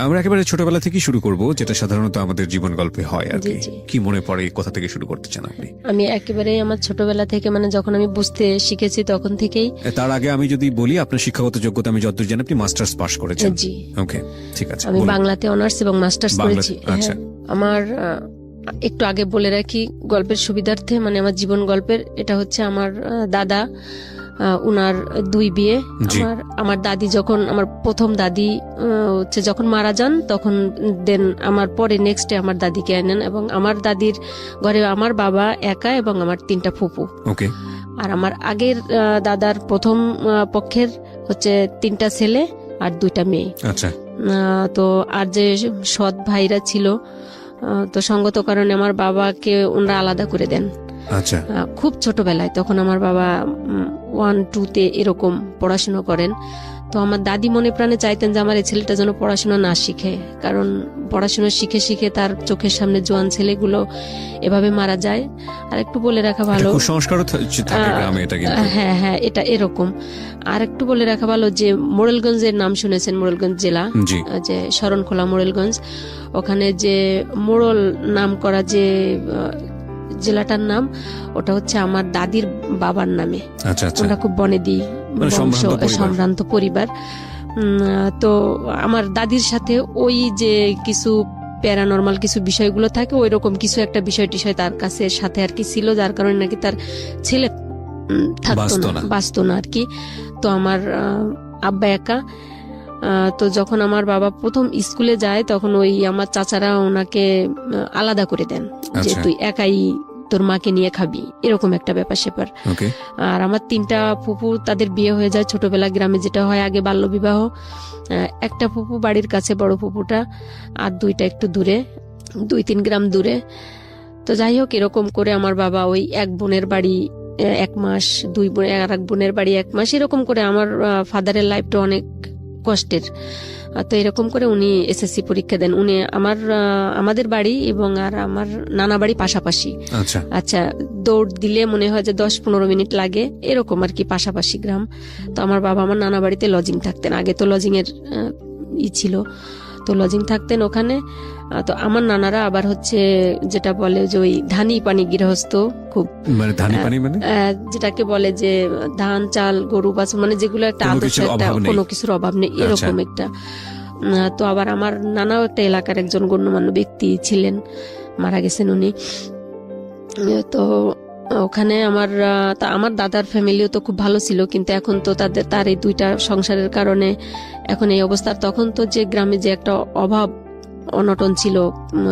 আমরা একেবারে ছোটবেলা থেকেই শুরু করব, যেটা সাধারণত আমাদের জীবন গল্পে হয় আর কি। জি। কি মনে পড়ে, কোথা থেকে শুরু করতে চান আপনি? আমি একেবারে আমার ছোটবেলা থেকে মানে যখন আমি বুঝতে শিখেছি তখন থেকেই। তার আগে আমি যদি বলি, আপনার শিক্ষাগত যোগ্যতা আমি যতদূর জানি আপনি মাস্টার্স পাশ করেছেন। জি, ওকে, ঠিক আছে। আমি বলুন। বাংলাতে অনার্স এবং মাস্টার্স করেছি। আচ্ছা। আমার একটু আগে বলে রাখি গল্পের সুবিধার্থে, মানে আমার জীবন গল্পের এটা হচ্ছে আমার দাদা, উনার 2 বিয়ে। আমার দাদি যখন, আমার প্রথম দাদি হচ্ছে যখন মারা যান, তখন দেন আমার পরে নেক্সটে আমার দাদিকে আনেন, এবং আমার দাদির ঘরে আমার বাবা একা এবং আমার 3টা ফুপু। ওকে। আর আমার আগের দাদার প্রথম পক্ষের হচ্ছে 3টা ছেলে আর 2টা মেয়ে। আচ্ছা। তো আর যে সৎ ভাইরা ছিল, তো সঙ্গত কারণে আমার বাবাকে ওনারা আলাদা করে দেন। আচ্ছা। খুব ছোটবেলায়, তখন আমার বাবা 1-2-তে এরকম পড়াশোনা করেন। তো আমার দাদি মনে প্রাণে চাইতেন যে আমার এই ছেলেটা যেন পড়াশোনা না শিখে, কারণ পড়াশোনা শিখে শিখে তার চোখের সামনে জোয়ান ছেলেগুলো এভাবে মারা যায়। আর একটু বলে রাখা ভালো, হ্যাঁ হ্যাঁ, এটা এরকম। আর একটু বলে রাখা ভালো যে মোড়েলগঞ্জের নাম শুনেছেন, মোড়েলগঞ্জ জেলা, যে শরণখোলা মোড়েলগঞ্জ, ওখানে যে মোড়ল নাম করা যে জেলাটার নাম, ওটা হচ্ছে আমার দাদির বাবার নামে। ওটা খুব বনেদি সম্ভ্রান্ত পরিবার। তো আমার দাদির সাথে ওই যে কিছু প্যারানর্মাল কিছু বিষয়গুলো থাকে, ওই রকম কিছু একটা বিষয় টিষয় তার কাছে সাথে আর কি ছিল, যার কারণে নাকি তার ছেলে বাঁচত না আর কি। তো আমার আব্বা একা। তো যখন আমার বাবা প্রথম স্কুলে যায়, তখন ওই আমার চাচারা ওনাকে আলাদা করে দেন, যে তুই একাই তোর মাকে নিয়ে খাবি, এরকম একটা ব্যাপার স্যাপার। আর আমার 3টা ফুপু, তাদের বিয়ে হয়ে যায় ছোটবেলা, গ্রামে যেটা হয় আগে বাল্য বিবাহ। একটা ফুপু বাড়ির কাছে, বড় ফুপুটা, আর 2টা একটু দূরে, 2-3 গ্রাম দূরে। তো যাই হোক, এরকম করে আমার বাবা ওই এক বোনের বাড়ি 1 মাস, 2 বোন আর এক বোনের বাড়ি 1 মাস, এরকম করে আমার ফাদারের লাইফটা অনেক কষ্টের। তো এরকম করে উনি এসএসসি পরীক্ষা দেন। উনি আমাদের বাড়ি এবং আর আমার নানা বাড়ি পাশাপাশি। আচ্ছা, দৌড় দিলে মনে হয় যে 10-15 মিনিট লাগে, এরকম আর কি, পাশাপাশি গ্রাম। তো আমার বাবা আমার নানা বাড়িতে লজিং থাকতেন, আগে তো লজিং এর ছিল, তো লজিং থাকতেন ওখানে। তো আমার নানারা আবার হচ্ছে যেটা বলে যে ওই ধানি পানি গৃহস্থ, খুব মানে ধানি পানি মানে যেটাকে বলে যে ধান চাল গরু বাছুর, মানে যেগুলো একটা আদর্শ, একটা কোনো কিছুর অভাব নেই, এরকম একটা। তো আবার আমার নানাও একটা এলাকার একজন গণ্যমান্য ব্যক্তি ছিলেন, মারা গেছেন উনি। তো ওখানে আমার দাদার ফ্যামিলিও তো খুব ভালো ছিল, কিন্তু এখন তো তার এই 2টা সংসারের কারণে এখন এই অবস্থা। তখন তো যে গ্রামে যে একটা অভাব অনটন ছিল,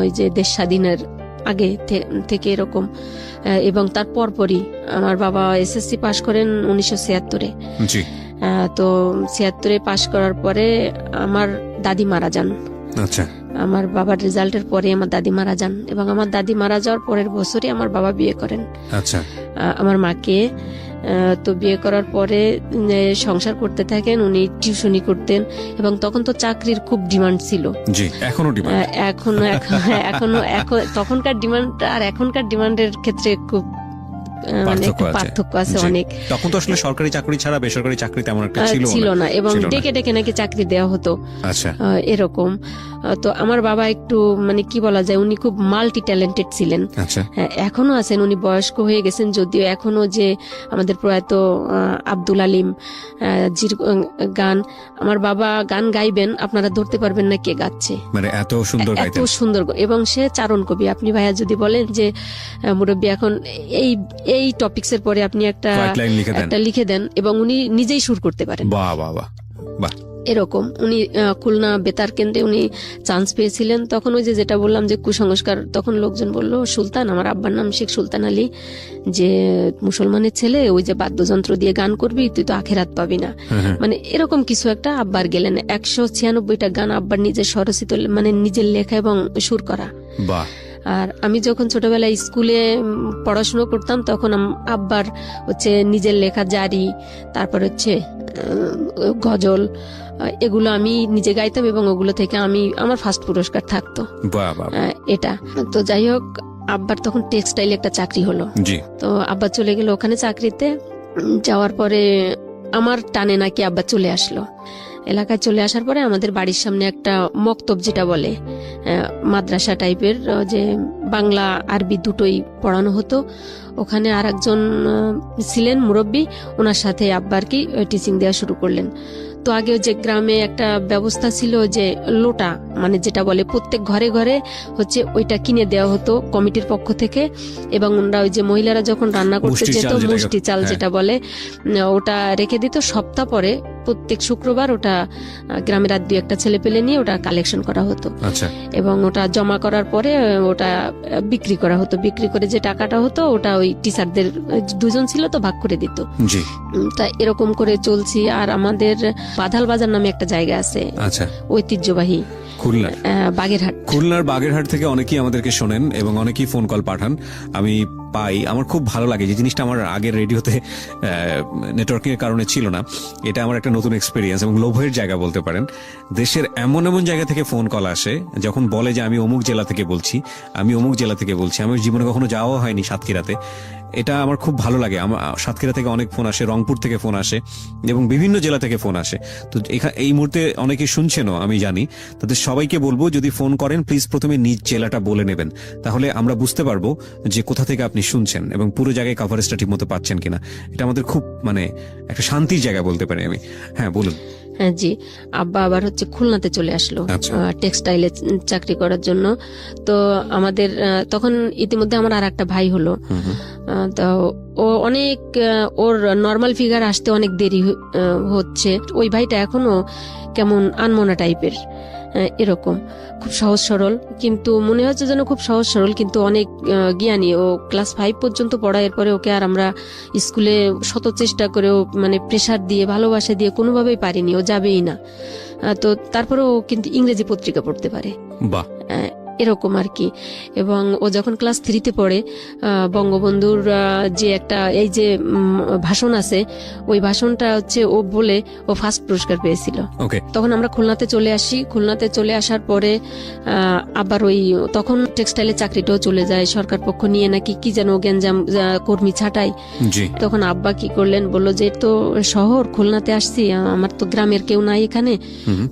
ওই যে দেশ স্বাধীনের আগে থেকে এরকম, এবং তার পরপরই আমার বাবা এসএসসি পাশ করেন 1976-এ। তো 76-এ পাশ করার পরে আমার দাদি মারা যান। আমার বাবার রেজাল্টের পরে আমার দাদি মারা যান, এবং আমার দাদি মারা যাওয়ার পরের বছরই আমার বাবা বিয়ে করেন আমার মাকে। তো বিয়ে করার পরে সংসার করতে থাকেন, উনি টিউশনি করতেন, এবং তখন তো চাকরির খুব ডিমান্ড ছিল। এখনো তখনকার ডিমান্ড আর এখনকার ডিমান্ডের ক্ষেত্রে খুব পার্থক্য আছে অনেক। তখন তো আসলে সরকারি চাকরি ছাড়া বেসরকারি চাকরি তেমন একটা ছিল না, এবং ডেকে ডেকে নাকি চাকরি দেওয়া হতো, এরকম। তো আমার বাবা একটু মানে কি বলা যায়, উনি খুব মাল্টি ট্যালেন্টেড ছিলেন, এখনো আছেন। উনি বয়স্ক হয়ে গেছেন যদিও, এখনো যে আমাদের প্রয়াত আব্দুল আলিম জির গান, আমার বাবা গান গাইবেন, আপনারা ধরতে পারবেন না কে গাচ্ছে, মানে এত সুন্দর, এবং সে চারণ কবি। আপনি ভাইয়া যদি বলেন যে মুরব্বী এখন এই টপিকস এর পরে আপনি একটা লিখে দেন, এবং উনি নিজেই সুর করতে পারেন, এরকম। উনি খুলনা বেতার কেন্দ্রে উনি চান্স পেয়েছিলেন। তখন ওই যেটা বললাম যে কুসংস্কার, তখন লোকজন বলল সুলতান, আমার আব্বার নাম শেখ সুলতান আলী, যে মুসলমানের ছেলে, ওই যে বাদ্যযন্ত্র দিয়ে গান করবি, তুই তো আখেরাত পাবি না, মানে এরকম কিছু একটা। আব্বার গেলেন 196টা গান আব্বার নিজের স্বরচিত, মানে নিজের লেখা এবং সুর করা। আর আমি যখন ছোটবেলায় স্কুলে পড়াশুনো করতাম, তখন আব্বার হচ্ছে নিজের লেখা জারি, তারপর হচ্ছে গজল, এগুলো আমি নিজে গাইতাম, এবং ওগুলো থেকে আমার ফার্স্ট পুরস্কার থাকতো এটা। তো যাই হোক, আব্বার তখন টেক্সটাইল একটা চাকরি হলো, তো আব্বা চলে গেল ওখানে চাকরিতে। যাওয়ার পরে আমার টানে নাকি আব্বা চলে আসলো। এলাকায় চলে আসার পরে আমাদের বাড়ির সামনে একটা মক্তব যেটা বলে মাদ্রাসা টাইপের, যে বাংলা আরবি দুটোই পড়ানো হতো, ওখানে আর একজন ছিলেন মুরব্বী, ওনার সাথে আব্বা আর কি টিচিং দেওয়া শুরু করলেন। তো আগে যে গ্রামে একটা ব্যবস্থা ছিল যে লোটা, মানে যেটা বলে প্রত্যেক ঘরে ঘরে হচ্ছে ওইটা কিনে দেওয়া হতো কমিটির পক্ষ থেকে, এবং ওরা ওই যে মহিলারা যখন রান্না করতে যেত মুষ্টি চাল যেটা বলে ওটা রেখে দিত। সপ্তাহ পরে প্রত্যেক শুক্রবার ওটা গ্রামের আর 2-1টা ছেলে পেলে নিয়ে ওটা কালেকশন করা হতো, এবং ওটা জমা করার পরে ওটা বিক্রি করা হতো। বিক্রি করে যে টাকাটা হতো ওটা ওই টিচারদের 2জন ছিল তো ভাগ করে দিত। তা এরকম করে চলছি। আর আমাদের বাধাল বাজার নামে একটা জায়গা আছে, ঐতিহ্যবাহী খুলনার বাগেরহাট থেকে অনেকেই আমাদেরকে শোনেন এবং অনেকেই ফোন কল পাঠান, আমি পাই। আমার খুব ভালো লাগে যে জিনিসটা আমার আগের রেডিওতে নেটওয়ার্কিং এর কারণে ছিল না। এটা আমার একটা নতুন এক্সপিরিয়েন্স এবং লোভের জায়গা বলতে পারেন। দেশের এমন এমন জায়গা থেকে ফোন কল আসে যখন বলে যে আমি অমুক জেলা থেকে বলছি, আমি অমুক জেলা থেকে বলছি। আমার জীবনে কখনো যাওয়া হয়নি সাতক্ষীরাতে, এটা আমার খুব ভালো লাগে। আমার সাতক্ষীরা থেকে অনেক ফোন আসে, রংপুর থেকে ফোন আসে এবং বিভিন্ন জেলা থেকে ফোন আসে। তো এই মুহূর্তে অনেকে শুনছেনও আমি জানি, তাদের সবাইকে বলবো যদি ফোন করেন প্লিজ প্রথমে নিজ জেলাটা বলে নেবেন, তাহলে আমরা বুঝতে পারবো যে কোথা থেকে আপনি শুনছেন এবং পুরো জায়গায় কভারেজটা ঠিক মতো পাচ্ছেন কিনা। এটা আমাদের খুব মানে একটা শান্তির জায়গা বলতে পারি আমি। হ্যাঁ বলুন। হ্যাঁ জি, আব্বা আবার হচ্ছে খুলনাতে চলে আসলো টেক্সটাইলে চাকরি করার জন্য। তো আমাদের তখন ইতিমধ্যে আমার আর একটা ভাই হলো, তো ও অনেক ওর নর্মাল ফিগার আসতে অনেক দেরি হচ্ছে। ওই ভাইটা এখনো কেমন আনমনা টাইপের, এরকম খুব সহজ সরল, কিন্তু মনে হচ্ছে যেন খুব সহজ সরল কিন্তু অনেক জ্ঞানী। ও ক্লাস 5 পর্যন্ত পড়া, এরপরে ওকে আর আমরা স্কুলে শত চেষ্টা করেও মানে প্রেসার দিয়ে ভালোবাসা দিয়ে কোনোভাবেই পারিনি, ও যাবেই না। তো তারপরে ও কিন্তু ইংরেজি পত্রিকা পড়তে পারে, বাহ এরকম আর কি। এবং ও যখন ক্লাস 3-তে পড়ে বঙ্গবন্ধুর যে একটা এই যে ভাষণ আছে, ওই ভাষণটা হচ্ছে ও বলে ও ফার্স্ট পুরস্কার পেয়েছিল। তখন আমরা খুলনাতে চলে আসি। খুলনাতে চলে আসার পরে আবার ওই তখন টেক্সটাইলের চাকরিটাও চলে যায়, সরকার পক্ষ নিয়ে নাকি কি যেন গ্যাঞ্জাম কর্মী ছাঁটাই। তখন আব্বা কি করলেন, বললো যে তো শহর খুলনাতে আসছি, আমার তো গ্রামের কেউ নাই এখানে,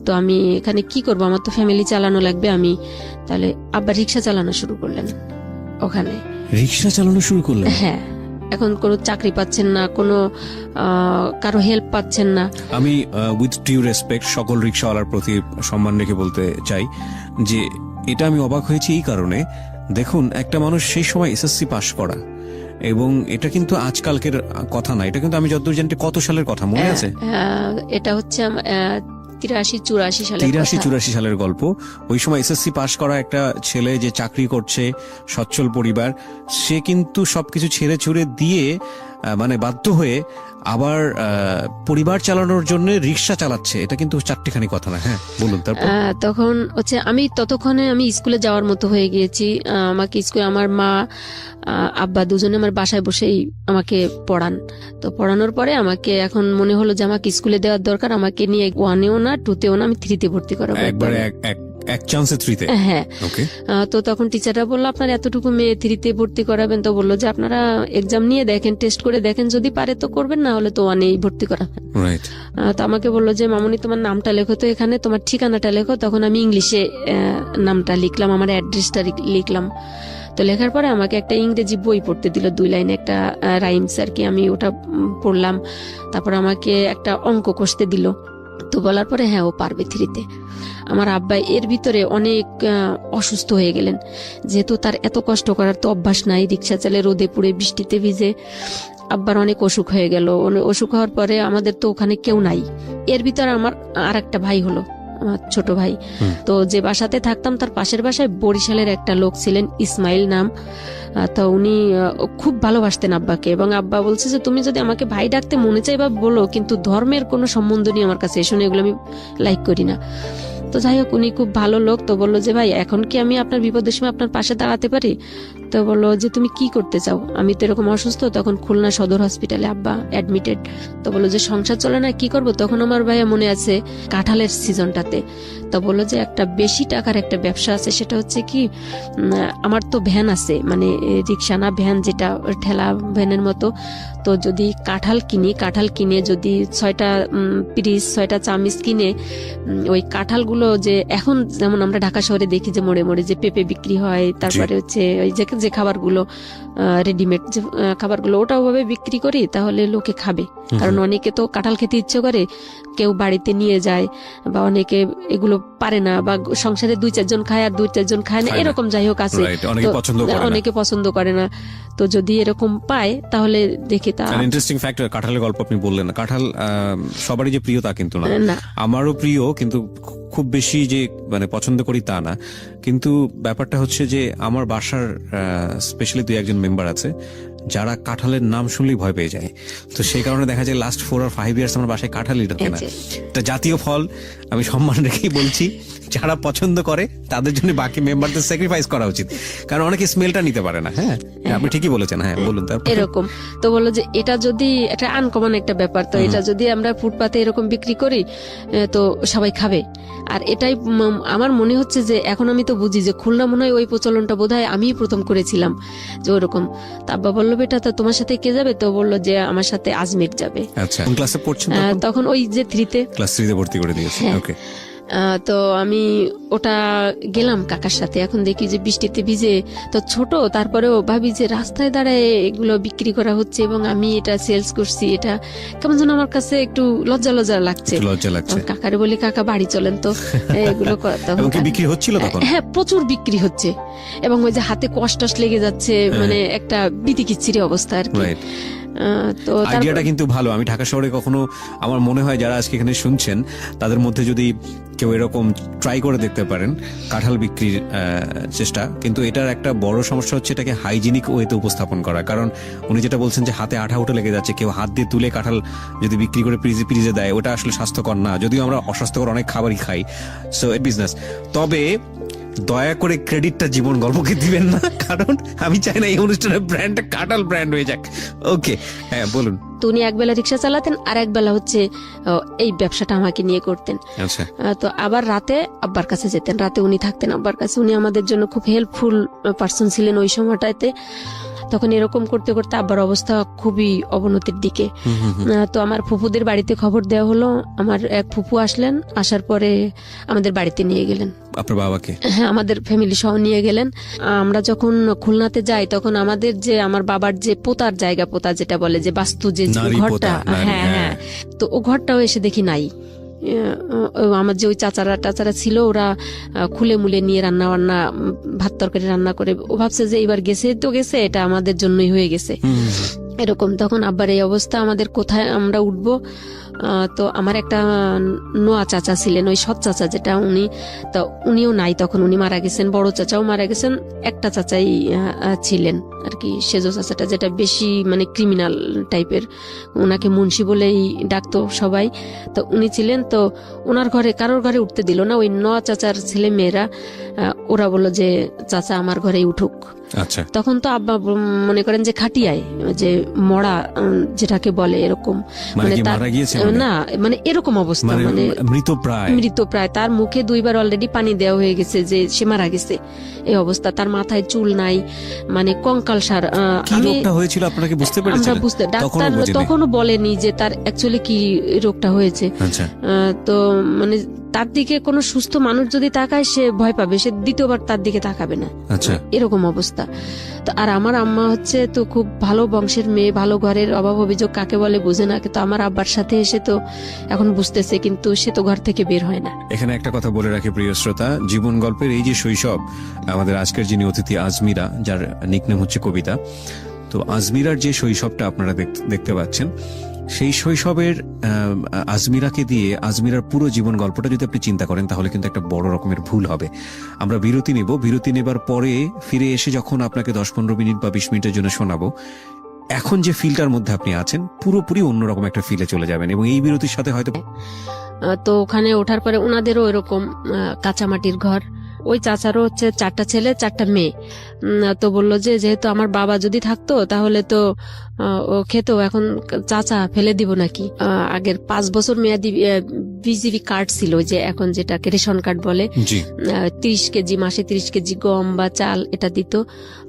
তো আমি এখানে কি করবো, আমার তো ফ্যামিলি চালানো লাগবে। আমি তাহলে আব্বা রিক্সা চালানো শুরু করলেন। ওখানে রিক্সা চালানো শুরু করলেন? হ্যাঁ, এখন কোনো চাকরি পাচ্ছেন না, কোনো কারো হেল্প পাচ্ছেন না। আমি উইথ ডিউ রেসপেক্ট সকল রিক্সাওয়ালার প্রতি সম্মান রেখে বলতে চাই যে এটা আমি অবাক হয়েছি এই কারণে, দেখুন একটা মানুষ সেই সময় এসএসসি পাশ করা, এবং এটা কিন্তু আজকালকের কথা না, এটা কিন্তু আমি যতদূর জানি কত সালের কথা মনে আছে? এটা হচ্ছে 83-84 সালের গল্প। ওই সময় এসএসসি পাশ করা একটা ছেলে যে চাকরি করছে, সচ্ছল পরিবার, সে কিন্তু সবকিছু ছেড়ে ছুড়ে দিয়ে মানে বাধ্য হয়ে আবার পরিবার চালানোর জন্য রিক্সা চালাচ্ছে। এটা কিন্তু চারটিখানি কথা না। হ্যাঁ বলুন। তারপর তখন হচ্ছে আমি ততক্ষণে আমি স্কুলে যাওয়ার মতো হয়ে গিয়েছি। আমাকে স্কুলে আমার মা আব্বা দুজনে আমার বাসায় বসেই আমাকে পড়ান। তো পড়ানোর পরে আমাকে এখন মনে হলো যে আমাকে স্কুলে দেওয়ার দরকার, আমাকে নিয়ে 1-এও না 2-তেও না, আমি 3-তে ভর্তি করাবো একবারে, এক চান্সে 3-তে। হ্যাঁ, তো তখন টিচাররা বললো আপনার এতটুকু মেয়ে 3-তে ভর্তি করাবেন, তো বললো যে আপনারা এক্সাম নিয়ে দেখেন, টেস্ট করে দেখেন, যদি পারে তো করবেন, না হলে তো 1-এই ভর্তি করাবেন। তো আমাকে বললো যে মামুনি তোমার নামটা লেখো তো এখানে, তোমার ঠিকানাটা লেখো। তখন আমি ইংলিশে নামটা লিখলাম, আমার অ্যাড্রেসটা লিখলাম। তো লেখার পরে আমাকে একটা ইংরেজি বই পড়তে দিল, 2 লাইনে একটা রাইমস আর কি, আমি ওটা পড়লাম। তারপর আমাকে একটা অঙ্ক কষতে দিল। তো বলার পরে হ্যাঁ ও পারবে 3-তে। আমার আব্বা এর ভিতরে অনেক অসুস্থ হয়ে গেলেন, যেহেতু তার এত কষ্ট করার তো অভ্যাস নাই, রিক্সা চালে রোদে পুড়ে বৃষ্টিতে ভিজে আব্বার অনেক অসুখ হয়ে গেল। অসুখ হওয়ার পরে আমাদের তো ওখানে কেউ নাই। এর ভিতরে আমার আর একটা ভাই হলো, আমার ছোট ভাই। তো যে বাসাতে থাকতাম তার পাশের বাসায় বরিশালের একটা লোক ছিলেন, ইসমাইল নাম। তো উনি খুব ভালোবাসতেন আব্বাকে, এবং আব্বা বলছে যে তুমি যদি আমাকে ভাই ডাকতে মনে চাই বা বলো, কিন্তু ধর্মের কোনো সম্বন্ধ নেই আমার কাছে, শুনে এগুলো আমি লাইক করি না। তো যাই হোক উনি খুব ভালো লোক। তো বললো যে ভাই এখন কি আমি আপনার বিপদের সময় আপনার পাশে দাঁড়াতে পারি? তো বললো যে তুমি কি করতে চাও, আমি তো এরকম অসুস্থ, তখন খুলনা সদর হসপিটালে আব্বা অ্যাডমিটেড। তো বললো যে সংসার চলে না, কি করব। তখন আমার ভাইয়া মনে আছে কাঁঠালের সিজনটাতে, তো বললো যে একটা বেশি টাকার একটা ব্যবসা আছে, সেটা হচ্ছে কি আমার তো ভ্যান আছে, মানে রিক্সা না ভ্যান, যেটা ঠেলা ভ্যানের মতো। তো যদি কাঁঠাল কিনে যদি 6টা পিরিচ 6টা চামিচ কিনে ওই কাঁঠালগুলো, যে এখন যেমন আমরা ঢাকা শহরে দেখি যে মোড়ে মোড়ে যে পেঁপে বিক্রি হয়, তারপরে হচ্ছে ওই যে খাবারগুলো রেডিমেড যে খাবারগুলো, ওটা ওভাবে বিক্রি করি, তাহলে লোকে খাবে। কারণ অনেকে তো কাঁঠাল খেতে ইচ্ছে করে, কেউ বাড়িতে নিয়ে যায়, বা অনেকে এগুলো পারে না, বা সংসারে 2-4 জন খায় আর 2-4 জন খায় না, এরকম যাই হোক আছে, অনেকে পছন্দ করে না। তো যদি এরকম পায় তাহলে দেখি তা ইন্টারেস্টিং ফ্যাক্ট। কাঁঠালের গল্প আপনি বললেন না, কাঁঠাল সবারই যে প্রিয় তা কিন্তু না, আমারও প্রিয়, কিন্তু খুব বেশি যে মানে পছন্দ করি তা না। কিন্তু ব্যাপারটা হচ্ছে যে আমার বাসার স্পেশালি 2-1 মেম্বার আছে যারা কাঁঠালের নাম শুনলেই ভয় পেয়ে যায়। তো সেই কারণে দেখা যায় লাস্ট 4 or 5 ইয়ার্স আমার বাসায় কাঁঠালই ঢোকে না। এটা জাতীয় ফল, আমি সম্মান রেখেই বলছি, যারা পছন্দ করে তাদের জন্য বাকি মেম্বারদের স্যাক্রিফাইস করা উচিত, কারণ অনেকে স্মেলটা নিতে পারে না। হ্যাঁ, আপনি ঠিকই বলেছেন। হ্যাঁ, বলুন। এরকম তো বললো যে এটা যদি একটা আনকমন একটা ব্যাপার, তো এটা যদি আমরা ফুটপাতে এরকম বিক্রি করি তো সবাই খাবে। আর এটাই আমার মনে হচ্ছে যে এখন আমি তো বুঝি যে খুলনা মনে হয় ওই প্রচলনটা বোধহয় আমিই প্রথম করেছিলাম, যে ওরকম। তা আব্বা বললো বেটা তা তোমার সাথে কে যাবে, তো বললো যে আমার সাথে আজমির যাবে। আচ্ছা, কোন ক্লাসে পড়ছেন তখন? ওই যে 3-তে, ক্লাস 3-তে ভর্তি করে দিয়েছে। ওকে। তো আমি ওটা গেলাম কাকার সাথে। এখন দেখি যে বৃষ্টিতে ভিজে, তো ছোট, তারপরেও ভাবি যে রাস্তায় দাঁড়ায় এগুলো বিক্রি করা হচ্ছে এবং আমি এটা সেলস করছি, এটা কেমন যেন আমার কাছে একটু লজ্জা লাগছে। কাকারে বলি কাকা বাড়ি চলেন তো এগুলো বিক্রি হচ্ছিল তখন। হ্যাঁ, প্রচুর বিক্রি হচ্ছে, এবং ওই যে হাতে কষ্ট লেগে যাচ্ছে, মানে একটা বিতিকিচ্ছিরি অবস্থা আর কি। তো আইডিয়াটা কিন্তু ভালো। আমি ঢাকা শহরে কখনো, আমার মনে হয় যারা আজকে এখানে শুনছেন তাদের মধ্যে যদি কেউ এরকম ট্রাই করে দেখতে পারেন কাঁঠাল বিক্রির চেষ্টা। কিন্তু এটার একটা বড় সমস্যা হচ্ছে এটাকে হাইজিনিক ওয়েতে উপস্থাপন করা। কারণ উনি যেটা বলছেন যে হাতে আঠা উঠে লেগে যাচ্ছে, কেউ হাত দিয়ে তুলে কাঁঠাল যদি বিক্রি করে ফ্রিজে দেয়, ওটা আসলে স্বাস্থ্যকর না, যদিও আমরা অস্বাস্থ্যকর অনেক খাবারই খাই। সো এ বিজনেস। তবে দয়া করে ক্রেডিটটা জীবন গল্পকে দিবেন না, কারণ আমি চাই না এই অনুষ্ঠানের ব্র্যান্ডটা কাঁঠাল ব্র্যান্ড হয়ে যাক। ওকে, হ্যাঁ বলুন। তো উনি একবেলা রিক্সা চালাতেন, আর একবেলা হচ্ছে এই ব্যবসাটা আমাকে নিয়ে করতেন। আচ্ছা। তো আবার রাতে আব্বার কাছে যেতেন, রাতে উনি থাকতেন আব্বার কাছে। উনি আমাদের জন্য খুব হেল্পফুল পার্সন ছিলেন ওই সময়টাতে। তখন এরকম করতে করতে আব্বার অবস্থা খুবই অবনতির দিকে। তো আমার ফুপুদের বাড়িতে খবর দেওয়া হলো। আমার এক ফুপু আসলেন, আসার পরে আমাদের বাড়িতে নিয়ে গেলেন। আপনার বাবাকে? হ্যাঁ, আমাদের ফ্যামিলি সহ নিয়ে গেলেন। আমরা যখন খুলনাতে যাই তখন আমাদের যে আমার বাবার যে পোতার জায়গা, পোতা যেটা বলে, যে বাস্তু যে ঘরটা, হ্যাঁ, তো ও ঘরটাও এসে দেখি নাই। আমার যে ওই চাচারা ছিল, ওরা খুলে মুলে নিয়ে রান্না ভাত তরকারি রান্না করে, ও ভাবছে যে এবার গেছে তো গেছে, এটা আমাদের জন্যই হয়ে গেছে এরকম। তখন আব্বার এই অবস্থা, আমাদের কোথায় আমরা উঠবো। তো আমার একটা নোয়া চাচা ছিলেন, ওই সৎ চাচা যেটা, উনিও নাই তখন, উনি মারা গেছেন। বড় চাচাও মারা গেছেন, একটা চাচাই ছিলেন আর কি, সেজো চাচাটা, যেটা বেশি মানে ক্রিমিনাল টাইপের, ওনাকে মুন্সি বলেই ডাকতো সবাই। তো উনি ছিলেন। তো ওনার ঘরে কারোর ঘরে উঠতে দিল না। ওই নোয়া চাচার ছেলে মেয়েরা, ওরা বললো যে চাচা আমার ঘরেই উঠুক। আচ্ছা। তখন তো আব্বা মনে করেন যে খাটিয়ায়, যে মরা যেটাকে বলে, এরকম মানে না, মানে এরকম অবস্থা, মানে মৃতপ্রায়। তার মুখে 2বার অলরেডি পানি দেওয়া হয়ে গেছে, যে সে মারা গেছে এই অবস্থা। তার মাথায় চুল নাই, মানে কঙ্কাল সার। হয়েছিল আপনাকে বুঝতে পেরেছিলেন? আমরা বুঝতে, ডাক্তার তখনও বলেনি যে তার অ্যাকচুয়ালি কি রোগটা হয়েছে। তো মানে তার দিকে কোনো সুস্থ মানুষ যদি তাকায়, সে ভয় পাবে, সে দ্বিতীয়বার তার দিকে তাকাবে না, এরকম অবস্থা। তো আর আমার আম্মা হচ্ছে তো খুব ভালো বংশের মেয়ে, ভালো ঘরের, অভাব অভিযোগ কাকে বলে বোঝে না, কিন্তু আমার আব্বার সাথে এসে তো এখন বুঝতেছে, কিন্তু সে তো ঘর থেকে বের হয় না। এখানে একটা কথা বলে রাখি প্রিয় শ্রোতা, জীবন গল্পের এই যে শৈশব, আমাদের আজকের যিনি অতিথি আজমিরা, যার নিকনেম হচ্ছে কবিতা, তো আজমিরার যে শৈশবটা আপনারা দেখতে পাচ্ছেন, সেই শৈশবের আজমিরাকে দিয়ে আজমিরার পুরো জীবন গল্পটা যদি আপনি চিন্তা করেন, তাহলে কিন্তু একটা বড় রকমের ভুল হবে। আমরা বিরতি নেব, বিরতি নেবার পরে ফিরে এসে যখন আপনাকে 10-15 মিনিট বা 20 মিনিটের জন্য শোনাবো, এখন যে ফিলটার মধ্যে আপনি আছেন পুরোপুরি অন্যরকম একটা ফিলে চলে যাবেন। এবং এই বিরতির সাথে হয়তো, তো ওখানে ওঠার পরে ওনাদেরও এরকম কাঁচামাটির ঘর, ওই চাচারও হচ্ছে 4টা ছেলে 4টা মেয়ে। তো বললো যে যেহেতু আমার বাবা যদি থাকতো তাহলে তো ও খেতো, এখন চাচা ফেলে দিব নাকি। আগের 5 বছর মেয়াদি বিজিবি কার্ড ছিল, যে এখন যেটাকে রেশন কার্ড বলে, 30 কেজি মাসে 30 কেজি গম বা চাল এটা দিত,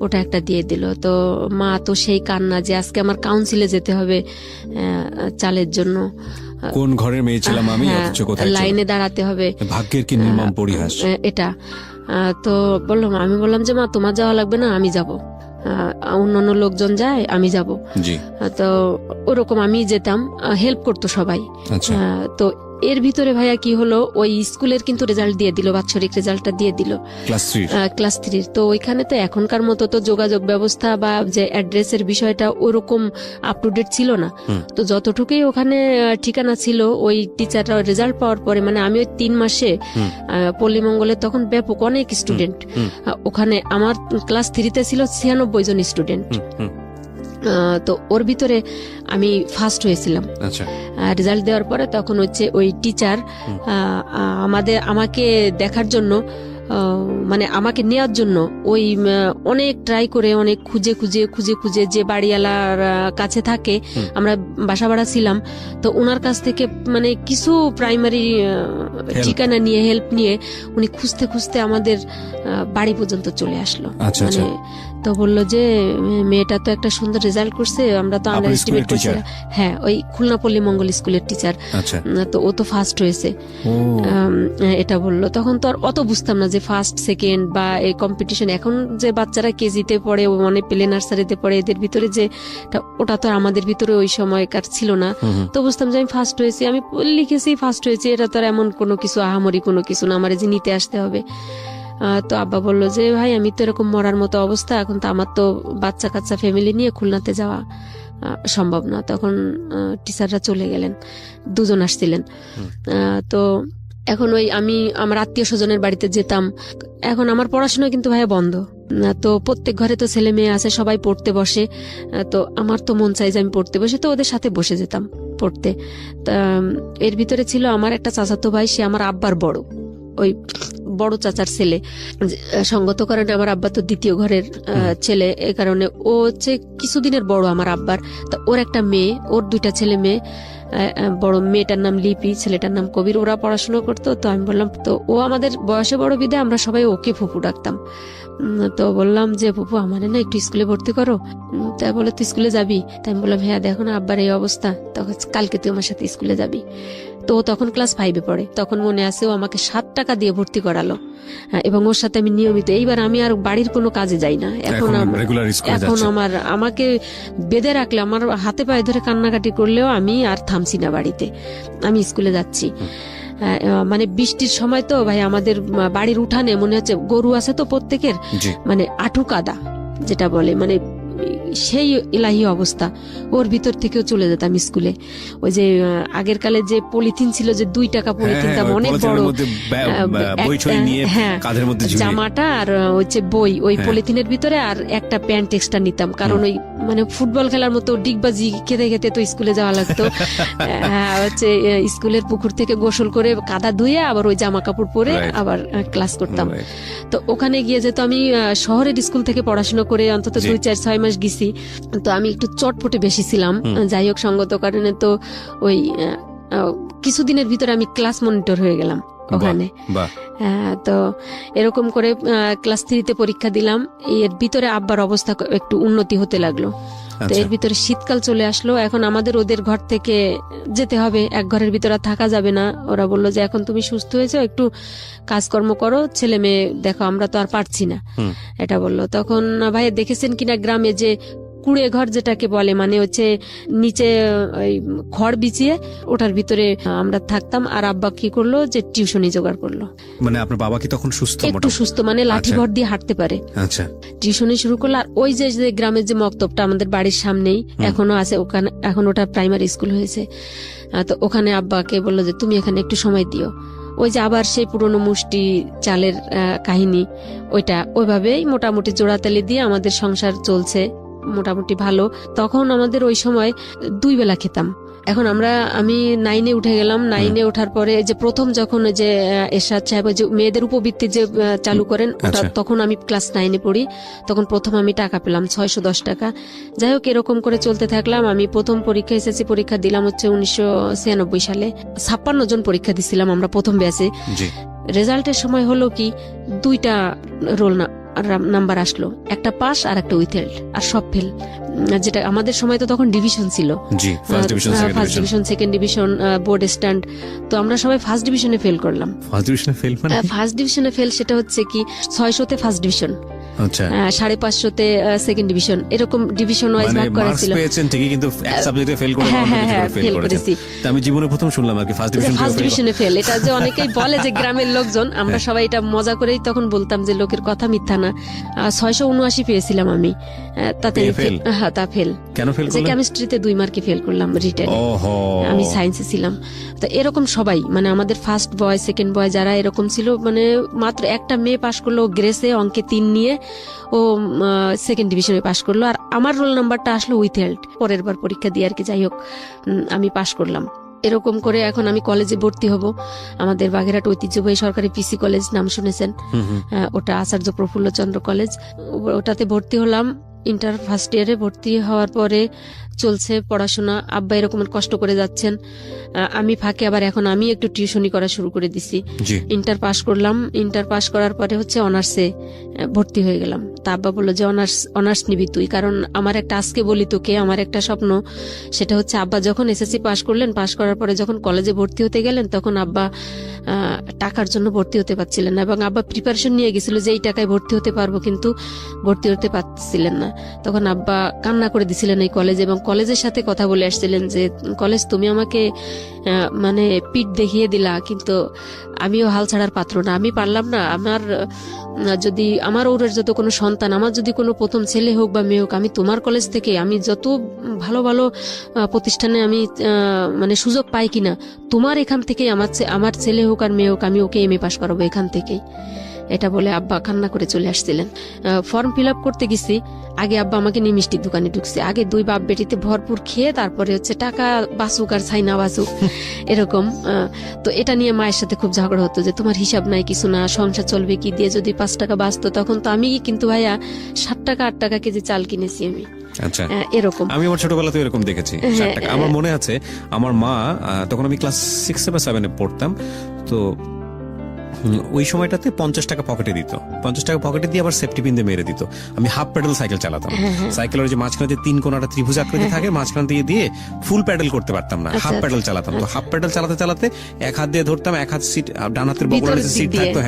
ওটা একটা দিয়ে দিল। তো মা তো সেই কান্না যে আজকে আমার কাউন্সিলে যেতে হবে চালের জন্য। কোন ঘরের মেয়ে ছিলাম আমি, অথচ কোথায় লাইনে দাঁড়াতে হবে, ভাগ্যের কি নির্মম পরিহাস এটা। তো বললাম, আমি বললাম যে মা তোমার যাওয়া লাগবে না, আমি যাব, অন্যান্য লোকজন যায় আমি যাব। তো ওরকম আমি যেতাম, হেল্প করতো সবাই। তো এর ভিতরে ভাইয়া কি হলো, ওই স্কুলের কিন্তু রেজাল্ট দিয়ে দিল, বাৎসরিক রেজাল্টটা দিয়ে দিল ক্লাস 3। তো ওইখানে তো এখনকার মতো তো যোগাযোগ ব্যবস্থা বা যে অ্যাড্রেসের বিষয়টা ওরকম আপ টু ডেট ছিল না। তো যতটুকুই ওখানে ঠিকানা ছিল, ওই টিচাররা রেজাল্ট পাওয়ার পরে, মানে আমি ওই 3 মাসে পল্লীমঙ্গলে তখন ব্যাপক অনেক স্টুডেন্ট, ওখানে আমার ক্লাস 3-তে ছিল 96 জন স্টুডেন্ট। তো ওর ভিতরে আমি ফার্স্ট হয়েছিলাম। রেজাল্ট দেওয়ার পরে তখন হচ্ছে ওই টিচার আমাকে দেখার জন্য, মানে আমাকে নেওয়ার জন্য ওই অনেক ট্রাই করে, অনেক খুঁজে খুঁজে যে বাড়িওয়ালার কাছে থাকে, আমরা বাসা ভাড়া ছিলাম, তো ওনার কাছ থেকে মানে কিছু প্রাইমারি ঠিকানা নিয়ে, হেল্প নিয়ে, উনি খুঁজতে খুঁজতে আমাদের বাড়ি পর্যন্ত চলে আসলো। মানে তো বললো যে মেয়েটা তো একটা সুন্দর রেজাল্ট করছে, আমরা তো আন্ডার এস্টিমেট করছি। হ্যাঁ, ওই খুলনা পল্লী মঙ্গল স্কুলের টিচার। তো ও তো ফার্স্ট হয়েছে, এটা বললো। তখন তো আর অত বুঝতাম না যে ফার্স্ট সেকেন্ড বা এই কম্পিটিশন। এখন যে বাচ্চারা কেজিতে পড়ে, মানে প্লে নার্সারিতে পড়ে, এদের ভিতরে যে ওটা তো আমাদের ভিতরে ওই সময়কার ছিল না। তো বুঝতাম যে আমি ফার্স্ট হয়েছি, আমি লিখেছি ফার্স্ট হয়েছি, এটা তো আর এমন কোনো কিছু আহামরি কোনো কিছু না, আমার যে নিতে আসতে হবে। তো আব্বা বললো যে ভাই আমি তো এরকম মরার মতো অবস্থা, এখন তো আমার তো বাচ্চা কাচ্চা ফ্যামিলি নিয়ে খুলনাতে যাওয়া সম্ভব না। তখন টিচাররা চলে গেলেন, 2 জন আসছিলেন। তো এখন ওই আমি আমার আত্মীয় স্বজনের বাড়িতে যেতাম। এখন আমার পড়াশোনা কিন্তু ভাইয়া বন্ধ, তো প্রত্যেক ঘরে তো ছেলে মেয়ে আছে, সবাই পড়তে বসে। তো আমার তো মন চাই যে আমি পড়তে বসে, তো ওদের সাথে বসে যেতাম পড়তে। এর ভিতরে ছিল আমার একটা চাচাতো ভাই, সে আমার আব্বার বড়, ওই বড় চাচার ছেলে। সঙ্গত কারণে আমার আব্বা তো দ্বিতীয় ঘরের ছেলে, এ কারণে ও হচ্ছে কিছুদিনের বড় আমার আব্বার। তো ওর একটা মেয়ে, ওর 2টা ছেলে মেয়ে, বড় মেয়েটার নাম লিপি, ছেলেটার নাম কবির। ওরা পড়াশোনা করতো। তো আমি বললাম, তো ও আমাদের বয়সে বড় বিদায় আমরা সবাই ওকে ফুপু ডাকতাম। তো বললাম যে ফুপু আমার না একটু স্কুলে ভর্তি করো। তাই বলে তুই স্কুলে যাবি? তাই আমি বললাম হ্যাঁ, দেখো না আব্বার এই অবস্থা, তখন কালকে তুই আমার সাথে স্কুলে যাবি। তো তখন ক্লাস 5-এ পড়ে। তখন মনে আছে ও আমাকে 7 টাকা দিয়ে ভর্তি করালো, এবং ওর সাথে আমি নিয়মিত। এইবার আমি আর বাড়ির কোনো কাজে যাই না, এখন আমাকে বেঁধে রাখলে, আমার হাতে পায়ে ধরে কান্নাকাটি করলেও আমি আর থামছি না বাড়িতে, আমি স্কুলে যাচ্ছি। মানে বৃষ্টির সময় তো ভাই আমাদের বাড়ির উঠানে মনে হচ্ছে গরু আছে তো প্রত্যেকের, মানে আঁঠু কাদা যেটা বলে, মানে সেই ইলাহি অবস্থা। ওর ভিতর থেকেও চলে যেতাম স্কুলে। ওই যে আগের কালে যে পলিথিন ছিল, যে 2 টাকা পলিথিনটা অনেক বড়, হ্যাঁ, জামাটা আর হচ্ছে বই ওই পলিথিনের ভিতরে, আর একটা প্যান্ট এক্সট্রা নিতাম, কারণ ওই মানে ফুটবল খেলার মতো ডিগবাজি খেতে খেতে তো স্কুলে যাওয়া লাগতো। হচ্ছে স্কুলের পুকুর থেকে গোসল করে কাদা ধুয়ে আবার ওই জামা কাপড় পরে আবার ক্লাস করতাম। তো ওখানে গিয়ে যেহেতু আমি শহরের স্কুল থেকে পড়াশোনা করে অন্তত 2-4-6 মাস গেছি, তো আমি একটু চটপটে বেশি ছিলাম। যাই হোক, সঙ্গত কারণে তো ওই কিছুদিনের ভিতরে আমি ক্লাস মনিটর হয়ে গেলাম ওখানে। তো এরকম করে ক্লাস 3-তে পরীক্ষা দিলাম। এর ভিতরে আব্বার অবস্থা একটু উন্নতি হতে লাগলো। তো এর ভিতরে শীতকাল চলে আসলো। এখন আমাদের ওদের ঘর থেকে যেতে হবে, এক ঘরের ভিতরে থাকা যাবে না। ওরা বললো যে এখন তুমি সুস্থ হয়েছো, একটু কাজকর্ম করো, ছেলে মেয়ে দেখো, আমরা তো আর পারছি না, এটা বললো। তখন ভাই দেখেছেন কিনা গ্রামে যে কুড়ে ঘর যেটাকে বলে, মানে হচ্ছে নিচে ওই খড় বিছিয়ে ওটার ভিতরে আমরা থাকতাম। আর আব্বা কি করলো যে টিউশনি জোগাড় করলো। মানে আপনার বাবা কি তখন সুস্থ? একটু সুস্থ, মানে লাঠি ভর দিয়ে হাঁটতে পারে। আচ্ছা, টিউশনি শুরু করলো। আর ওই যে গ্রামের যে মক্তবটা আমাদের বাড়ির সামনেই এখনো আছে, ওখানে এখন ওটা প্রাইমারি স্কুল হয়েছে। তো ওখানে আব্বাকে বললো যে তুমি এখানে একটু সময় দিও। ওই যে আবার সেই পুরনো মুষ্টি চালের কাহিনী, ওইটা ওইভাবেই মোটামুটি জোড়াতালি দিয়ে আমাদের সংসার চলছে মোটামুটি ভালো। তখন আমাদের ওই সময় 2 বেলা খেতাম, এখন আমি 9-এ উঠে গেলাম। 9-এ ওঠার পরে যে প্রথম যখন যে এরশাদ সাহেব যে মেয়েদের উপবৃত্তি যে চালু করেন, তখন আমি ক্লাস 9-এ পড়ি। তখন প্রথম আমি টাকা পেলাম 610 টাকা। যাই হোক, এরকম করে চলতে থাকলাম। আমি প্রথম পরীক্ষা এসএসসি পরীক্ষা দিলাম হচ্ছে 1996 সালে। 56 জন পরীক্ষা দিছিলাম আমরা প্রথম ব্যাচে। রেজাল্টের সময় হলো কি, 2টা রোল নাম্বার আসলো, একটা পাস আর একটা উইথহেল্ড, আর সব ফেল। যেটা আমাদের সময় তো তখন ডিভিশন ছিল, first division, second division, board stand. তো আমরা সবাই ফার্স্ট ডিভিশনে ফেল করলাম। ফার্স্ট ডিভিশনে ফেল সেটা হচ্ছে কি 600-তে ফার্স্ট ডিভিশন, 550-তে সেকেন্ড ডিভিশন, এরকম ডিভিশন ওয়াইজ ভাগ করা ছিল। আমি জীবনে প্রথম শুনলাম আর কি ফার্স্ট ডিভিশনে ফেল। এটা যে অনেকেই বলে যে গ্রামের লোকজন, আমরা সবাই এটা মজা করেই তখন বলতাম যে লোকের কথা মিথ্যা না। 679 পেয়েছিলাম আমি, তাতে তা ফেল। কেন ফেল করলেন? কেমিস্ট্রিতে 2 মার্কে ফেল করলাম রিটেন। আমি সায়েন্সে ছিলাম। তো এরকম সবাই, মানে আমাদের ফার্স্ট বয় সেকেন্ড বয় যারা এরকম ছিল, মানে মাত্র একটা মেয়ে পাশ করলো গ্রেসে অঙ্কে 3 নিয়ে, ও সেকেন্ড ডিভিশনে পাশ করলো। আর আমার রোল নাম্বারটা আসলো উইথহেল্ড। পরের বার পরীক্ষা দিয়ে আর কি, যাই হোক আমি পাশ করলাম। এরকম করে এখন আমি কলেজে ভর্তি হব। আমাদের বাগেরহাট ঐতিহ্যবাহী সরকারি পিসি কলেজ, নাম শুনেছেন? ওটা আচার্য প্রফুল্লচন্দ্র কলেজ। ওটাতে ভর্তি হলাম। ইন্টার ফার্স্ট ইয়ারে ভর্তি হওয়ার পরে চলছে পড়াশোনা। আব্বা এরকম কষ্ট করে যাচ্ছেন, আমি ফাঁকে আবার এখন আমি একটু টিউশনি করা শুরু করে দিছি। ইন্টার পাস করলাম। ইন্টার পাস করার পরে হচ্ছে অনার্সে ভর্তি হয়ে গেলাম। তা আব্বা বললো যে অনার্স নিবি তুই, কারণ আমার একটা, আজকে বলি তোকে, আমার একটা স্বপ্ন। সেটা হচ্ছে আব্বা যখন এসএসসি পাস করলেন, পাস করার পরে যখন কলেজে ভর্তি হতে গেলেন, তখন আব্বা টাকার জন্য ভর্তি হতে পারছিলেন না, এবং আব্বা প্রিপারেশন নিয়ে গেছিল যে এই টাকায় ভর্তি হতে পারবো, কিন্তু ভর্তি হতে পারছিলেন না। তখন আব্বা কান্না করে দিছিলেন এই কলেজে, এবং কলেজের সাথে কথা বলে আসছিলেন যে কলেজ তুমি আমাকে মানে পিঠ দেখিয়ে দিলা, কিন্তু আমিও হাল ছাড়ার পাত্র না, আমি পারলাম না। যদি আমার ওরের যত কোনো সন্তান, আমার যদি কোনো প্রথম ছেলে হোক বা মেয়ে হোক, আমি তোমার কলেজ থেকে আমি যত ভালো ভালো প্রতিষ্ঠানে আমি মানে সুযোগ পাই কিনা, তোমার এখান থেকে আমার ছেলে হোক আর মেয়ে হোক, আমি ওকে এমএ পাস করাবো এখান থেকেই। এটা বলে আব্বা কান্না করে চলে আসছিলেন। ফর্ম ফিল আপ করতে গেছি, আগে আব্বা আমাকে নিয়ে মিষ্টির দোকানে ঢুকছে। আগে 2 বাপ বেটিতে ভরপুর খেয়ে তারপরে হচ্ছে টাকা বাঁচুক আর ছাই না বাঁচুক, এরকম। তো এটা নিয়ে মায়ের সাথে খুব ঝগড়া হতো যে তোমার হিসাব নাই কিছু না, সংসার চলবে কি দিয়ে, যদি 5 টাকা বাঁচতো। তখন তো আমি কিন্তু ভাইয়া 7 টাকা 8 টাকা কেজি চাল কিনেছি আমি। আচ্ছা, এরকম আমি আমার ছোটবেলাতে এরকম দেখেছি 7 টাকা। আমার মনে আছে আমার মা, তখন আমি ক্লাস 6 বা 7-এ পড়তাম, তো ওই সময়টাতে 50 টাকা পকেটে দিত। 50 টাকা পকেটে দিয়ে আবার সেফটি পিন দিয়ে মেরে দিত। আমি হাফ প্যাডেল সাইকেল চালাতাম। সাইকেলের যে মাঝখানে 3 কোণাটা ত্রিভুজ আকৃতি থাকে, মাঝখান দিয়ে ফুল প্যাডেল করতে পারতাম না, হাফ প্যাডেল চালাতাম। তো হাফ প্যাডেল চালাতে চালাতে এক হাত দিয়ে ধরতাম, এক হাত সিট, ডান হাতের বগলে সিট থাকতো,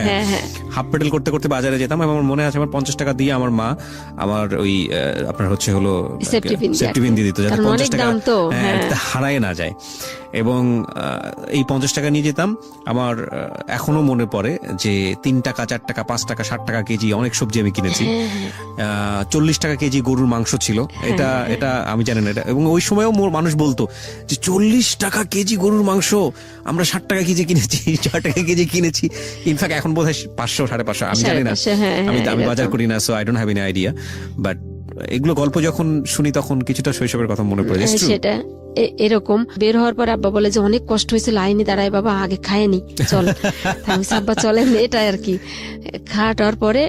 হাফ প্যাডেল করতে করতে বাজারে যেতাম। আমার মনে আছে আমার 50 টাকা দিয়ে আমার মা আমার ওই আপনার হলো সেফটি পিন দিয়ে দিত, যাতে 50 টাকা হারায় না যায়। এবং এই 50 টাকা নিয়ে যেতাম। আমার এখনো মনে পড়ে যে 3 টাকা 4 টাকা 5 টাকা 60 টাকা কেজি অনেক সবজি আমি কিনেছি। 40 টাকা কেজি গরুর মাংস ছিল, এটা আমি জানি না এটা। এবং ওই সময়ও মানুষ বলতো যে 40 টাকা কেজি গরুর মাংস, আমরা 60 টাকা কেজি কিনেছি, 4 টাকা কেজি কিনেছি। ইনফ্যাক্ট এখন বোধহয় 500 550, আমি জানি না, আমি বাজার করি না, so I don't have any idea. But এগুলো গল্প যখন শুনি তখন কিছুটা শৈশবের কথা মনে পড়ে যায়। সেটা এরকম বের হওয়ার পর আব্বা বলে যে অনেক কষ্ট হয়েছে, লাইনে দাঁড়ায় বাবা, আগে খায়নি, চল। আব্বা চলেন, এটা আর কি। খাওয়ার পরে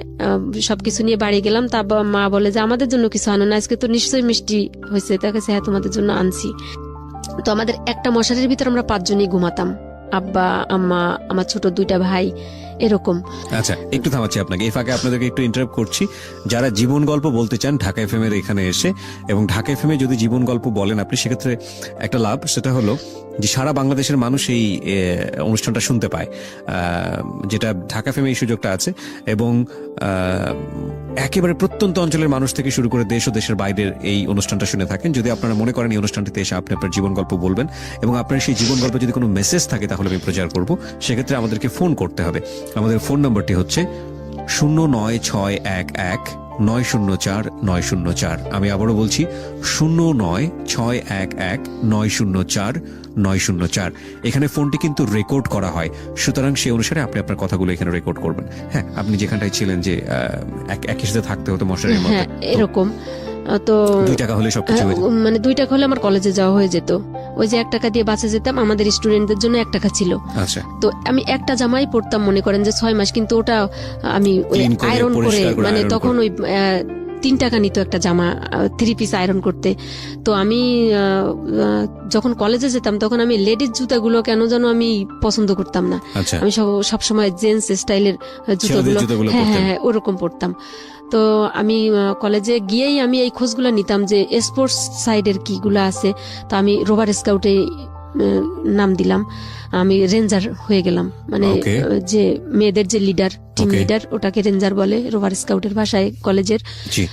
সবকিছু নিয়ে বাড়ি গেলাম। তা মা বলে যে আমাদের জন্য কিছু আনো না, আজকে তো নিশ্চয়ই মিষ্টি হয়েছে। তার কাছে হ্যাঁ তোমাদের জন্য আনছি। তো আমাদের একটা মশারির ভিতরে আমরা 5 জনই ঘুমাতাম, আব্বা আম্মা আমার ছোট 2টা ভাই, এরকম। আচ্ছা, একটু থামাচ্ছি আপনাকে, এই ফাঁকে আপনাদেরকে একটু ইন্টারাপ্ট করছি। যারা জীবন গল্প বলতে চান ঢাকা এফএম এর এখানে এসে, এবং ঢাকা এফএম এ যদি জীবন গল্প বলেন আপনি, সেক্ষেত্রে একটা লাভ, সেটা হলো যে সারা বাংলাদেশের মানুষ এই অনুষ্ঠানটা শুনতে পায়, যেটা ঢাকা এফএম এই সুযোগটা আছে। এবং একেবারে প্রত্যন্ত অঞ্চলের মানুষ থেকে শুরু করে দেশ ও দেশের বাইরের এই অনুষ্ঠানটা শুনে থাকেন। যদি আপনারা মনে করেন এই অনুষ্ঠানটিতে এসে আপনি আপনার জীবন গল্প বলবেন, এবং আপনার সেই জীবন গল্পে যদি কোনো মেসেজ থাকে তাহলে আমি প্রচার করব, সেক্ষেত্রে আমাদেরকে ফোন করতে হবে। আমাদের ফোন নম্বরটি হচ্ছে 09611904904। আমি আবারও বলছি 09611904904। এখানে ফোনটি কিন্তু রেকর্ড করা হয়, সুতরাং সেই অনুসারে আপনি আপনার কথাগুলো এখানে রেকর্ড করবেন। হ্যাঁ, আপনি যেখানটায় ছিলেন যে একই সাথে থাকতে হতো মশারির মধ্যে, এরকম তো 2 টাকা হলে সবকিছু হয়ে যেত। মানে 2 টাকা হলে আমার কলেজে যাওয়া হয়ে যেত। ওই যে 1 টাকা দিয়ে বাসে যেতাম, আমাদের স্টুডেন্টদের জন্য 1 টাকা ছিল। আচ্ছা, তো আমি একটা জামাই পরতাম মনে করেন যে 6 মাস, কিন্তু ওটা আমি Clean করে, আয়রন করে, পরিষ্কার করে মানে iron তখন করে। ওই 3 টাকা নিত একটা জামা 3 পিস আয়রন করতে। তো আমি যখন কলেজে যেতাম তখন আমি লেডিস জুতাগুলো কেন যেন আমি পছন্দ করতাম না। আচ্ছা, আমি সবসময় জেন্টস স্টাইলের ছেলেদের জুতোগুলো, জুতোগুলো হ্যাঁ পরতেন। হ্যাঁ ওরকম পরতাম। তো আমি কলেজে গিয়েই আমি এই খোঁজগুলো নিতাম যে স্পোর্টস সাইডের কিগুলো আছে। তো আমি রোভার স্কাউটে নাম দিলাম, আমি রেঞ্জার হয়ে গেলাম। মানে Okay. যে মেয়েদের যে লিডার, টিম Okay. লিডার, ওটাকে রেঞ্জার বলে রোভার স্কাউটের ভাষায় কলেজের। জি,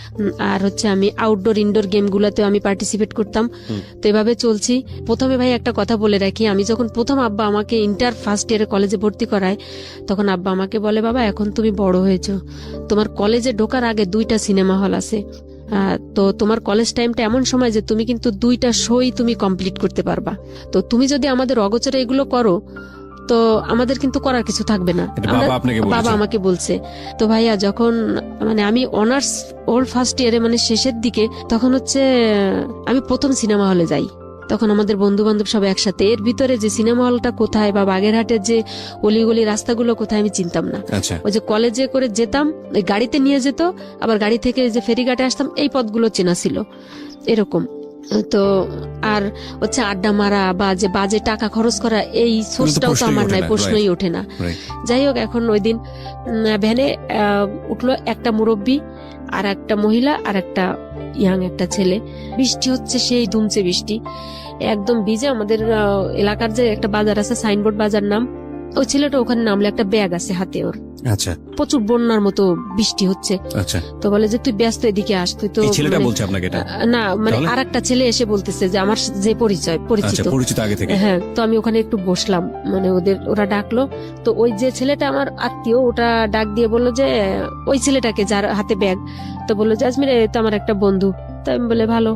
আর হচ্ছে আমি আউটডোর ইনডোর গেমগুলোতে আমি পার্টিসিপেট করতাম। তো এভাবে চলছি। প্রথমে ভাই একটা কথা বলে রাখি, আমি যখন প্রথম আব্বা আমাকে ইন্টার ফার্স্ট ইয়ারে কলেজে ভর্তি করায়, তখন আব্বা আমাকে বলে, বাবা এখন তুমি বড় হয়েছো, তোমার কলেজে ঢোকার আগে 2টা সিনেমা হল আছে, তো তোমার কলেজ টাইমটা এমন সময় যে তুমি কিন্তু 2টা শোই তুমি কমপ্লিট করতে পারবা। তো তুমি যদি আমাদের অগোচরে এগুলো করো তো আমাদের কিন্তু করার কিছু থাকবে না। এটা বাবা আপনাকে বলেছে? বাবা আমাকে বলছে। তো ভাইয়া যখন মানে আমি অনার্স ওর ফার্স্ট ইয়ারে মানে শেষের দিকে, তখন হচ্ছে আমি প্রথম সিনেমা হলে যাই। তখন আমাদের বন্ধু বান্ধব সব একসাথে, এর ভিতরে যে সিনেমা হলটা কোথায় বা বাগেরহাটের যে অলিগলি রাস্তাগুলো কোথায় আমি চিনতাম না। আচ্ছা, ওই যে কলেজে করে যেতাম, ওই গাড়িতে নিয়ে যেত, আবার গাড়ি থেকে যে ফেরিঘাটে আসতাম, এই পথগুলো চেনা ছিল এরকম। তো আর হচ্ছে আড্ডা মারা বা যে বাজে টাকা খরচ করা, এই সোর্সটাও তো আমার নাই, প্রশ্নই ওঠে না। right. যাই হোক, এখন ওই দিন ভ্যানে উঠলো একটা মুরব্বী আর একটা মহিলা আর একটা ইয়াং একটা ছেলে। বৃষ্টি হচ্ছে, সেই ধুমছে বৃষ্টি, একদম ভিজে। আমাদের এলাকার যে একটা বাজার আছে, সাইনবোর্ড বাজার নাম, ওই ছেলেটা ওখানে নামলে একটা ব্যাগ আছে হাতে ওর, আচ্ছা, প্রচুর বন্যার মতো বৃষ্টি হচ্ছে। আচ্ছা। তো বলে যে তুই ব্যস্ত, এদিকে আস। তুই তো এই ছেলেটা মানে- বলছে আপনাকে এটা? না, মানে তাহলে? আরেকটা ছেলে এসে বলতেছে যে আমার যে পরিচয় আচ্ছা, পরিচিত। পরিচিত আগে থেকে। হ্যাঁ, তো আমি ওখানে একটু বসলাম, মানে ওরা ডাকলো। তো ওই যে ছেলেটা আমার আত্মীয়, ওটা ডাক দিয়ে বললো যে ওই ছেলেটাকে যার হাতে ব্যাগ, তো বললো যে আজমির, তো আমার একটা বন্ধু। তো আমি বলে ভালো।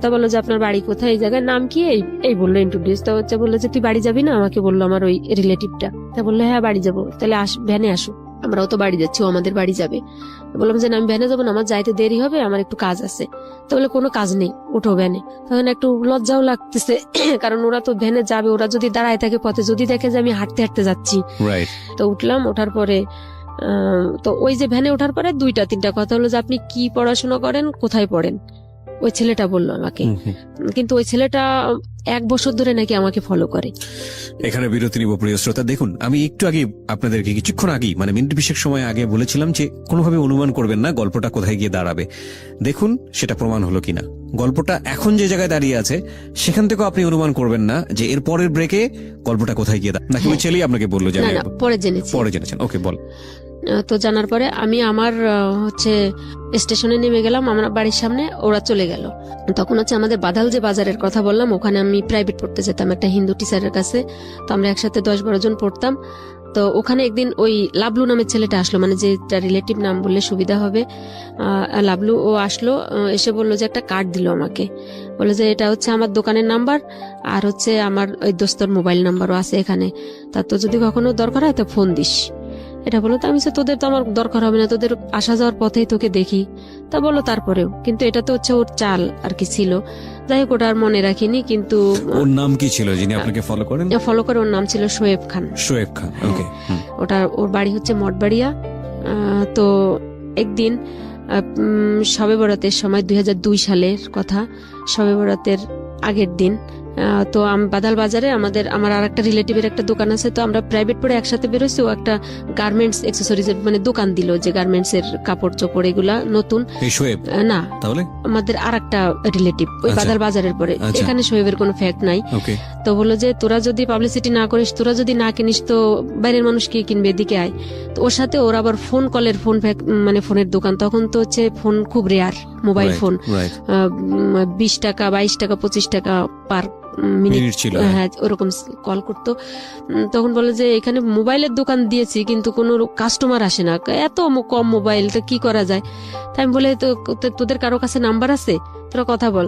তা বললো যে আপনার বাড়ি কোথায়, এই জায়গার নাম কি, এই বললো ইন্ট্রোডিউস। তো হচ্ছে বললো যে তুই বাড়ি যাবি না, আমাকে বললো আমার ওই রিলেটিভটা। তা বললো হ্যাঁ বাড়ি যাবো। তাহলে ভ্যানে আসো, আমরাও তো বাড়ি যাচ্ছি, ও আমাদের বাড়ি যাবে। বললাম যে না, আমি ভ্যানে যাবো না, আমার যাইতে দেরি হবে, আমার একটু কাজ আছে। তো বলে কোনো কাজ নেই, উঠো ভ্যানে। তখন একটু লজ্জাও লাগতেছে, কারণ ওরা তো ভ্যানে যাবে, ওরা যদি দাঁড়ায় থাকে পথে, যদি দেখে যে আমি হাঁটতে হাঁটতে যাচ্ছি। রাইট। তো উঠলাম, ওঠার পরে তো ওই যে ভ্যানে ওঠার পরে 2-3টা কথা হলো যে আপনি কি পড়াশোনা করেন, কোথায় পড়েন, ওই ছেলেটা বললো আমাকে। কিন্তু ওই ছেলেটা 1 বছর ধরে নাকি আমাকে ফলো করে। এখানে বিরতি নিব প্রিয় শ্রোতা। দেখুন, আমি একটু আগে আপনাদেরকে কিছুক্ষণ আগে, মানে মিনিট 20 সময় আগে বলেছিলাম যে কোনোভাবে অনুমান করবেন না গল্পটা কোথায় গিয়ে দাঁড়াবে। দেখুন সেটা প্রমাণ হলো কিনা। গল্পটা এখন যে জায়গায় দাঁড়িয়ে আছে সেখান থেকেও আপনি অনুমান করবেন না যে এর পরের ব্রেকে গল্পটা কোথায় গিয়ে নাকি ওই ছেলেই আপনাকে বললো যে না না, পরে জেনেছি। পরে জেনেছেন। ওকে, বল। তো জানার পরে আমি আমার হচ্ছে স্টেশনে নেমে গেলাম, আমার বাড়ির সামনে, ওরা চলে গেল। তখন হচ্ছে আমাদের বাদাল যে বাজারের কথা বললাম, ওখানে আমি প্রাইভেট পড়তে যেতাম একটা হিন্দু টিচারের কাছে। তো আমরা একসাথে 10-12 জন পড়তাম। তো ওখানে একদিন ওই লাবলু নামের ছেলেটা আসলো, মানে যে রিলেটিভ নাম বললে সুবিধা হবে, লাবলু। ও আসলো, এসে বললো যে একটা কার্ড দিল আমাকে, বললো যে এটা হচ্ছে আমার দোকানের নাম্বার, আর হচ্ছে আমার ওই দোস্তর মোবাইল নাম্বারও আছে এখানে, তা তো যদি কখনো দরকার হয় তো ফোন দিস। এটা বলো। তো আমি তোদের তো আমার দরকার হবে না, তোদের আসা যাওয়ার পথেই তোকে দেখি। তা বললো তারপরেও, কিন্তু এটা তো হচ্ছে ওর চাল আর কি ছিল। যাই হোক, ওটা আর মনে রাখিনি। কিন্তু ওর নাম কি ছিল যিনি আপনাকে ফলো করেন? ফলো করে, ওর নাম ছিল শোয়েব খান। শোয়েব খান, ওকে। ওটা ওর বাড়ি হচ্ছে মঠবাড়িয়া। তো একদিন শবে বরাতের সময়, 2002 সালের কথা, শবে বরাতের আগের দিন, তো বাদাল বাজারে আমার আর একটা রিলেটিভের একটা দোকান আছে। তো আমরা প্রাইভেট পড়ে একসাথে বেরোইছি। ও একটা গার্মেন্টস অ্যাক্সেসরিজ এর মানে দোকান দিল, যে গার্মেন্টস এর কাপড় চোপড় এগুলা নতুন। এই শোয়েব না, তাহলে আমাদের আর একটা রিলেটিভ ওই আচ্ছা। বাদাল বাজারের পরে। আচ্ছা। এখানে শোয়েবের কোনো ফ্যাক্ট নাই। ওকে। তো বললো যে তোরা যদি পাবলিসিটি না করিস, তোরা যদি না কিনিস, তো বাইরের মানুষ কি কিনবে, এদিকে আয়। তো ওর সাথে ওর আবার ফোন কলের মানে ফোনের দোকান। তখন তো হচ্ছে ফোন খুব রেয়ার, মোবাইল ফোন 20 টাকা, 22 টাকা, 25 টাকা পার মিনিট ছিল। হ্যাঁ, ওরকম কল করতো। তখন বলে যে এখানে মোবাইলের দোকান দিয়েছি কিন্তু কোনো কাস্টমার আসে না, এত কম মোবাইল, তো কি করা যায়। তাই আমি বলে তো তোদের কারো কাছে নাম্বার আছে? তোরা কথা বল।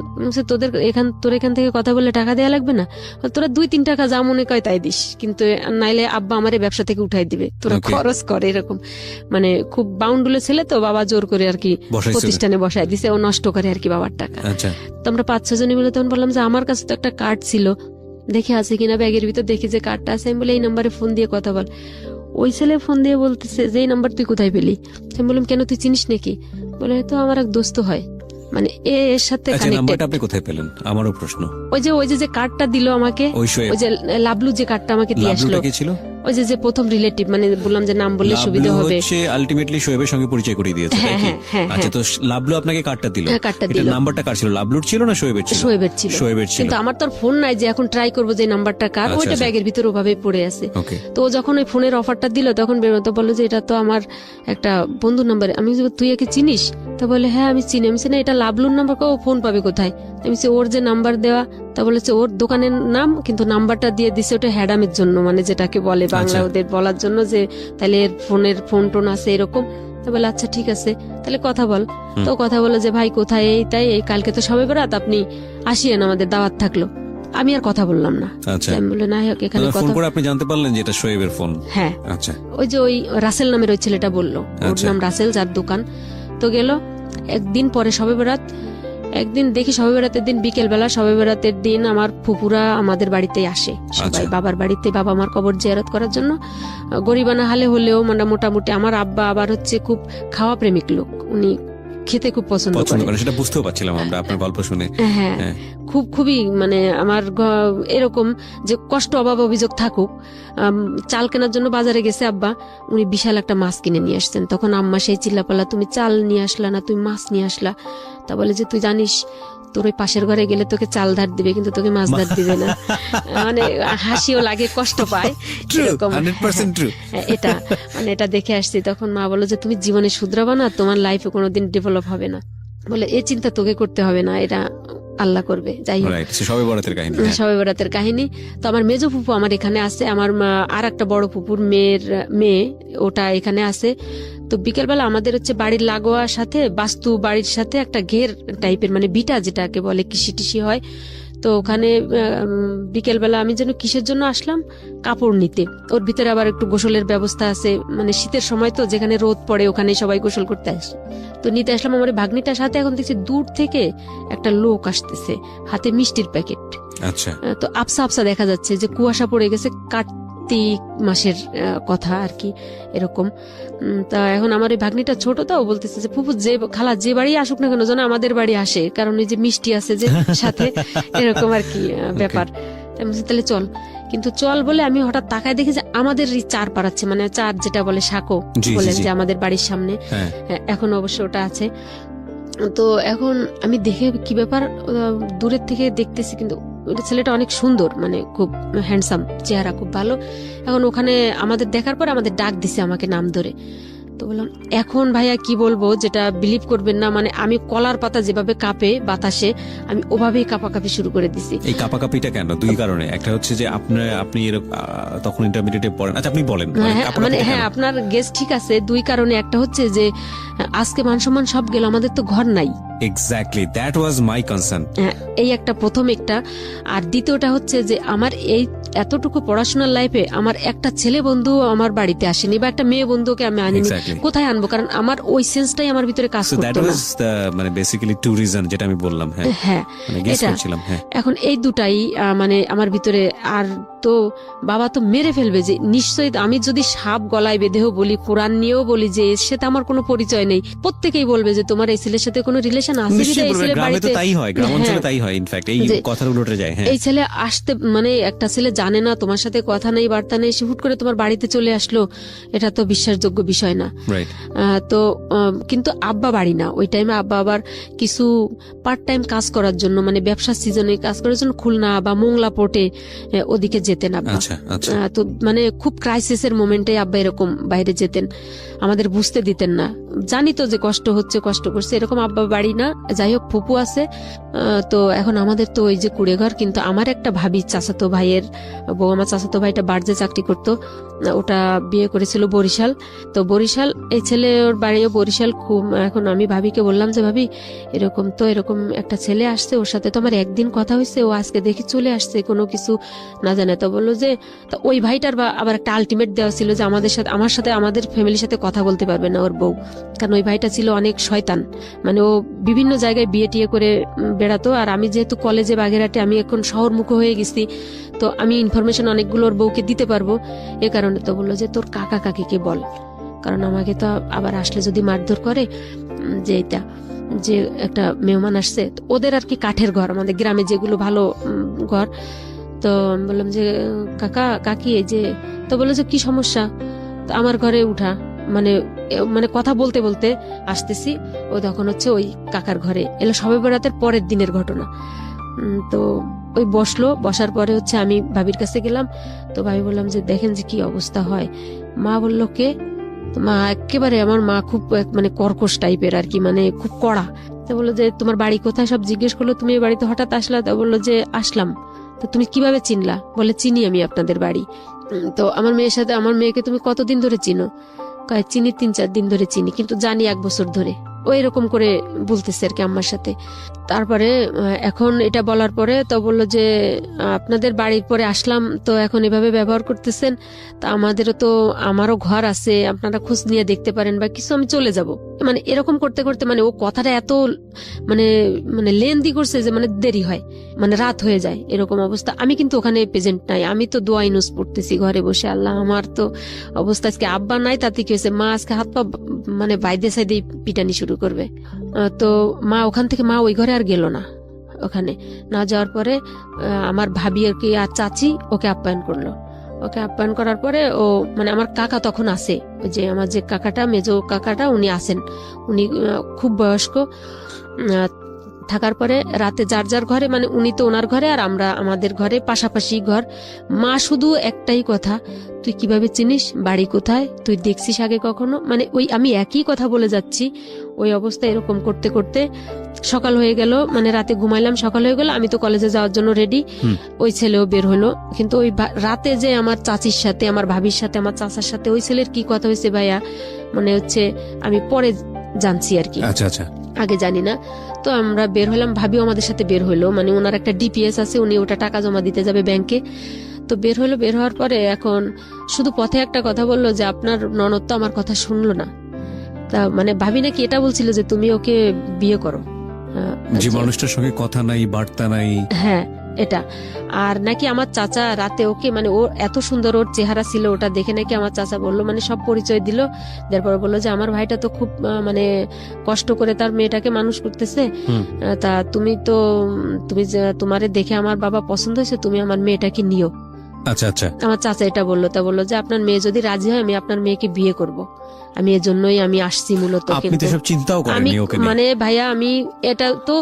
তোর এখান থেকে কথা বললে টাকা দেওয়া লাগবে না, তোরা 2-3 টাকা যা মনে কয় তাই দিস, কিন্তু নাইলে আব্বা আমারে ব্যবসা থেকে উঠাই দিবে, তোরা খরচ করে। এরকম মানে খুব বাউন্ডুলে ছেলে তো, বাবা জোর করে আর কি প্রতিষ্ঠানে বসায় দিছে, ও নষ্ট করে আর কি বাবার টাকা। তো আমরা 5-6 জনে মিলে তখন বললাম যে আমার কাছে তো একটা কার্ড ছিল, দেখে আছে কিনা ব্যাগের ভিতর, দেখি যে কার্ডটা আছে। আমি বলে এই নাম্বারে ফোন দিয়ে কথা বল। ওই ছেলে ফোন দিয়ে বলতেছে যে এই নাম্বার তুই কোথায় পেলি? আমি বললাম কেন, তুই চিনিস নাকি? বলে তো আমার এক দোস্ত হয়, মানে এর সাথে কানেক্টেড। আপনি কোথায় পেলেন? আমারও প্রশ্ন। ওই যে কার্ডটা দিল আমাকে, ওই যে লাবলু যে কার্ডটা আমাকে দিয়ে আসলো, ওই যে প্রথম রিলেটিভ, মানে বললাম যে নাম বললে সুবিধা হবে, সে আলটিমেটলি শোয়েবের সঙ্গে পরিচয় করিয়ে দিয়েছে। আচ্ছা, তো লাবলু আপনাকে কার্ডটা দিল, এটা নাম্বারটা কার ছিল? লাবলুর ছিল না শোয়েবের ছিল? শোয়েবের ছিল, কিন্তু আমার তো ফোন নাই যে এখন ট্রাই করবো যে নাম্বারটা কার, ওইটা ব্যাগের ভিতর ওভাবে পড়ে আছে। তো যখন ওই ফোনের অফারটা দিল তখন বেরোতে বললো যে এটা তো আমার একটা বন্ধুর নাম্বার। আমি তুই একে চিনিস? তো বলে হ্যাঁ আমি চিনি। আমি না এটা লাবলুর নাম্বার, ও ফোন পাবে কোথায়? আমি ওর যে নাম্বার দেওয়া, তা বলেছে ওর দোকানের নাম, কিন্তু নাম্বারটা দিয়ে দিছে ওটা হ্যাডামের জন্য, মানে যেটাকে বলে বাংলা ওদের বলার জন্য যে তাহলে এর ফোনের ফোন টোন আছে এরকম। তো বলে আচ্ছা ঠিক আছে তাহলে কথা বল। তো কথা বলে যে ভাই কোথায়, এই তাই, এই কালকে তো সবে বরাত, আপনি আসিয়েন, আমাদের দাওয়াত থাকলো। আমি আর কথা বললাম না। আমি বলে না হোক, এখানে ফোন করে আপনি জানতে পারলেন যে এটা শোয়েবের ফোন? হ্যাঁ। আচ্ছা, ওই যে ওই রাসেল নামের ওই ছেলেটা বললো, ওর নাম রাসেল, যার দোকান। তো গেল একদিন পরে সবে বরাত, একদিন দেখি সবে বরাতের দিন বিকেল বেলা, সবে বরাতের দিন আমার ফুপুরা আমাদের বাড়িতেই আসে সবাই, বাবার বাড়িতে, বাবা মার কবর জিয়ারত করার জন্য। গরিবানা হালে হলেও মানে মোটামুটি, আমার আব্বা আবার হচ্ছে খুব খাওয়া প্রেমিক লোক, উনি খেতে খুব পছন্দ করে, সেটা বুঝতেও পারছিলাম আমরা আপনার গল্প শুনে। হ্যাঁ, খুবই মানে আমার এরকম যে কষ্ট অভাব অভিযোগ থাকুক, চাল কেনার জন্য বাজারে গেছে আব্বা, উনি বিশাল একটা মাছ কিনে নিয়ে আসছেন। তখন আম্মা সেই চিল্লাপাল্লা, তুমি চাল নিয়ে আসলা না, তুমি মাছ নিয়ে আসলা। তা বলে যে তুই জানিস তোর ওই পাশের ঘরে গেলে তোকে চাল ধার দিবে, কিন্তু তোকে মাছ ধার দিবে না। মানে হাসিও লাগে, কষ্ট পায়, এটা মানে এটা দেখে আসছি। তখন মা বললো যে তুমি জীবনে শুধরাবা না, তোমার লাইফে কোনোদিন ডেভেলপ হবে না। বলে এই চিন্তা তোকে করতে হবে না, এটা আল্লাহ করবে। যাই হোক, সবে বরাতের কাহিনী। সবে বরাতের কাহিনী। তো আমার মেজো ফুপু আমার এখানে আছে, আমার আর একটা বড় ফুপুর মেয়ে ওটা এখানে আছে। তো বিকেলবেলা আমাদের হচ্ছে বাড়ির লাগোয়ার সাথে, বাস্তু বাড়ির সাথে একটা ঘের টাইপের, মানে বিটা যেটাকে বলে, কৃষি টিসি হয়। তো ওখানে বিকেলবেলা আমি যেন কিসের জন্য আসলাম, কাপড় নিতে। ওর ভিতরে আবার একটু গোসলের ব্যবস্থা আছে, মানে শীতের সময় তো যেখানে রোদ পড়ে ওখানে সবাই গোসল করতে আসে। তো নিতে আসলাম আমার ভাগ্নিটার সাথে। এখন দেখছি দূর থেকে একটা লোক আসতেছে, হাতে মিষ্টির প্যাকেট। আচ্ছা। তো আপসা আপসা দেখা যাচ্ছে যে কুয়াশা পড়ে গেছে, কার্তিক মাসের কথা আর কি, এরকম। তা এখন আমার এই ভাগ্নিটা ছোট, তাও বলতেছে যে ফুপু যে খালা যে বাড়ি আসুক না কেন যেন আমাদের বাড়ি আসে, কারণ এই যে মিষ্টি আছে যে সাথে, এরকম আর কি ব্যাপার। তাহলে চল, কিন্তু চল বলে আমি হঠাৎ তাকায় দেখি যে আমাদের চার পাড়াচ্ছে, মানে চার যেটা বলে সাঁকো বলেন যে আমাদের বাড়ির সামনে, এখন অবশ্য ওটা আছে। তো এখন আমি দেখে কি ব্যাপার, দূরের থেকে দেখতেছি, কিন্তু ছেলেটা অনেক সুন্দর, মানে খুব হ্যান্ডসাম, চেহারা খুব ভালো। এখন ওখানে আমাদের দেখার পর আমাদের ডাক দিছে আমাকে নাম ধরে। তো বললাম এখন ভাইয়া কি বলবো, যেটা বিলিভ করবেন না, মানে আমি কলার পাতা যেভাবে কাঁপে বাতাসে, আমি ওভাবেই কাঁপাকাঁপি শুরু করে দিছি। এই কাঁপাকাঁপিটা কেন? দুই কারণে। একটা হচ্ছে যে আপনি তখন ইন্টারমিডিয়েটে পড়েন। আচ্ছা, আপনি বলেন। মানে হ্যাঁ, আপনার গেস ঠিক আছে। দুই কারণে। একটা হচ্ছে যে আজকে মান সম্মান সব গেল, আমাদের তো ঘর নাই। Exactly, that was my concern. এই একটা প্রথম একটা। আর দ্বিতীয়টা হচ্ছে যে আমার এই এতটুকু পড়াশোনার লাইফে আমার একটা ছেলে বন্ধু আমার বাড়িতে আসেনি, বা একটা মেয়ে বন্ধুকে আমি আনিনি। কোথায় আনবো? কারণ আমার ওই সেন্সটাই আমার ভিতরে কাজ করতো না। মানে বেসিক্যালি টু রিজন, যেটা আমি বললাম। হ্যাঁ, এটা এখন এই দুটাই মানে আমার ভিতরে। আর তো বাবা তো মেরে ফেলবে যে নিশ্চয়ই, আমি যদি সাপ গলায় বেঁধেও বলি, কোরআন নিয়েও বলি যে এর সাথে আমার কোনো পরিচয় নেই, প্রত্যেকেই বলবে যে তোমার এই ছেলের সাথে কোনো রিলেশন আছে। এই ছেলে আসতে, মানে একটা ছেলে জানে না তোমার সাথে কথা নেই বার্তা নেই, সে হুট করে তোমার বাড়িতে চলে আসলো, এটা তো বিশ্বাসযোগ্য বিষয় না। তো কিন্তু আব্বা বাড়ি না ওই টাইমে, আব্বা আবার কিছু পার্ট টাইম কাজ করার জন্য, মানে ব্যবসার সিজনে কাজ করার জন্য খুলনা বা মোংলা পোর্টে ওদিকে যেতেন আব্বা। তো মানে খুব ক্রাইসিসের মোমেন্টে আব্বা এরকম বাইরে যেতেন, আমাদের বুঝতে দিতেন না। যা জানি তো যে কষ্ট হচ্ছে, কষ্ট করছে, এরকম আব্বা বাড়ি না। যাই হোক, ফুপু আছে। তো এখন আমাদের তো ওই যে কুড়ে ঘর, কিন্তু আমার একটা ভাবি চাচাতো ভাইয়ের বউ, আমার চাচাতো ভাইটা বার্জে চাকরি করতো, ওটা বিয়ে করেছিল বরিশাল। তো বরিশাল, এই ছেলে ওর বাড়িও বরিশাল। খুব এখন আমি ভাবিকে বললাম যে ভাবি এরকম একটা ছেলে আসছে, ওর সাথে তো আমার একদিন কথা হয়েছে, ও আজকে দেখি চলে আসছে কোনো কিছু না জানে। তো বললো যে ওই ভাইটার আবার একটা আলটিমেট দেওয়া ছিল যে আমার সাথে আমাদের ফ্যামিলির সাথে কথা বলতে পারবে না ওর বউ, কারণ ওই ভাইটা ছিল অনেক শয়তান। মানে ও বিভিন্ন জায়গায় বিয়ে টিয়ে করে বেড়াতো। আর আমি যেহেতু কলেজে বাগেরহাটে, আমি এখন শহরমুখী হয়ে গেছি, তো আমি ইনফরমেশন অনেকগুলো ওর বউকে দিতে পারবো। এ কারণে তো বললো যে তোর কাকা কাকিকে বল, কারণ আমাকে তো আবার আসলে যদি মারধর করে, যে এটা যে একটা মেহমান আসছে, ওদের আর কি কাঠের ঘর, আমাদের গ্রামে যেগুলো ভালো ঘর। তো বললাম যে কাকা কাকি এই যে, তো বললো যে কি সমস্যা, তো আমার ঘরে উঠা, মানে মানে কথা বলতে বলতে আসতেছি, ও তখন হচ্ছে ওই কাকার ঘরে এলো। সবে বরাতের পরের দিনের ঘটনা। তো ওই বসলো, বসার পরে হচ্ছে আমি ভাবির কাছে গেলাম। তো ভাবি বললাম যে দেখেন যে কি অবস্থা হয়। মা বললো কে? মা একেবারে, আমার মা খুব মানে কর্কশ টাইপের আর কি, মানে খুব কড়া। তো বললো যে তোমার বাড়ি কোথায়, সব জিজ্ঞেস করলো, তুমি এই বাড়িতে হঠাৎ আসলা? তো বললো যে আসলাম। তো তুমি কিভাবে চিনলা? বলে চিনি আমি আপনাদের বাড়ি। তো আমার মেয়েকে তুমি কতদিন ধরে চিনো? কয় চিনি 3-4 দিন ধরে চিনি, কিন্তু জানি 1 বছর ধরে। ও এরকম করে বলতেছে আর কি আম্মার সাথে। তারপরে এখন এটা বলার পরে তো বললো যে আপনাদের বাড়ির পরে আসলাম, তো এখন এভাবে ব্যবহার করতেছেন, তা আমারও ঘর আছে, আপনারা খোঁজ নিয়ে দেখতে পারেন বা কিছু, আমি চলে যাব। মানে এরকম করতে করতে মানে ও কথাটা এত মানে মানে লেন্দি করছে যে মানে দেরি হয়, মানে রাত হয়ে যায়, এরকম অবস্থা। আমি কিন্তু ওখানে প্রেজেন্ট নাই, আমি তো দোয়া ইনুস পড়তেছি ঘরে বসে। আল্লাহ, আমার তো অবস্থা আজকে আব্বা নাই, তাতে কি হয়েছে, মা আজকে হাত পা মানে বাইদে সাইদে পিটানি শুরু করবে। তো মা ওখান থেকে ওই ঘরে আর গেল না। ওখানে না যাওয়ার পরে আমার ভাবি আর কি আর চাচি ওকে আপ্যায়ন করলো। ওকে আপ্যায়ন করার পরে ও মানে আমার কাকা তখন আসে, ওই যে আমার যে কাকাটা, মেজো কাকাটা, উনি আসেন। উনি খুব বয়স্ক। থাকার পরে রাতে যার যার ঘরে, মানে উনি তো ওনার ঘরে আর আমরা আমাদের ঘরে, পাশাপাশি ঘর। মা শুধু একটাই কথা, তুই কিভাবে চিনিস, বাড়ি কোথায়, তুই দেখছিস আগে কখনো? মানে ওই আমি একই কথা বলে যাচ্ছি। ওই অবস্থা এরকম করতে করতে সকাল হয়ে গেল, মানে রাতে ঘুমাইলাম, সকাল হয়ে গেল, আমি তো কলেজে যাওয়ার জন্য রেডি। ওই ছেলেও বের হলো, কিন্তু ওই রাতে যে আমার চাচির সাথে, আমার ভাবির সাথে, আমার চাচার সাথে ওই ছেলের কি কথা হয়েছে ভাইয়া, মানে হচ্ছে আমি পরে জানছি আর কি। আচ্ছা আচ্ছা, আগে জানি না। তো আমরা বের হলাম, ভাবিও আমাদের সাথে বের হলো, মানে ওনার একটা ডিপিএস আছে, উনি ওটা টাকা জমা দিতে যাবে ব্যাংকে। তো বের হলো, বের হওয়ার পরে এখন শুধু পথে একটা কথা বললো যে আপনার ননদ তো আমার কথা শুনলো না। তা মানে ভাবি নাকি এটা বলছিল যে তুমি ওকে বিয়ে করো, যে মানুষটার সঙ্গে কথা নাই, বার্তা নাই। হ্যাঁ, এটা। আর নাকি আমার চাচা রাতে ওকে, মানে ও এত সুন্দর ওর চেহারা ছিল, ওটা দেখে নাকি আমার চাচা বললো, মানে সব পরিচয় দিল। তারপর বললো যে আমার ভাইটা তো খুব মানে কষ্ট করে তার মেয়েটাকে মানুষ করতেছে, তা তুমি তোমারে দেখে আমার বাবা পছন্দ হয়েছে, তুমি আমার মেয়েটাকে নিও। আচ্ছা আচ্ছা, আমার চাচা এটা বললো। তা বললো যে আপনার মেয়ে যদি রাজি হয়, আমি আপনার মেয়েকে বিয়ে করব। আমি এজন্যই আমি আসছি মূলত। আপনি তো সব চিন্তাও করেননি ওকে নিয়ে? মানে ভাইয়া, আমি এটা তো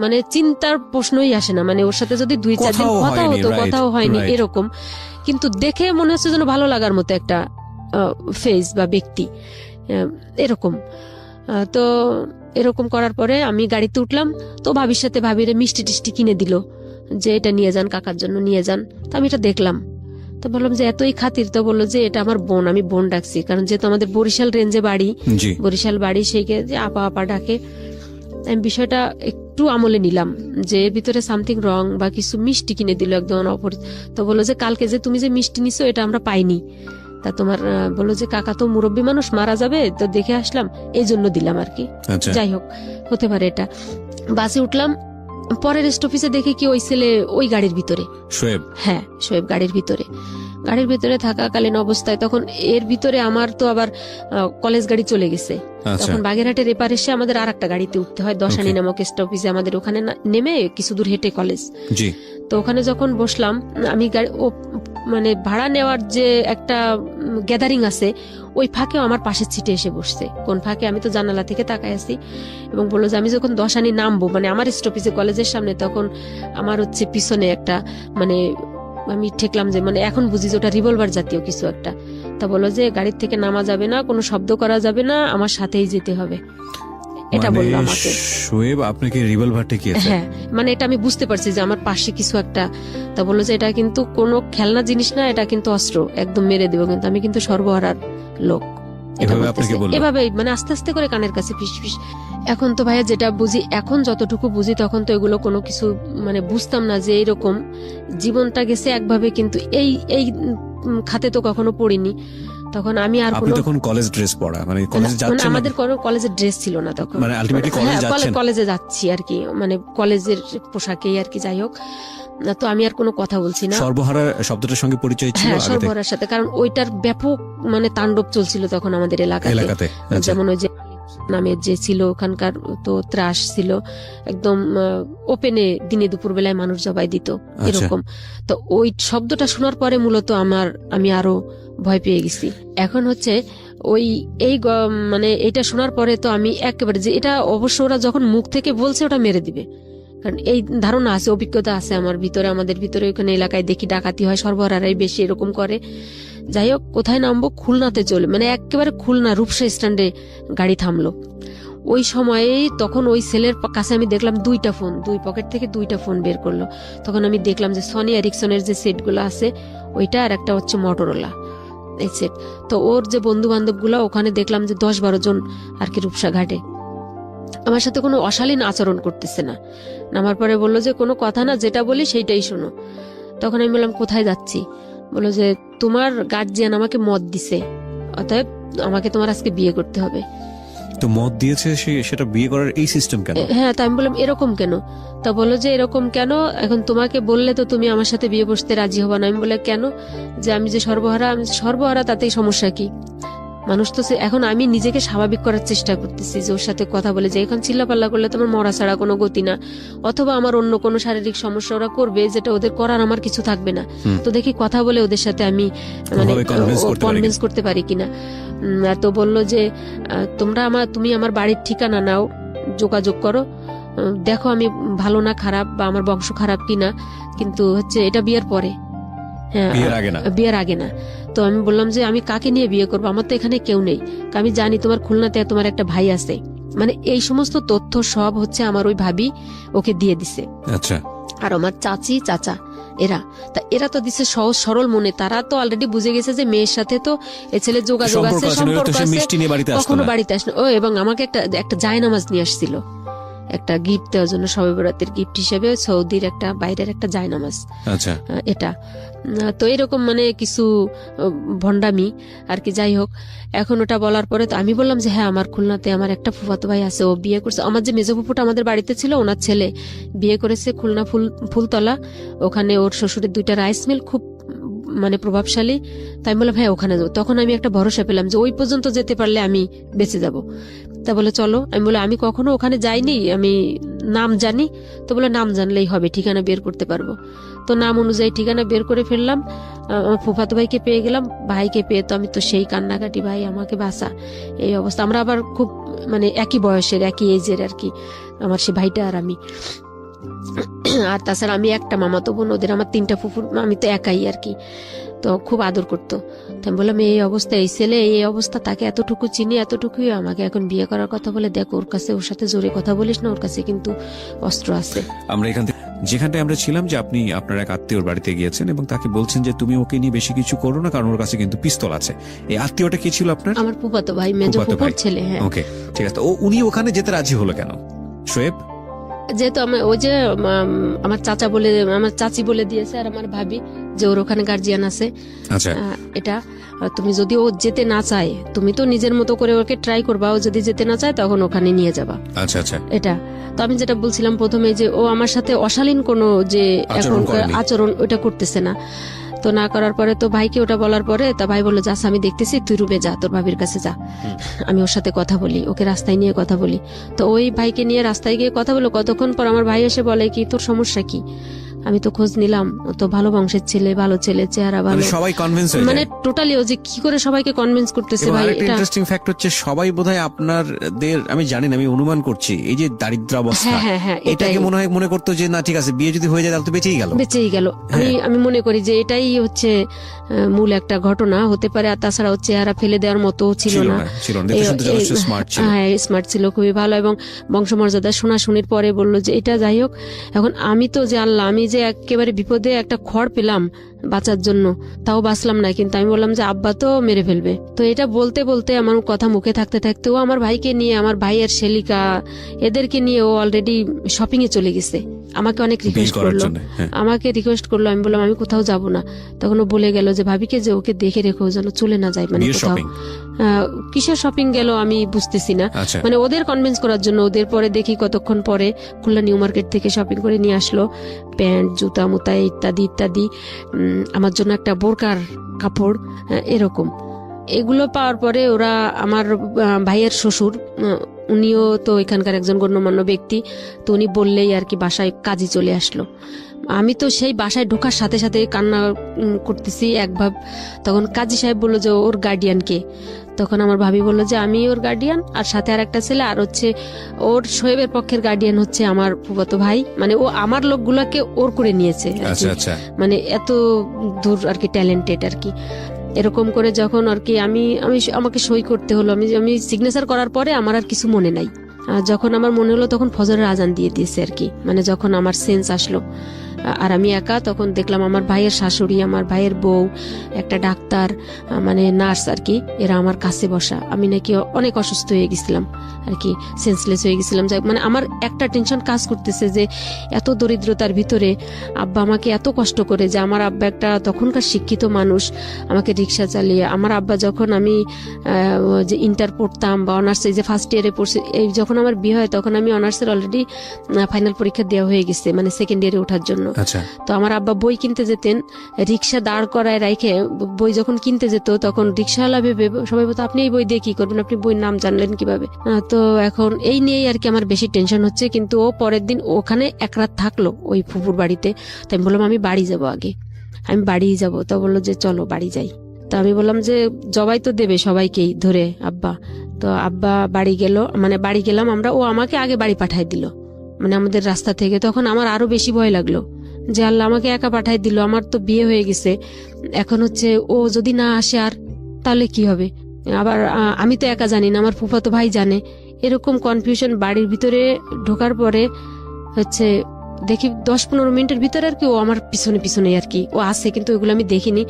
মানে চিন্তার প্রশ্নই আসে না। মানে ওর সাথে যদি 2-4 দিন কথা হতো, কথাও হয়নি এরকম, কিন্তু দেখে মনে হচ্ছে যেন ভালো লাগার মতো একটা ফেস বা ব্যক্তি এরকম। তো এরকম করার পরে আমি গাড়িতে উঠলাম, তো ভাবির সাথে ভাবিরে মিষ্টি টিষ্টি কিনে দিল যে এটা নিয়ে যান, কাকার জন্য নিয়ে যান। তো আমি এটা দেখলাম, তো বললাম যে এতই খাতির। তো বললো যে এটা আমার বোন, আমি বোন ডাকছি, কারণ যেহেতু আমাদের বরিশাল রেঞ্জে বাড়ি, বরিশাল বাড়ি, সেই যে আপা আপা ডাকে। আমি বিষয়টা একটু আমলে নিলাম যে এর ভিতরে সামথিং রং বা কিছু। মিষ্টি কিনে দিল একদম অপরিচিত। তো বললো যে কালকে যে তুমি যে মিষ্টি নিছো এটা আমরা পাইনি, তা তোমার বললো যে কাকা তো মুরব্বী মানুষ, মারা যাবে, তো দেখে আসলাম, এই জন্য দিলাম আর কি। যাই হোক, হতে পারে এটা। বাসে উঠলাম, পরের স্টপেজে দেখে কি ওই ছেলে ওই গাড়ির ভিতরে, শোয়েব। হ্যাঁ, শোয়েব গাড়ির ভিতরে থাকাকালীন অবস্থায় তখন এর ভিতরে আমার তো আবার কলেজ গাড়ি চলে গেছে। তখন বাগেরহাটের এপার এসে আমাদের আর একটা গাড়িতে উঠতে হয়, দশানি নামক স্টপেজে আমাদের, ওখানে নেমে কিছু দূর হেঁটে কলেজ। তো ওখানে যখন বসলাম, আমি মানে ভাড়া নেওয়ার যে একটা গ্যাদারিং আছে, ওই ফাঁকেও আমার পাশের সিটে এসে বসছে। কোন ফাঁকে, আমি তো জানালা থেকে তাকাই আছি, এবং বললো যে আমি যখন দশানি নামবো, মানে আমার স্টপেজে কলেজের সামনে, তখন আমার হচ্ছে পিছনে একটা মানে আমি ঠেকলাম যে, মানে এখন বুঝি যে ওটা রিভলভার জাতীয় কিছু একটা। তা বললো যে গাড়ির থেকে নামা যাবে না, কোনো শব্দ করা যাবে না, আমার সাথেই যেতে হবে, এটা বললো আমাকে। শোয়েব আপনাকে রিভলভার ঠেকিয়েছে? হ্যাঁ, মানে এটা আমি বুঝতে পারছি যে আমার পাশে কিছু একটা, তা বললো যে এটা কিন্তু কোনো খেলনা জিনিস না, এটা কিন্তু অস্ত্র, একদম মেরে দেবো, কিন্তু আমি কিন্তু সর্বহারার লোক। এভাবে মানে আস্তে আস্তে করে কানের কাছে ফিস ফিস। এখন তো ভাইয়া যেটা বুঝি, এখন যতটুকু বুঝি, তখন তো এগুলো কোনো কিছু মানে বুঝতাম না যে এইরকম জীবনটা গেছে একভাবে, কিন্তু এই খাতে তো কখনো পড়িনি। তখন আমি আর আপনি তখন কলেজ ড্রেস পরা, মানে কলেজে যাচ্ছেন? আমাদের কোনো কলেজের ড্রেস ছিল না তখন, মানে আলটিমেটলি কলেজে যাচ্ছি আর কি, মানে কলেজের পোশাকেই আর কি। যাই হোক, তো আমি আর কোনো কথা বলছি না। সর্বহারা শব্দটার সঙ্গে পরিচয় ছিল? হ্যাঁ, সর্বহারার সাথে, কারণ ওইটার ব্যাপক মানে তাণ্ডব চলছিল তখন আমাদের এলাকাতে। যেমন ওই যে নামের যে ছিল ওখানকার, তো ত্রাস ছিল একদম ওপেনে, দিনে দুপুর বেলায় মানুষ জবাই দিত এরকম। তো ওই শব্দটা শোনার পরে মূলত আমি আরো ভয় পেয়ে গেছি। এখন হচ্ছে মানে এইটা শোনার পরে তো আমি একেবারে, যে এটা অবশ্য ওরা যখন মুখ থেকে বলছে ওটা মেরে দিবে, কারণ এই ধারণা আছে, অভিজ্ঞতা আছে আমার ভিতরে, আমাদের ভিতরে। ওখানে এলাকায় দেখি ডাকাতি হয়, সর্বহারারাই বেশি এরকম করে। যাই হোক, কোথায় নামবো? খুলনাতে চলে, মানে একেবারে খুলনা রূপসা স্ট্যান্ডে গাড়ি থামলো। ওই সময়ে তখন ওই ছেলের কাছে আমি দেখলাম 2টা ফোন, 2 পকেট থেকে 2টা ফোন বের করলো। তখন আমি দেখলাম যে সনি এরিকসনের যে সেটগুলো আছে ওইটা, আর একটা হচ্ছে মটোরোলা এই সেট। তো ওর যে বন্ধু বান্ধব গুলা, ওখানে দেখলাম যে 10-12 জন আর কি রূপসা ঘাটে। আমার সাথে কোনো অশালীন আচরণ করতেছে না। নামার পরে বললো যে কোনো কথা না, যেটা বলি সেইটাই শোনো। তখন আমি বললাম কোথায় যাচ্ছি? বললো যে তোমার গার্জিয়ান আমাকে মদ দিছে, অতএব আমাকে তোমার আজকে বিয়ে করতে হবে। তো মদ দিয়েছে, সেটা বিয়ে করার এই সিস্টেম কেন? হ্যাঁ, তাই আমি বললাম এরকম কেন? তা বললো যে এরকম কেন, এখন তোমাকে বললে তো তুমি আমার সাথে বিয়ে বসতে রাজি হবা না। আমি বলে কেন? যে আমি যে সর্বহারা, তাতেই সমস্যা কি? মানুষ তো এখন আমি নিজেকে স্বাভাবিক করার চেষ্টা করতেছি, যে ওর সাথে কথা বলে, যে এখন চিল্লাপাল্লা করলে তো আমার মরা ছাড়া কোনো গতি না, অথবা আমার অন্য কোনো শারীরিক সমস্যা ওরা করবে, যেটা ওদের করার আমার কিছু থাকবে না। তো দেখি কথা বলে ওদের সাথে আমি মানে কনভিন্স করতে পারি কিনা। তো বললো যে তুমি আমার বাড়ির ঠিকানা নাও, যোগাযোগ করো, দেখো আমি ভালো না খারাপ, বা আমার বংশ খারাপ কিনা, কিন্তু হচ্ছে এটা বিয়ের পরে, হ্যাঁ বিয়ের আগে না। তো আমি বললাম যে আমি কাকে নিয়ে বিয়ে করবো, আমার তো এখানে কেউ নেই, আমি জানি তোমার খুলনাতে তোমার একটা ভাই আছে। মানে এই সমস্ত তথ্য সব হচ্ছে আমার ওই ভাবি ওকে দিয়ে দিছে। আচ্ছা। আর আমার চাচি চাচা এরা তো দিছে সহজ সরল মনে, তারা তো অলরেডি বুঝে গেছে যে মেয়ের সাথে তো এ ছেলে যোগাযোগ আছে, সম্পর্ক আছে, কখনো বাড়িতে আসে। ও এবং আমাকে একটা জায়নামাজ নিয়ে আসছিল, একটা গিফট দেওয়ার জন্য, শবে বরাতের গিফট হিসেবে, সৌদির একটা বাইরের একটা জায়নামাজ। আচ্ছা। এটা তো এরকম মানে কিছু ভণ্ডামি আর কি। যাই হোক, এখন ওটা বলার পরে তো আমি বললাম যে হ্যাঁ, আমার খুলনাতে আমার একটা ফুফাতো ভাই আছে, ও বিয়ে করছে। আমার যে মেজো ফুফুটা আমাদের বাড়িতে ছিল, ওনার ছেলে বিয়ে করেছে খুলনা ফুলতলা, ওখানে ওর শ্বশুরের 2টা রাইস মিল, খুব মানে প্রভাবশালী। তাই বললাম হ্যাঁ ওখানে যাবো। তখন আমি একটা ভরসা পেলাম যে ওই পর্যন্ত যেতে পারলে আমি বেঁচে যাব। তা বলে চলো। আমি বলে আমি কখনো ওখানে যাইনি, আমি নাম জানি। তো বলে নাম জানলেই হবে, ঠিকানা বের করতে পারবো। তো নাম অনুযায়ী ঠিকানা বের করে ফেললাম, আমার ফুফাতো ভাইকে পেয়ে গেলাম। ভাইকে পেয়ে তো আমি তো সেই কান্নাকাটি, ভাই আমাকে বাঁচা, এই অবস্থা। আমরা আবার খুব মানে একই বয়সের, একই এজের আর কি, আমার সে ভাইটা আর আমি। আর তাছাড়া আমি একটা মামাতো বোন, ওদের আমার 3টা ফুফুর, আমি তো একাই আর কি। তো খুব আদর করতো। তো আমি বললাম এই অবস্থা, এই ছেলে এই অবস্থা, তাকে এতটুকু চিনি, এতটুকুই আমাকে এখন বিয়ে করার কথা বলে, দেখ ওর কাছে, ওর সাথে জোরে কথা বলিস না, ওর কাছে কিন্তু অস্ত্র আছে। আমরা এখান থেকে যেখানটায় আমরা ছিলাম, যে আপনি আপনার এক আত্মীয়র বাড়িতে গিয়েছেন এবং তাকে বলছেন যে তুমি ওকে নিয়ে বেশি কিছু করো না, কারণ ওর কাছে কিন্তু পিস্তল আছে। এই আত্মীয়টা কি ছিল আপনার? আমার ফুফাতো ভাই, মেজো ফুফুর ছেলে। হ্যাঁ, ওকে, ঠিক আছে। উনি ওখানে যেতে রাজি হলো কেন শোয়েব? যেহেতু ওই যে আমার চাচা বলে, আমার চাচি বলে দিয়েছে, আর আমার ভাবি, যে ওর ওখানে গার্জিয়ান আছে। আচ্ছা। এটা তুমি যদি ও যেতে না চায়, তুমি তো নিজের মতো করে ওকে ট্রাই করবা, ও যদি যেতে না চায় তখন ওখানে নিয়ে যাবা। আচ্ছা আচ্ছা। এটা তো আমি যেটা বলছিলাম প্রথমে, যে ও আমার সাথে অশালীন কোনো যে এখনকার আচরণ ওটা করতেছে না। তো না করার পরে তো ভাইকে ওটা বলার পরে তা ভাই বললো যাস, আমি দেখতেছি, তুই রুমে যা, তোর ভাবির কাছে যা, আমি ওর সাথে কথা বলি, ওকে রাস্তায় নিয়ে কথা বলি। তো ওই ভাইকে নিয়ে রাস্তায় গিয়ে কথা বলো। কতক্ষণ পর আমার ভাই এসে বলে কি তোর সমস্যা কি? আমি তো খোঁজ নিলাম, ও তো ভালো বংশের ছেলে, ভালো ছেলে, চেহারা ভালো, সবাই কনভিন্স হয়ে মানে যায়। টোটালি ও যে কি করে সবাইকে কনভিন্স করতেছে এবং ভাই, আরেকটা এটা ইন্টারেস্টিং ফ্যাক্ট হচ্ছে সবাই বোধহয় আপনাদের, আমি জানি না, আমি অনুমান করছি, এই যে দারিদ্র অবস্থা, হ্যাঁ, এটাকে মনে করতো যে না ঠিক আছে বিয়ে যদি হয়ে যায় তাহলে তো বেঁচেই গেল। আমি মনে করি যে এটাই হচ্ছে মূল একটা ঘটনা হতে পারে। আর তাছাড়া চেহারা ফেলে দেওয়ার মতো ছিল না, হ্যাঁ স্মার্ট ছিল, খুবই ভালো। এবং বংশমর্যাদা শোনাশুনির পরে বললো যে এটা যাই হোক, এখন আমি তো যে আল্লাহ, আমি যে একেবারে বিপদে একটা খড় পেলাম বাঁচার জন্য, তাও বাঁচলাম না, কিন্তু আমি বললাম যে আব্বা তো মেরে ফেলবে। তো এটা বলতে বলতে আমার কথা মুখে থাকতে থাকতে ও আমার ভাইকে নিয়ে, আমার ভাইয়ের শেলিকা, এদেরকে নিয়ে ও অলরেডি শপিং এ চলে গেছে। আমাকে অনেক রিকোয়েস্ট করলো, আমি বললাম আমি কোথাও যাব না। তখন ও বলে গেল যে ভাবিকে যে ওকে দেখে রেখো যেন চলে না যায়, মানে কোথাও। কিসের শপিং গেল আমি বুঝতেছি না, মানে ওদের কনভিন্স করার জন্য। ওদের পরে দেখি কতক্ষণ পরে খুলনা নিউ মার্কেট থেকে শপিং করে নিয়ে আসলো প্যান্ট, জুতা মুতা ইত্যাদি ইত্যাদি, আমার জন্য একটা বোরকার কাপড়, এরকম। এগুলো পাওয়ার পরে ওরা, আমার ভাইয়ের শ্বশুর, উনিও তো এখানকার একজন গণ্যমান্য ব্যক্তি, তো উনি বললেই আর কি বাসায় কাজে চলে আসলো। আমি তো সেই বাসায় ঢোকার সাথে সাথে কান্না করতেছি একভাব। তখন কাজী সাহেব বললো যে ওর গার্ডিয়ানকে। তখন আমার ভাবি বললো যে আমি ওর গার্ডিয়ান, আর সাথে আর একটা ছেলে, আর হচ্ছে ওর শোয়েবের পক্ষের গার্ডিয়ান হচ্ছে আমার ফুফাতো ভাই, মানে ও আমার লোকগুলাকে ওর করে নিয়েছে, মানে এত দূর আর কি ট্যালেন্টেড আর কি। এরকম করে যখন আর কি আমাকে সই করতে হলো, আমি সিগনেচার করার পরে আমার আর কিছু মনে নাই। যখন আমার মনে হলো তখন ফজরের আজান দিয়ে দিয়েছে আর কি, মানে যখন আমার সেন্স আসলো আর আমি একা, তখন দেখলাম আমার ভাইয়ের শাশুড়ি, আমার ভাইয়ের বউ, একটা ডাক্তার, মানে নার্স আর কি, এরা আমার কাছে বসা। আমি নাকি অনেক অসুস্থ হয়ে গেছিলাম আর কি, সেন্সলেস হয়ে গেছিলাম। মানে আমার একটা টেনশন কাজ করতেছে যে এত দরিদ্রতার ভিতরে আব্বা আমাকে এত কষ্ট করে, যে আমার আব্বা একটা তখনকার শিক্ষিত মানুষ, আমাকে রিক্সা চালিয়ে, আমার আব্বা যখন আমি যে ইন্টার পড়তাম বা অনার্স, এই যে ফার্স্ট ইয়ারে পড়ছি, এই যখন আমার বিয়ে হয় তখন আমি অনার্সের অলরেডি ফাইনাল পরীক্ষা দেওয়া হয়ে গেছে, মানে সেকেন্ড ইয়ারে ওঠার জন্য। তো আমার আব্বা বই কিনতে যেতেন, রিক্সা দাঁড় করায় রাখে বই যখন কিনতে যেত, তখন রিক্সাওয়ালা ভেবে সবাই বলতো আপনি এই বই দিয়ে কি করবেন, আপনি বইয়ের নাম জানলেন কিভাবে। তো এখন এই নিয়েই আর কি আমার বেশি টেনশন হচ্ছে। কিন্তু ও পরের দিন ওখানে এক রাত থাকলো ওই ফুপুর বাড়িতে। তো আমি বললাম আমি বাড়ি যাবো, আগে আমি বাড়ি যাবো। তো বললো যে চলো বাড়ি যাই। তো আমি বললাম যে জবাই তো দেবে সবাইকেই ধরে আব্বা। তো আব্বা বাড়ি গেল, মানে বাড়ি গেলাম আমরা, ও আমাকে আগে বাড়ি পাঠাই দিল, মানে আমাদের রাস্তা থেকে। তখন আমার আরো বেশি ভয় লাগলো যে আল্লাহ আমাকে একা পাঠাই দিল, আমার তো বিয়ে হয়ে গেছে, এখন হচ্ছে ও যদি না আসে আর তাহলে কি হবে। আবার আমি তো একা জানি না, আমার ফুফাতো ভাই জানে। এরকম কনফিউশন। বাড়ির ভিতরে ঢোকার পরে হচ্ছে দেখি 10-15 মিনিটের ভিতরে আর কি ও আমার পিছনে পিছনে আর কি ও আসে, কিন্তু ওইগুলো আমি দেখিনি।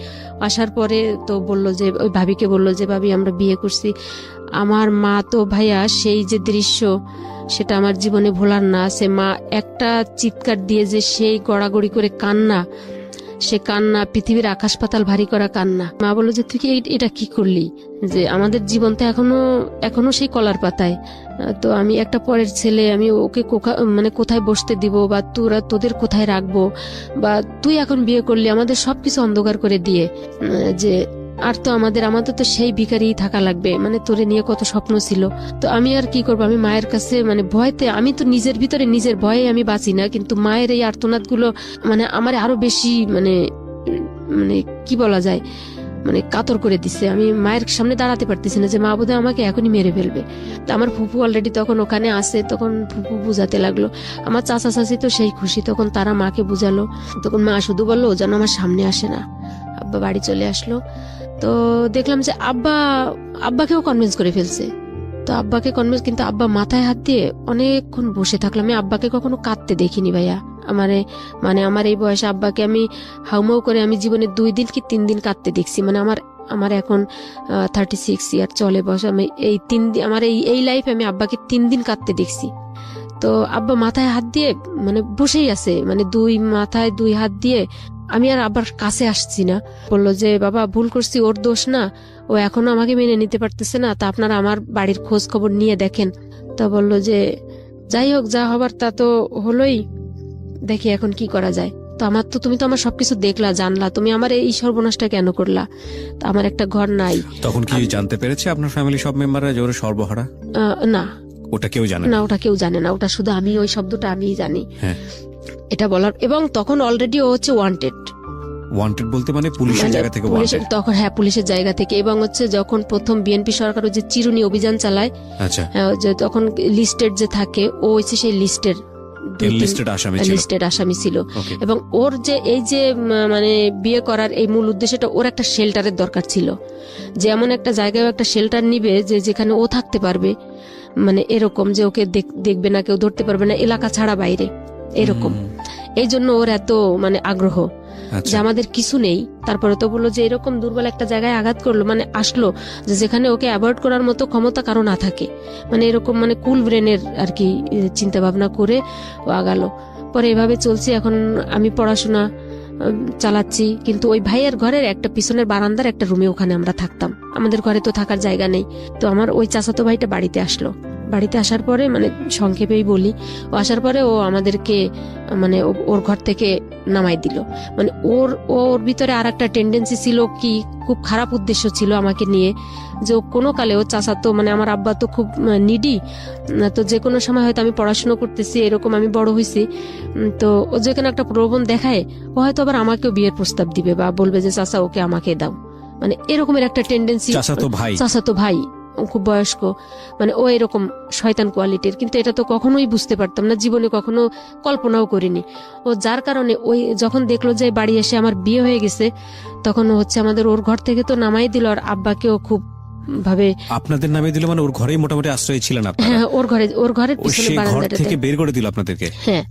আসার পরে তো বললো যে, ওই ভাবিকে বললো যে ভাবি আমরা বিয়ে করছি। আমার মা তো ভাইয়া সেই যে দৃশ্য, সেটা আমার জীবনে ভোলার না। সে মা একটা চিৎকার দিয়ে যে সেই গড়াগড়ি করে কান্না, সে কান্না পৃথিবীর আকাশ পাতাল ভারী করা কান্না। মা বললো যে তুই কি এটা কি করলি, যে আমাদের জীবন তো এখনো সেই কলার পাতায়। তো আমি একটা পরের ছেলে, আমি ওকে মানে কোথায় বসতে দিব, বা তোদের কোথায় রাখবো, বা তুই এখন বিয়ে করলি আমাদের সবকিছু অন্ধকার করে দিয়ে, যে আর তো আমাদের তো সেই ভিখারি থাকা লাগবে, মানে তোরে নিয়ে কত স্বপ্ন ছিল। তো আমি আর কি করবো, আমি মায়ের কাছে মানে ভয়তে, আমি তো নিজের ভিতরে নিজের ভয়ে আমি বাঁচি না, কিন্তু মায়ের এই আর্তনাদ গুলো মানে আমার আরো বেশি মানে মানে কি বলা যায়, মানে কাতর করে দিচ্ছে। আমি মায়ের সামনে দাঁড়াতে পারতেছি না, যে মা বোধহয় আমাকে এখনই মেরে ফেলবে। তো আমার ফুপু অলরেডি তখন ওখানে আসে, তখন ফুপু বুঝাতে লাগলো। আমার চাচা চাচি তো সেই খুশি, তখন তারা মাকে বুঝালো। তখন মা শুধু বললো ও যেন আমার সামনে আসে না। আব্বা বাড়ি চলে আসলো। তো দেখলাম যে আব্বাকেও কনভিন্স করে ফেলছে। তো আব্বাকে কনভিন্স, কিন্তু আব্বা মাথায় হাত দিয়ে অনেকক্ষণ বসে থাকলাম। আমি আব্বাকে কখনো কাঁদতে দেখিনি ভাইয়া। আমার এই বয়সে আব্বাকে আমি হাউমাউ করে আমি জীবনে 2 দিন কি 3 দিন কাঁদতে দেখছি। মানে আমার এখন 36 ইয়ার চলে বয়স। আমি এই 3 দিন, আমার এই লাইফে আমি আব্বাকে 3 দিন কাঁদতে দেখছি। তো আব্বা মাথায় হাত দিয়ে মানে বসেই আছে, মানে 2 মাথায় 2 হাত দিয়ে। আমি আর আব্বার কাছে আসছি না। বললো যে বাবা ভুল করছি, ওর দোষ না, ও এখনো আমাকে মেনে নিতে পারতেছে না, তা আপনারা আমার বাড়ির খোঁজ খবর নিয়ে দেখেন। তা বললো যে যাই হোক, যা হবার তা তো হলোই, দেখি এখন কি করা যায়। তো তুমি তো আমার সবকিছু দেখলা জানলা, তুমি আমার এই সর্বনাশটা কেন করলা? তা আমার একটা ঘর নাই। তখন কি জানতে পেরেছে আপনার ফ্যামিলি সব মেম্বাররা যে ওর সর্বহারা? না, ওটা কেউ জানে না, ওটা কেউ জানে না। ওটা শুধু আমি, ওই শব্দটা আমিই জানি। এটা বলার, এবং তখন অলরেডি ও হচ্ছে ওয়ান্টেড বলতে মানে পুলিশের জায়গা থেকে wanted? তখন হ্যাঁ পুলিশের জায়গা থেকে, এবং হচ্ছে যখন প্রথম বিএনপি সরকার যে চিরুনি অভিযান চালায়, আচ্ছা, যে তখন লিস্টেড যে থাকে, ও হচ্ছে সেই লিস্টের লিস্টেড আসামি ছিল। এবং ওর যে এই যে মানে বিয়ে করার এই মূল উদ্দেশ্যটা, ওর একটা শেল্টারের দরকার ছিল, যে এমন একটা জায়গায় একটা শেল্টার নিবে যে যেখানে ও থাকতে পারবে, মানে এরকম যে ওকে দেখবে না, কেউ ধরতে পারবে না, এলাকা ছাড়া বাইরে, এরকম। এই জন্য ওর এত মানে আগ্রহ যে আমাদের কিছু নেই, তারপরে তো বললো যে এরকম দুর্বল একটা জায়গায় আঘাত করলো, মানে আসলো যে যেখানে ওকে অ্যাভয়েড করার মতো ক্ষমতা কারো না থাকে, মানে এরকম মানে কুল ব্রেনের আর কি চিন্তা ভাবনা করে ও আগালো। পরে এভাবে চলছে। এখন আমি পড়াশোনা চালাচ্ছি, কিন্তু ওই ভাইয়ের ঘরের একটা পিছনের বারান্দার একটা রুমে ওখানে আমরা থাকতাম, আমাদের ঘরে তো থাকার জায়গা নেই। তো আমার ওই চাচাতো ভাইটা বাড়িতে আসলো, বাড়িতে আসার পরে মানে সংক্ষেপেই বলি, ও আসার পরে ও আমাদেরকে মানে ওর ঘর থেকে নামাই দিল। মানে ওর ভিতরে আর একটা টেন্ডেন্সি ছিল, কি খুব খারাপ উদ্দেশ্য ছিল আমাকে নিয়ে, যে কোনো কালে ও চাচাতো মানে আমার আব্বা তো খুব নিডি, তো যে কোনো সময় হয়তো আমি পড়াশোনা করতেছি, এরকম আমি বড় হয়েছি, তো ও যেখানে একটা প্রলোভন দেখায়, ও হয়তো আবার আমাকেও বিয়ের প্রস্তাব দিবে বা বলবে যে চাচা ওকে আমাকে দাও, মানে এরকমের একটা টেন্ডেন্সি। চাচাতো ভাই খুব বয়স্ক, মানে ও এরকম শয়তান কোয়ালিটির, কিন্তু এটা তো কখনোই বুঝতে পারতাম না, জীবনে কখনো কল্পনাও করিনি। ও যার কারণে ওই যখন দেখলো যে বাড়ি এসে আমার বিয়ে হয়ে গেছে, তখন হচ্ছে আমাদের ওর ঘর থেকে তো নামাই দিল, আর আব্বাকেও খুব ভাবে আপনাদের নামে দিল, মানে ওর ঘরেই মোটামুটি আশ্রয় ছিলেন আপনারা? হ্যাঁ, ওর ঘরের পিছনে বারান্দাটা থেকে বের করে দিল আপনাদেরকে? হ্যাঁ,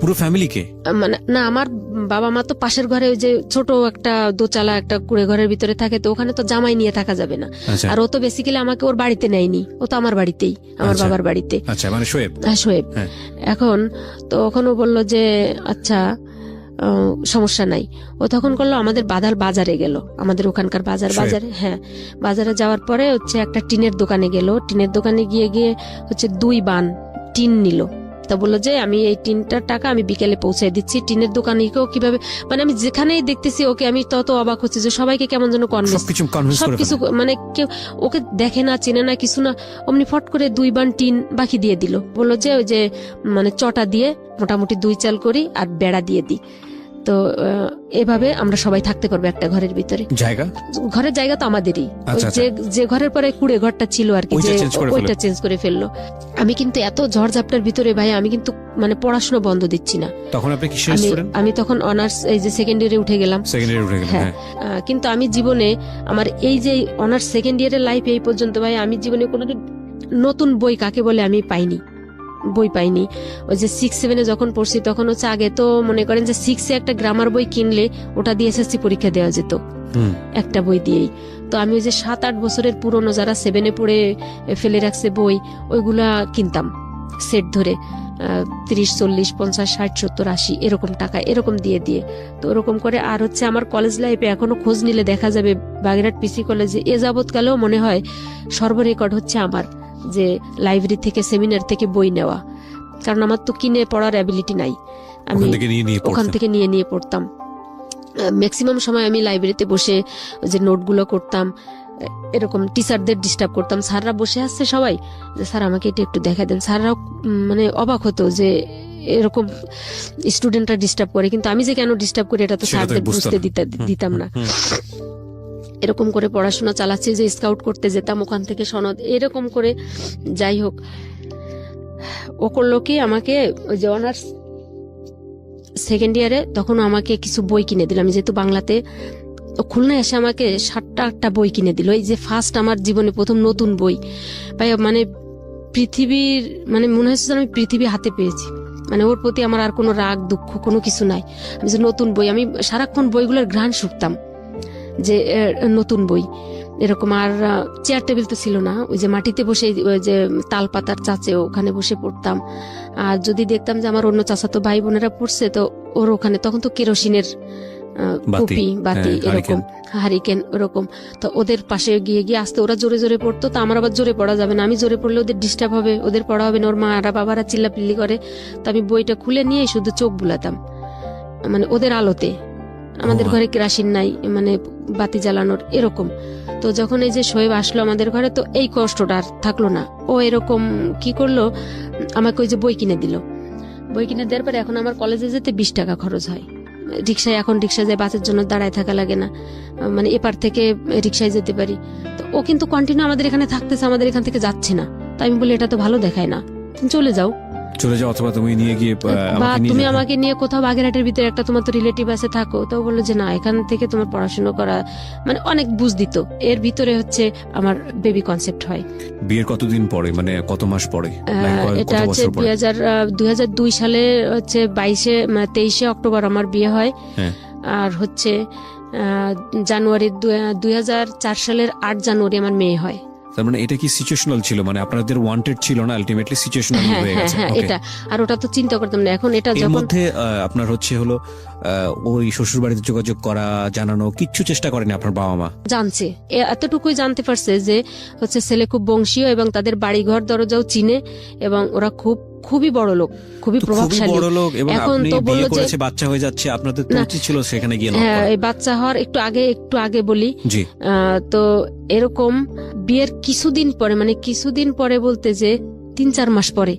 পুরো ফ্যামিলিকে? মানে না, আমার বাবা মা তো পাশের ঘরে ওই যে ছোট একটা দোচালা একটা কুড়ে ঘরের ভিতরে থাকে, তো ওখানে তো জামাই নিয়ে থাকা যাবে না। আর ও তো বেসিক্যালি আমাকে ওর বাড়িতে নেয়নি, ও তো আমার বাড়িতেই, আমার বাবার বাড়িতে। আচ্ছা, মানে শোয়েব? হ্যাঁ, শোয়েব। এখন তো ওখানে বললো যে আচ্ছা সমস্যা নাই। ও তখন করলো আমাদের বাজারে গেল, আমাদের ওখানকার বাজারে। হ্যাঁ, বাজারে যাওয়ার পরে হচ্ছে একটা টিনের দোকানে গেল, টিনের দোকানে গিয়ে হচ্ছে 2 বান টিন নিল। তা বললো যে আমি এই টিনটার টাকা আমি বিকেলে পৌঁছায় দিচ্ছি। টিনের দোকানিকেও কিভাবে, মানে আমি যেখানেই দেখতেছি ওকে, আমি তত অবাক হচ্ছে যে সবাইকে কেমন যেন সবকিছু, মানে কেউ ওকে দেখে না, চেনে না, কিছু না, অমনি ফট করে 2 বান টিন বাকি দিয়ে দিল। বললো যে ওই যে মানে চটা দিয়ে মোটামুটি 2 চাল করি আর বেড়া দিয়ে দিই, তো এভাবে আমরা সবাই থাকতে পারবো একটা ঘরের ভিতরে। ঘরের জায়গা তো আমাদেরই, যে ঘরের পরে কুড়ে ঘরটা ছিল আর কি, ওইটা চেঞ্জ করে ফেললো। আমি কিন্তু এত ঝড়ঝাপটার ভিতরে ভাই, আমি কিন্তু মানে পড়াশোনা বন্ধ দিচ্ছি না। তখন আপনি কিসের স্টুডেন্ট? আমি তখন অনার্স এই যে সেকেন্ড ইয়ারে উঠে গেলাম। হ্যাঁ, কিন্তু আমি জীবনে আমার এই যে অনার্স সেকেন্ড ইয়ারের লাইফ এই পর্যন্ত ভাই, আমি জীবনে কোনোদিন নতুন বই কাকে বলে আমি বই পাইনি। ওই যে 6-7 যখন পড়ছি, তখন হচ্ছে আগে তো মনে করেন যে 6-এ একটা গ্রামার বই কিনলে ওটা দিয়ে এসএসসি পরীক্ষা দেওয়া যেত একটা বই দিয়েই। তো আমি ওই যে 7-8 বছরের পুরনো যারা 7-এ পড়ে ফেলে রাখছে বই, ওইগুলা কিনতাম সেট ধরে 30, 40, 50, 60, 70, 80 এরকম টাকা এরকম দিয়ে। তো ওরকম করে। আর হচ্ছে আমার কলেজ লাইফে এখনো খোঁজ নিলে দেখা যাবে বাগেরহাট পিসি কলেজে এ যাবৎকালেও মনে হয় সর্বরেকর্ড হচ্ছে আমার, যে লাইব্রেরি থেকে সেমিনার থেকে বই নেওয়া, কারণ আমার তো কিনে পড়ার অ্যাবিলিটি নাই, আমি ওখান থেকে নিয়ে পড়তাম। ম্যাক্সিমাম সময় আমি লাইব্রেরিতে বসে যে নোটগুলো করতাম, এরকম টিচারদের ডিস্টার্ব করতাম। স্যাররা বসে আসছে সবাই, যে স্যার আমাকে এটা একটু দেখা দেন। স্যাররাও মানে অবাক হতো যে এরকম স্টুডেন্টরা ডিস্টার্ব করে, কিন্তু আমি যে কেন ডিস্টার্ব করি এটা তো স্যারদের বুঝতে দিতাম না। এরকম করে পড়াশোনা চালাচ্ছি, যে স্কাউট করতে যেতাম, ওখান থেকে সনদ, এরকম করে। যাই হোক, ও করলো কি আমাকে ওই যে অনার্স সেকেন্ড ইয়ারে তখন আমাকে কিছু বই কিনে দিল। আমি যেহেতু বাংলাতে, খুলনায় এসে আমাকে 7-8টা বই কিনে দিল। এই যে ফার্স্ট আমার জীবনে প্রথম নতুন বই ভাই, মানে পৃথিবীর, মানে মনে হচ্ছে আমি পৃথিবী হাতে পেয়েছি। মানে ওর প্রতি আমার আর কোনো রাগ দুঃখ কোনো কিছু নাই। আমি যে নতুন বই, আমি সারাক্ষণ বইগুলোর ঘ্রাণ শুকতাম, যে নতুন বই এরকম। আর চেয়ার টেবিল তো ছিল না, ওই যে মাটিতে বসে ওই যে তাল পাতার চাচে ওখানে বসে পড়তাম। আর যদি দেখতাম যে আমার অন্য চাচাতো ভাই বোনেরা পড়ছে, তো ওর ওখানে তখন তো কেরোসিনের কুপি বাতি এরকম হারিকেন ওরকম, তো ওদের পাশে গিয়ে আসতে ওরা জোরে জোরে পড়তো। তো আমার আবার জোরে পড়া যাবে না, আমি জোরে পড়লে ওদের ডিস্টার্ব হবে, ওদের পড়া হবে না, ওর মারা বাবারা চিল্লাপিল্লি করে। তো আমি বইটা খুলে নিয়ে শুধু চোখ বুলাতাম, মানে ওদের আলোতে। আমাদের ঘরে কেরোসিন নাই, মানে বাতি জ্বালানোর এরকম। তো যখন এই যে শোয়েব আসলো আমাদের ঘরে, তো এই কষ্টটা আর থাকলো না। ও এরকম কি করলো, আমাকে ওই যে বই কিনে দিল। বই কিনে দেওয়ার পরে এখন আমার কলেজে যেতে 20 টাকা খরচ হয়। এখন রিক্সায় যায়, বাসের জন্য দাঁড়ায় থাকা লাগে না, মানে এপার থেকে রিক্সায় যেতে পারি। তো ও কিন্তু কন্টিনিউ আমাদের এখানে থাকতেছে, আমাদের এখান থেকে যাচ্ছে না। তাই আমি বলি এটা তো ভালো দেখায় না, তুমি চলে যাও অথবা তুমি নিয়ে গিয়ে বা তুমি আমাকে নিয়ে কোথাও বাগেরহাটের ভিতরে একটা তোমার তো রিলেটিভ আছে থাকো। তো বললো যে না, এখান থেকে তোমার পড়াশোনা করা, মানে অনেক বুঝ দিত। এর ভিতরে হচ্ছে আমার বেবি কনসেপ্ট হয়। বিয়ের কতদিন পরে, মানে কত মাস পরে? এটা হচ্ছে 2002 সালে হচ্ছে 23 অক্টোবর আমার বিয়ে হয়। আর হচ্ছে জানুয়ারি 2004 সালের 8 জানুয়ারি আমার মেয়ে হয়। তার মানে এটা কি সিচুয়েশনাল ছিল, মানে আপনাদের ওয়ান্টেড ছিল না, আলটিমেটলি সিচুয়েশনাল হয়ে গেছে? হ্যাঁ, এটা আর ওটা তো চিন্তা করতাম না। এখন এটা এর মধ্যে আপনার হলো ওই শ্বশুর বাড়িতে যোগাযোগ করা, জানানো, কিচ্ছু চেষ্টা করেনি আপনার বাবা মা? জানছে, এতটুকুই জানতে পারছে যে হচ্ছে ছেলে খুব বংশীয় এবং তাদের বাড়ি ঘর দরজাও চিনে এবং ওরা খুবই বড় লোক, খুবই প্রভাবশালী। এখন তো বললো যে বাচ্চা হয়ে যাচ্ছে, আপনাদের তো উচিত ছিল সেখানে গিয়ে। হ্যাঁ, এই বাচ্চা হওয়ার একটু আগে বলি। তো এরকম বিয়ের কিছুদিন পরে বলতে যে 3-4 মাস পরে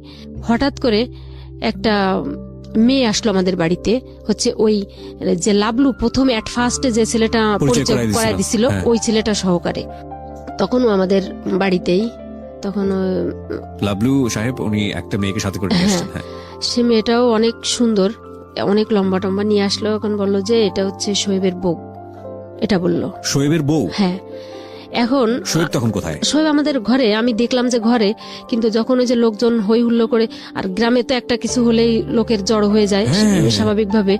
হঠাৎ করে একটা মেয়ে আসলো আমাদের বাড়িতে। হচ্ছে ওই যে লাবলু প্রথম এট ফার্স্টে যে ছেলেটা পরিচয় করায় দিছিল, ওই ছেলেটা সহকারে। তখনও আমাদের বাড়িতেই, তখন লাবলু সাহেব উনি একটা মেয়েকে সাথে করে নিয়ে আসছেন। সে মেয়েটাও অনেক সুন্দর, অনেক লম্বা টম্বা নিয়ে আসলো। এখন বললো যে এটা হচ্ছে শোয়েবের বউ, এটা বললো। শোয়েবের বউ? হ্যাঁ। এখন শোয়েব তখন কোথায়? শোয়েব আমাদের ঘরে, আমি দেখলাম যে ঘরে, কিন্তু যখন ওই যে লোকজন হই হুল্লো করে, আর গ্রামে তো একটা কিছু হলেই লোকের জড়ো হয়ে যায় স্বাভাবিকভাবে।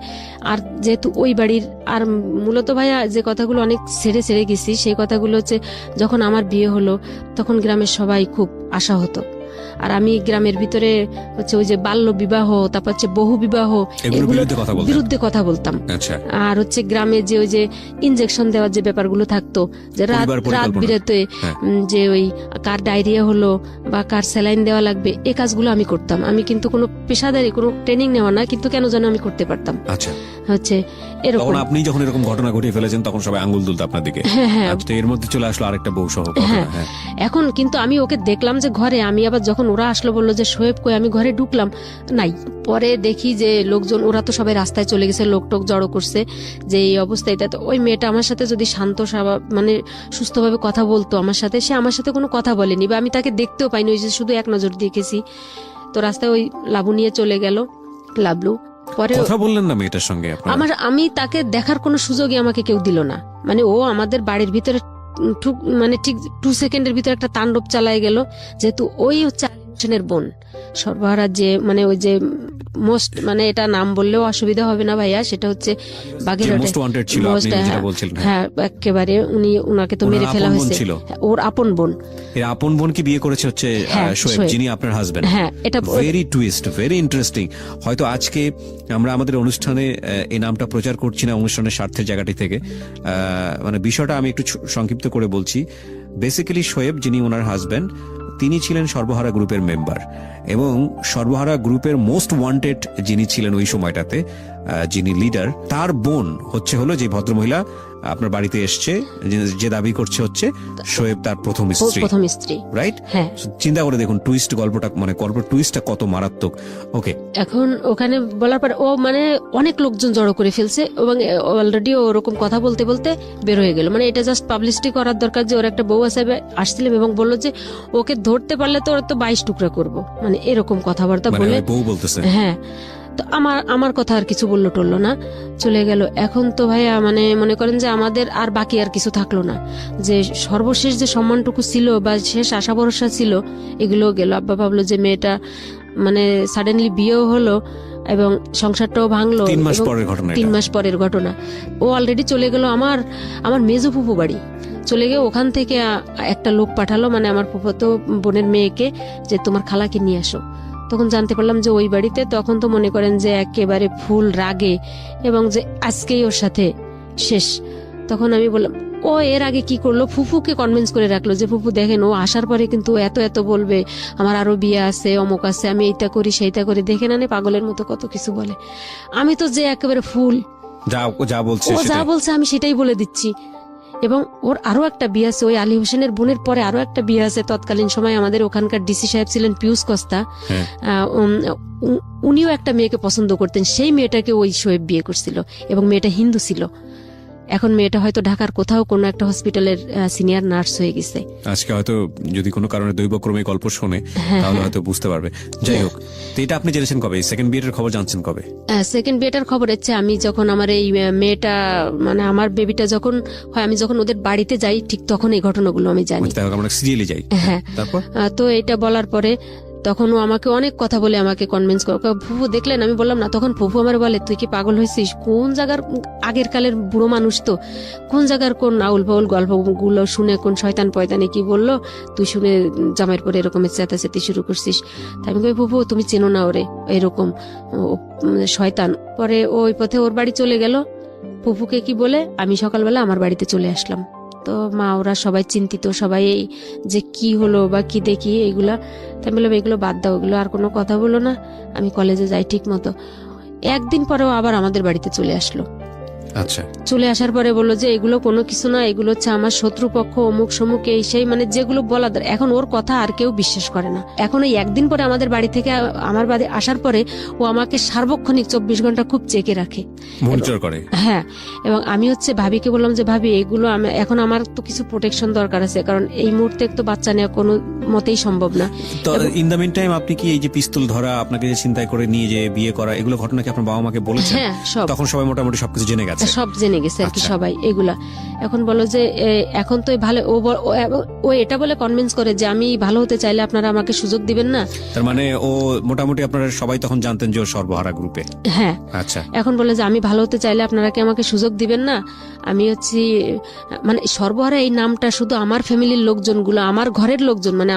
আর যেহেতু ওই বাড়ির, আর মূলত ভাইয়া যে কথাগুলো অনেক ছেড়ে গেছি, সেই কথাগুলো হচ্ছে যখন আমার বিয়ে হলো তখন গ্রামের সবাই খুব আশাহত। আর আমি গ্রামের ভিতরে হচ্ছে ওই যে বাল্য বিবাহ, তারপর হচ্ছে বহু বিবাহ, এগুলোর বিরুদ্ধে কথা বলতাম। আর হচ্ছে গ্রামে যে ওই যে ইনজেকশন দেওয়ার যে ব্যাপারগুলো থাকতো, যে রাত বিরেতে যে ওই কার ডায়রিয়া হলো বা কার স্যালাইন দেওয়া লাগবে, এই কাজগুলো আমি করতাম। আমি কিন্তু কোনো পেশাদারি কোনো ট্রেনিং নেওয়া না, কিন্তু কেন যেন আমি করতে পারতাম। হচ্ছে এরকম। আপনি যখন এরকম ঘটনা ঘটিয়ে ফেলেছেন তখন সবাই আঙ্গুল তুলতো আপনার দিকে। এর মধ্যে চলে আসলো আরেকটা বউ সহ। এখন কিন্তু আমি ওকে দেখলাম যে ঘরে, আমি আবার যখন ওরা আসলো বললো যে শোয়েব কই, আমি ঘরে ঢুকলাম, নাই। পরে দেখি যে লোকজন, ওরা তো সবাই রাস্তায় চলে গেছে, লোকটোক জড়ো করছে যে এই অবস্থায়। তো ওই মেয়েটা আমার সাথে যদি শান্ত মানে সুস্থভাবে কথা বলতো আমার সাথে, সে আমার সাথে কোনো কথা বলেনি, বা আমি তাকে দেখতেও পাইনি, ওই যে শুধু এক নজর দেখেছি। তো রাস্তায় ওই লাবু নিয়ে চলে গেল, লাবলু। পরে কথা বললেন না মেয়েটার সঙ্গে? আমি তাকে দেখার কোনো সুযোগই আমাকে কেউ দিল না। মানে ও আমাদের বাড়ির ভিতরে মানে ঠিক 2 সেকেন্ডের ভিতরে একটা তাণ্ডব চালায় গেল। যেহেতু ওই হচ্ছে আলিমের বোন, সর্বহারা, যে মানে ওই যে মোস্ট, মানে এটা নাম বললেও অসুবিধা হবে না ভাইয়া, সেটা হচ্ছে হ্যাঁ, একেবারে উনাকে তো মেরে ফেলা হয়েছে। ওর আপন বোন, এর আপন বোনকে বিয়ে করেছে হচ্ছে শোয়েব, যিনি আপনার হাজবেন্ড। হ্যাঁ, এটা ভেরি টুইস্ট, ভেরি ইন্টারেস্টিং। হয়তো আজকে আমরা আমাদের অনুষ্ঠানে এই নামটা প্রচার করছি না অনুষ্ঠানের স্বার্থের জায়গাটি থেকে, মানে বিষয়টা আমি একটু সংক্ষিপ্ত করে বলছি। বেসিক্যালি শোয়েব, যিনি ওনার হাজবেন্ড, তিনি ছিলেন সর্বহারা গ্রুপের মেম্বার, এবং সর্বহারা গ্রুপের মোস্ট ওয়ান্টেড যিনি ছিলেন ওই সময়টাতে, যিনি লিডার, তার বোন হলো যে ভদ্রমহিলা আপনার বাড়িতে এসছে, যে দাবি করছে হচ্ছে শোয়েব তার প্রথম স্ত্রী, রাইট? হ্যাঁ। চিন্তা করে দেখুন টুইস্ট, গল্পটা মানে গল্পের টুইস্টটা কত মারাত্মক। ওকে, এখন ওখানে বলার পর ও মানে অনেক লোকজন জড়ো করে ফেলছে, এবং অলরেডি ওরকম কথা বলতে বলতে বের হয়ে গেল। মানে এটা জাস্ট পাবলিসিটি করার দরকার যে ওর একটা বউ আছে, আসছিলাম, এবং বললো যে ওকে ধরতে পারলে তো ওর তো 22 টুকরা করবো, মানে এরকম কথাবার্তা বলে বউ বলতেছে। হ্যাঁ, তো আমার কথা আর কিছু বললো টললো না, চলে গেল। এখন তো ভাইয়া মানে মনে করেন যে আমাদের আর বাকি আর কিছু থাকলো না, যে সর্বশেষ যে সম্মানটুকু ছিল বা শেষ আশা ভরসা ছিল, এগুলো গেল। আব্বা ভাবলো যে মেয়েটা মানে সাডেনলি বিয়েও হলো এবং সংসারটাও ভাঙলো। 3 মাস পরের ঘটনা। ও অলরেডি চলে গেল আমার মেজো ফুপু বাড়ি। চলে গিয়ে ওখান থেকে একটা লোক পাঠালো, মানে আমার ফুফাতো বোনের মেয়েকে, যে তোমার খালাকে নিয়ে আসো। তখন জানতে পারলাম যে ওই বাড়িতে, তখন তো মনে করেন যে একেবারে ফুল রাগে, এবং যে আজকেই ওর সাথে শেষ। তখন আমি বললাম, ও এর আগে কি করলো, ফুফুকে কনভিন্স করে রাখলো যে ফুফু দেখেন, ও আসার পরে কিন্তু এত বলবে, আমার আরো বিয়ে আছে, অমুক আছে, আমি এইটা করি সেইটা করি, দেখে না পাগলের মতো কত কিছু বলে। আমি তো যে একেবারে ফুল, যা বলছে আমি সেটাই বলে দিচ্ছি। এবং ওর আরো একটা বিয়ে আছে, ওই আলী হোসেনের বোনের পরে আরো একটা বিয়ে আছে। তৎকালীন সময় আমাদের ওখানকার ডিসি সাহেব ছিলেন পিউস কস্তা, উনিও একটা মেয়েকে পছন্দ করতেন, সেই মেয়েটাকে ওই শোয়েব বিয়ে করছিল এবং মেয়েটা হিন্দু ছিল। এখন মেয়েটা হয়তো ঢাকার কোথাও কোনো একটা হসপিটালের সিনিয়র নার্স হয়ে গেছে। আজকে হয়তো যদি কোনো কারণে দৈবক্রমে গল্প শোনে তাহলে হয়তো বুঝতে পারবে। যাই হোক, তো এটা আপনি জেনেছেন কবে? সেকেন্ড বিয়েটার খবর জানছেন কবে? সেকেন্ড বিয়েটার খবর হচ্ছে আমি যখন আমার এই মেয়েটা মানে আমার বেবিটা যখন হয়, আমি যখন ওদের বাড়িতে যাই ঠিক তখন এই ঘটনাগুলো আমি জানি। আমরা সিরিয়ালে যাই। হ্যাঁ, তারপর তো এটা বলার পরে তখন ও আমাকে অনেক কথা বলে আমাকে কনভিন্স করে, ফুফু দেখলেন, আমি বললাম না। তখন ফুফু আমার বলে, তুই কি পাগল হয়েছিস? কোন জায়গার আগের কালের বুড়ো মানুষ, তো কোন জায়গার কোন আউল বাউল গল্পগুলো শুনে কোন শয়তান পয়তানে কি বললো তুই শুনে জামাইয়ের পরে এরকম চেতাচেতি শুরু করছিস। তাই আমি কই, ফুফু তুমি চেনো না ওরে, এরকম শয়তান। পরে ওই পথে ওর বাড়ি চলে গেল। ফুফুকে কি বলে আমি সকালবেলা আমার বাড়িতে চলে আসলাম। তো মা ওরা সবাই চিন্তিত, সবাই এই যে কি হলো বা কি দেখি এইগুলা। তাই বললাম এগুলো বাদ দাও, এগুলো আর কোনো কথা বলো না, আমি কলেজে যাই ঠিক মতো। একদিন পরেও আবার আমাদের বাড়িতে চলে আসলো। আচ্ছা, চলে আসার পরে বললো যে এগুলো কোনো কিছু না, এগুলো হচ্ছে আমার শত্রুপক্ষ, অমুক সমুক এই সেই, মানে যেগুলো বলা। এখন ওর কথা আর কেউ বিশ্বাস করে না। এখন ওই একদিন পরে আমাদের বাড়ি থেকে আমার বাড়ি আসার পরে ও আমাকে সার্বক্ষণিক 24 ঘন্টা খুব চেকে রাখে, মনিটর করে। হ্যাঁ, এবং আমি হচ্ছে ভাবিকে বললাম যে ভাবি এগুলো এখন আমার তো কিছু প্রোটেকশন দরকার আছে, কারণ এই মুহূর্তে তো বাচ্চা নেওয়া কোনো মতেই সম্ভব না। তো ইন দ্য মিন টাইম আপনি কি এই যে পিস্তল ধরা, আপনাকে যে চিন্তায় করে নিয়ে যে বিয়ে করা, এগুলো ঘটনা কি আপনার বাবা মাকে বলেছেন? হ্যাঁ, সব। তখন সবাই মোটামুটি সবকিছু জেনে গেছে, সব জেনে গেছে আর কি সবাই এগুলা। এখন বলো যে এখন তো ভালো, ও এটা বলে কনভিন্স করে যে আমি ভালো হতে চাইলে আপনারা আমাকে সুযোগ দিবেন না। তার মানে ও মোটামুটি আপনারা সবাই তখন জানতেন যে ও সর্বহারা গ্রুপে। হ্যাঁ, আচ্ছা। এখন বলে যে আমি ভালো হতে চাইলে আপনারা কি আমাকে সুযোগ দিবেন না। আমি হচ্ছি মানে সর্বহারা এই নামটা শুধু আমার ফ্যামিলির লোকজনগুলো, আমার ঘরের লোকজন, মানে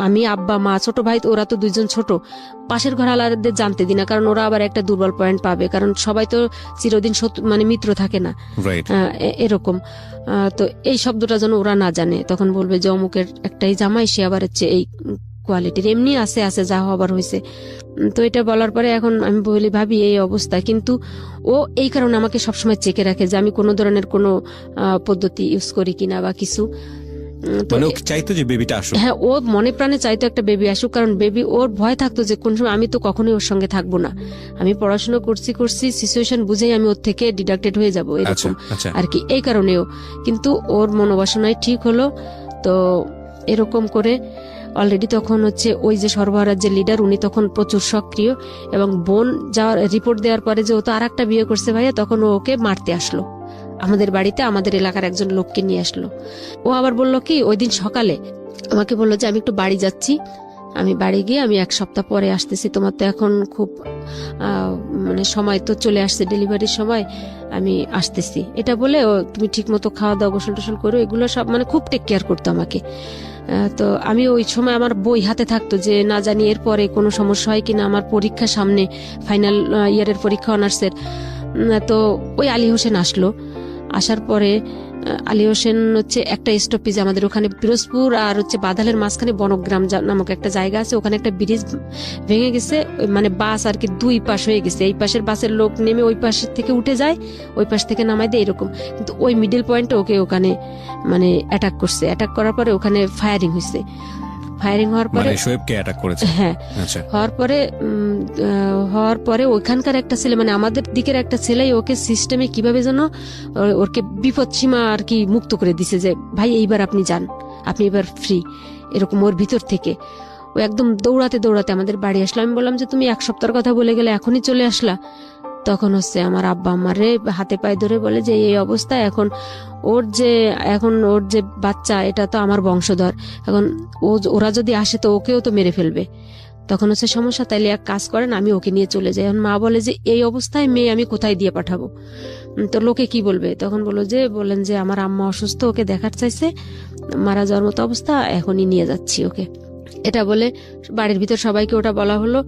আমি আব্বা মা ছোট ভাই, ওরা তো দুইজন ছোট, পাশের ঘর আলাদাদের জানতে দিই না, কারণ ওরা আবার একটা দুর্বল পয়েন্ট পাবে, কারণ সবাই তো চিরদিন মানে মিত্র থাকে না, এরকম। তো এই শব্দটা যেন ওরা না জানে। তখন বলবে যে অমুকের একটাই জামাই, সে আবার হচ্ছে এই কোয়ালিটির, এমনি আছে যা হবার হয়েছে। তো এটা বলার পরে এখন আমি বলি ভাবি এই অবস্থা, কিন্তু ও এই কারণে আমাকে সবসময় চেকে রাখে যে আমি কোনো ধরনের কোনো পদ্ধতি ইউজ করি কিনা বা কিছু। মানে ও চাইতো যে বেবিটা আসুক। হ্যাঁ, ও মনে প্রাণে চাইতো একটা বেবি আসুক, কারণ বেবি ওর ভয় থাকতো যে কোন সময় আমি তো কখনোই ওর সঙ্গে থাকবো না, আমি পড়াশোনা করছি সিচুয়েশন বুঝেই আমি ওর থেকে ডিডাক্টেড হয়ে যাবো, এরকম আর কি। এই কারণেও কিন্তু ওর মনোবাসনায় ঠিক হলো। তো এরকম করে অলরেডি তখন হচ্ছে ওই যে সর্বহারার যে লিডার, উনি তখন প্রচুর সক্রিয়, এবং বোন যাওয়ার রিপোর্ট দেওয়ার পরে যে ও তো আর একটা বিয়ে করছে ভাইয়া, তখন ওকে মারতে আসলো আমাদের বাড়িতে, আমাদের এলাকার একজন লোককে নিয়ে আসলো। ও আবার বললো কি ওই দিন সকালে আমাকে বললো যে আমি একটু বাড়ি যাচ্ছি, আমি বাড়ি গিয়ে আমি 1 সপ্তাহ পরে আসতেছি, তোমার তো এখন খুব মানে সময় তো চলে আসছে, ডেলিভারির সময়, আমি আসতেছি। এটা বলে ও তুমি ঠিক মতো খাওয়া দাওয়া গোসল টোসল করো, এগুলো সব মানে খুব টেক কেয়ার করতো আমাকে। তো আমি ওই সময় আমার বই হাতে থাকতো যে না জানি এরপরে কোনো সমস্যা হয় কিনা, আমার পরীক্ষা সামনে, ফাইনাল ইয়ারের পরীক্ষা অনার্সের। তো ওই আলী হোসেন আসলো। আসার পরে আলী হোসেন হচ্ছে একটা স্টপেজ, আমাদের ওখানে পিরোজপুর আর হচ্ছে বাদালের মাঝখানে বনগ্রাম নামক একটা জায়গা আছে, ওখানে একটা ব্রিজ ভেঙে গেছে, মানে বাস আর কি 2 পাশ হয়ে গেছে, এই পাশের বাসের লোক নেমে ওই পাশ থেকে উঠে যায়, ওই পাশ থেকে নামাই দেয় এরকম। কিন্তু ওই মিডল পয়েন্টে ওকে ওখানে মানে অ্যাটাক করছে, অ্যাটাক করার পরে ওখানে ফায়ারিং হয়েছে, ফায়ারিং হওয়ার পরে শোয়েবকে অ্যাটাক করেছে। হ্যাঁ, হওয়ার পরে ওইখানকার একটা ছেলে, মানে আমাদের দিকের একটা ছেলেই ওকে সিস্টেমে কিভাবে যেন ওকে বিপদ সীমা আর কি মুক্ত করে দিছে, যে ভাই এইবার আপনি যান, আপনি এবার ফ্রি, এরকম ওর ভিতর থেকে। ও একদম দৌড়াতে দৌড়াতে আমাদের বাড়ি আসলো। আমি বললাম যে তুমি 1 সপ্তাহের কথা বলে গেলে এখনই চলে আসলা। তখন হচ্ছে আমার আব্বা আমারে হাতে পায়ে ধরে বলে যে এই অবস্থা, এখন ওর যে বাচ্চা, এটা তো আমার বংশধর, এখন ওরা যদি আসে তো ওকেও তো মেরে ফেলবে। তখন হচ্ছে সমস্যা, তাইলে এক কাজ করেন আমি ওকে নিয়ে চলে যাই। এখন মা বলে যে এই অবস্থায় মেয়ে আমি কোথায় দিয়ে পাঠাবো, তো লোকে কি বলবে। তখন বলেন যে আমার আম্মা অসুস্থ, ওকে দেখার চাইছে, মারা যাওয়ার মতো অবস্থা, এখনই নিয়ে যাচ্ছি ওকে। এটা বলে বাড়ির ভিতর সবাইকে ওটা বলা হলো।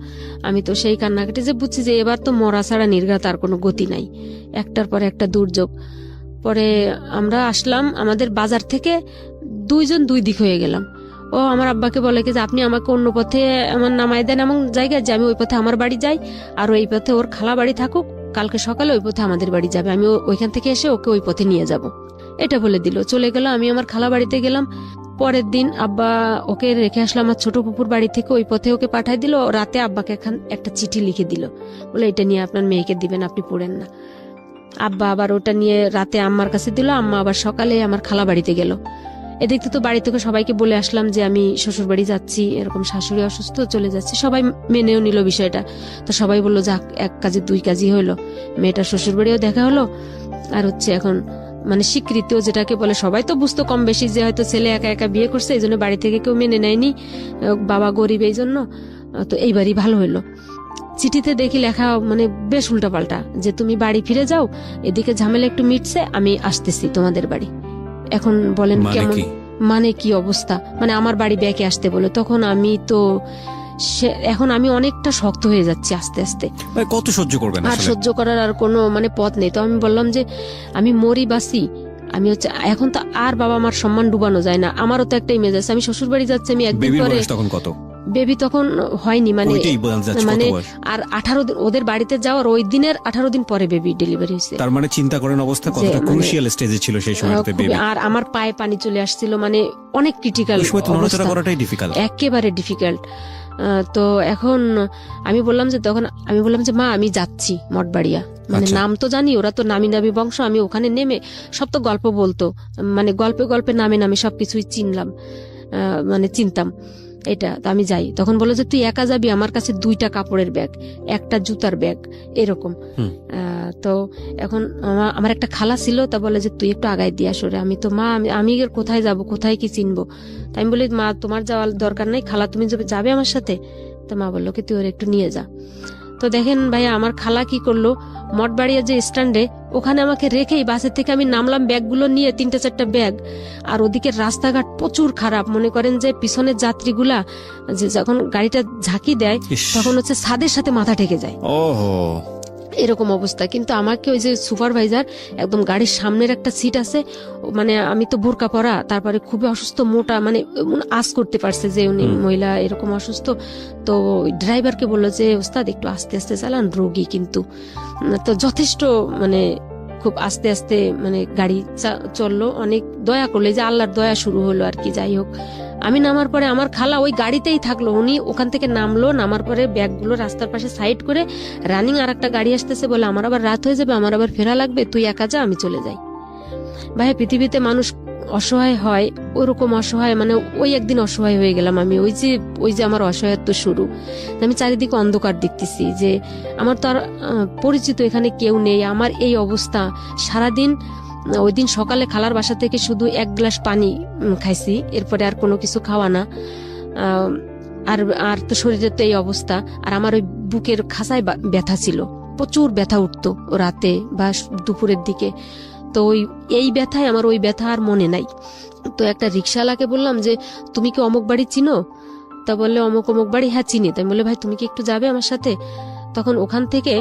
আমি তো সেই কান্নাকাটি যে বুঝছি যে এবার তো মরা ছাড়া নির্ঘাত আর কোনো গতি নাই, একটার পর একটা দুর্যোগ। পরে আমরা আসলাম আমাদের বাজার থেকে, 2 জন 2 দিক হয়ে গেলাম। ও আমার আব্বাকে বলে যে আপনি আমাকে অন্য পথে আমার নামাই দেন এমন জায়গায় যে আমি ওই পথে আমার বাড়ি যাই, আর ওই পথে ওর খালা বাড়ি থাকুক, কালকে সকালে ওই পথে আমাদের বাড়ি যাবে, আমি ওইখান থেকে এসে ওকে ওই পথে নিয়ে যাব। এটা বলে দিল, চলে গেল। আমি আমার খালা বাড়িতে গেলাম। পরের দিন আব্বা ওকে রেখে আসলাম আমার ছোট পুকুর বাড়ি থেকে, ওই পথে ওকে পাঠাই দিল। রাতে আব্বাকে একটা চিঠি লিখে দিল, বলে এটা নিয়ে আপনার মেয়েকে দিবেন, আপনি পড়েন না। আব্বা আবার ওটা নিয়ে রাতে আম্মার কাছে দিল। আম্মা আবার সকালে আমার খালা বাড়িতে গেল। এদিক তো বাড়ি থেকে সবাইকে বলে আসলাম যে আমি শ্বশুর বাড়ি যাচ্ছি, এরকম শাশুড়ি অসুস্থ, চলে যাচ্ছি। সবাই মেনেও নিল বিষয়টা। তো সবাই বললো যাক, এক কাজে দুই কাজই হলো, মেয়েটার শ্বশুর বাড়িও দেখা হলো, আর হচ্ছে এখন মানে স্বীকৃতিও যেটাকে বলে। সবাই তো বুঝতো কম বেশি যে হয়তো ছেলে একা একা বিয়ে করছে, এই জন্য বাড়ি থেকে কেউ মেনে নেয়নি, বাবা গরিব এই জন্য। তো এইবারই ভালো হলো। চিঠিতে দেখি লেখা মানে বেশ উল্টাপাল্টা, যে তুমি বাড়ি ফিরে যাও, এদিকে ঝামেলা একটু মিটছে, আমি আসতেছি তোমাদের বাড়ি। এখন বলেন কেমন, মানে কি অবস্থা, মানে আমার বাড়ি ব্যাকে আসতে বলে। তখন আমি তো এখন আমি অনেকটা শক্ত হয়ে যাচ্ছি আস্তে আস্তে। কত সহ্য করবেন, আর সহ্য করার আর কোনো মানে পথ নেই। তো আমি বললাম যে আমি মরি বাসি, আমি হচ্ছে এখন তো আর বাবা মার সম্মান ডুবানো যায় না। আমারও তো একটা ইমেজ আছে, আমি শ্বশুর বাড়ি যাচ্ছি, আমি একদিন পরে। তখন কত বেবি তখন হয়নি, মানে আর 18 দিন ওদের বাড়িতে যাওয়ার ওই দিনের 18 দিন পরে বেবি ডেলিভারি হয়েছে। তার মানে চিন্তা করেন অবস্থা কতটা ক্রুশিয়াল স্টেজে ছিল সেই সময়তে বেবি। আর আমার পায়ে পানি চলে আসছিল, মানে অনেক ক্রিটিক্যাল অবস্থা, করাটাই ডিফিকাল্ট, একেবারে ডিফিকাল্ট। তো এখন আমি বললাম যে তখন আমি বললাম যে মা আমি যাচ্ছি মঠবাড়িয়া, মানে নাম তো জানি, ওরা তো নামি দামি বংশ। আমি ওখানে নেমে সব তো গল্প বলতো, মানে গল্পে গল্পে নামে নামে সবকিছুই চিনলাম, মানে চিনতাম এটা। তো আমি যাই। তখন বললো যে তুই একা যাবি, আমার কাছে 2টা কাপড়ের ব্যাগ, একটা জুতার ব্যাগ, এরকম। তো এখন আমার একটা খালা ছিল, তা বলে যে তুই একটু আগায় দিয়ে আসো রে। আমি তো মা আমি কোথায় যাব, কোথায় কি চিনবো। তাই আমি বলি মা তোমার যাওয়ার দরকার নেই, খালা তুমি যাবে আমার সাথে। তো মা বললো কি তুই ওর একটু নিয়ে যা। তো দেখেন ভাইয়া আমার খালা কি করলো, মঠবাড়িয়া যে স্ট্যান্ডে ওখানে আমাকে রেখেই বাসের থেকে আমি নামলাম ব্যাগগুলো নিয়ে, 3-4টা ব্যাগ। আর ওদিকে রাস্তাঘাট প্রচুর খারাপ, মনে করেন যে পিছনের যাত্রীগুলা যে যখন গাড়িটা ঝাঁকি দেয় তখন হচ্ছে ছাদের সাথে মাথা ঠেকে যায়, এরকম অবস্থা। কিন্তু আমাকে ওই যে সুপারভাইজার একদম গাড়ির সামনের একটা সিট আছে, মানে আমি তো বোরকা পরা, তারপরে খুবই অসুস্থ, মোটা, মানে আস করতে পারছে যে উনি মহিলা এরকম অসুস্থ। তো ড্রাইভারকে বললো যে ওস্তাদ একটু আস্তে আস্তে চালান, রোগী কিন্তু। তো যথেষ্ট মানে খুব আস্তে আস্তে মানে গাড়ি চললো, অনেক দয়া করলো, যে আল্লাহর দয়া শুরু হলো আর কি। যাই হোক, আমি নামার পরে আমার খালা ওই গাড়িতেই থাকলো, উনি ওখান থেকে নামলো, নামার পরে ব্যাগগুলো রাস্তার পাশে সাইড করে রানিং আর একটা গাড়ি আসতেছে, বলে আমার আবার রাত হয়ে যাবে, আমার আবার ফেরা লাগবে, তুই একা যা, আমি চলে যাই। ভাই পৃথিবীতে মানুষ অসহায় হয়, ওরকম অসহায়, মানে ওই একদিন অসহায় হয়ে গেলাম আমি। ওই যে আমার অসহায়ত্ব শুরু। আমি চারিদিকে অন্ধকার দেখতেছি, যে আমার তো আর পরিচিত এখানে কেউ নেই, আমার এই অবস্থা। সারাদিন ওই দিন সকালে খালার বাসা থেকে শুধু 1 গ্লাস পানি খাইছি, এরপরে আর কোনো কিছু খাওয়া না। আর তো শরীরের তো এই অবস্থা। আর আমার ওই বুকের খাসায় ব্যথা ছিল, প্রচুর ব্যথা উঠতো রাতে বা দুপুরের দিকে। তো এই ব্যথায় আমার ওই ব্যথা আর মনে নাই। তো একটা রিক্সাওয়ালাকে বললাম যে তুমি কি অমুক বাড়ি চিনো? তা বললে অমুক অমুক বাড়ি, হ্যাঁ চিনি। তাই বলে ভাই তুমি কি একটু যাবে আমার সাথে? তখন ওখান থেকে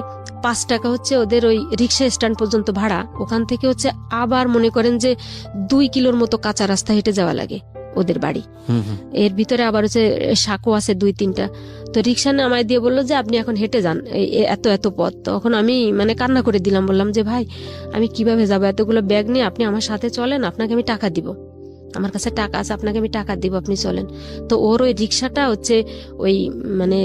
5 টাকা হচ্ছে ওদের ওই রিক্সা স্ট্যান্ড পর্যন্ত ভাড়া, ওখান থেকে হচ্ছে আবার মনে করেন যে 2 কিলোর মতো কাঁচা রাস্তা হেঁটে যাওয়া লাগে ওদের বাড়ি। এর ভিতরে আবার হচ্ছে সাঁকো আছে 2-3টা। তো রিক্সা নামায় দিয়ে বললো যে আপনি এখন হেঁটে যান, এত এত পথ। তখন আমি মানে কান্না করে দিলাম, বললাম যে ভাই আমি কিভাবে যাবো এতগুলো ব্যাগ নিয়ে, আপনি আমার সাথে চলেন, আপনাকে আমি টাকা দিব, আমার কাছে টাকা আছে, আপনাকে আমি টাকা দিব, আপনি চলেন। তো ওর ওই রিক্সাটা হচ্ছে ওই মানে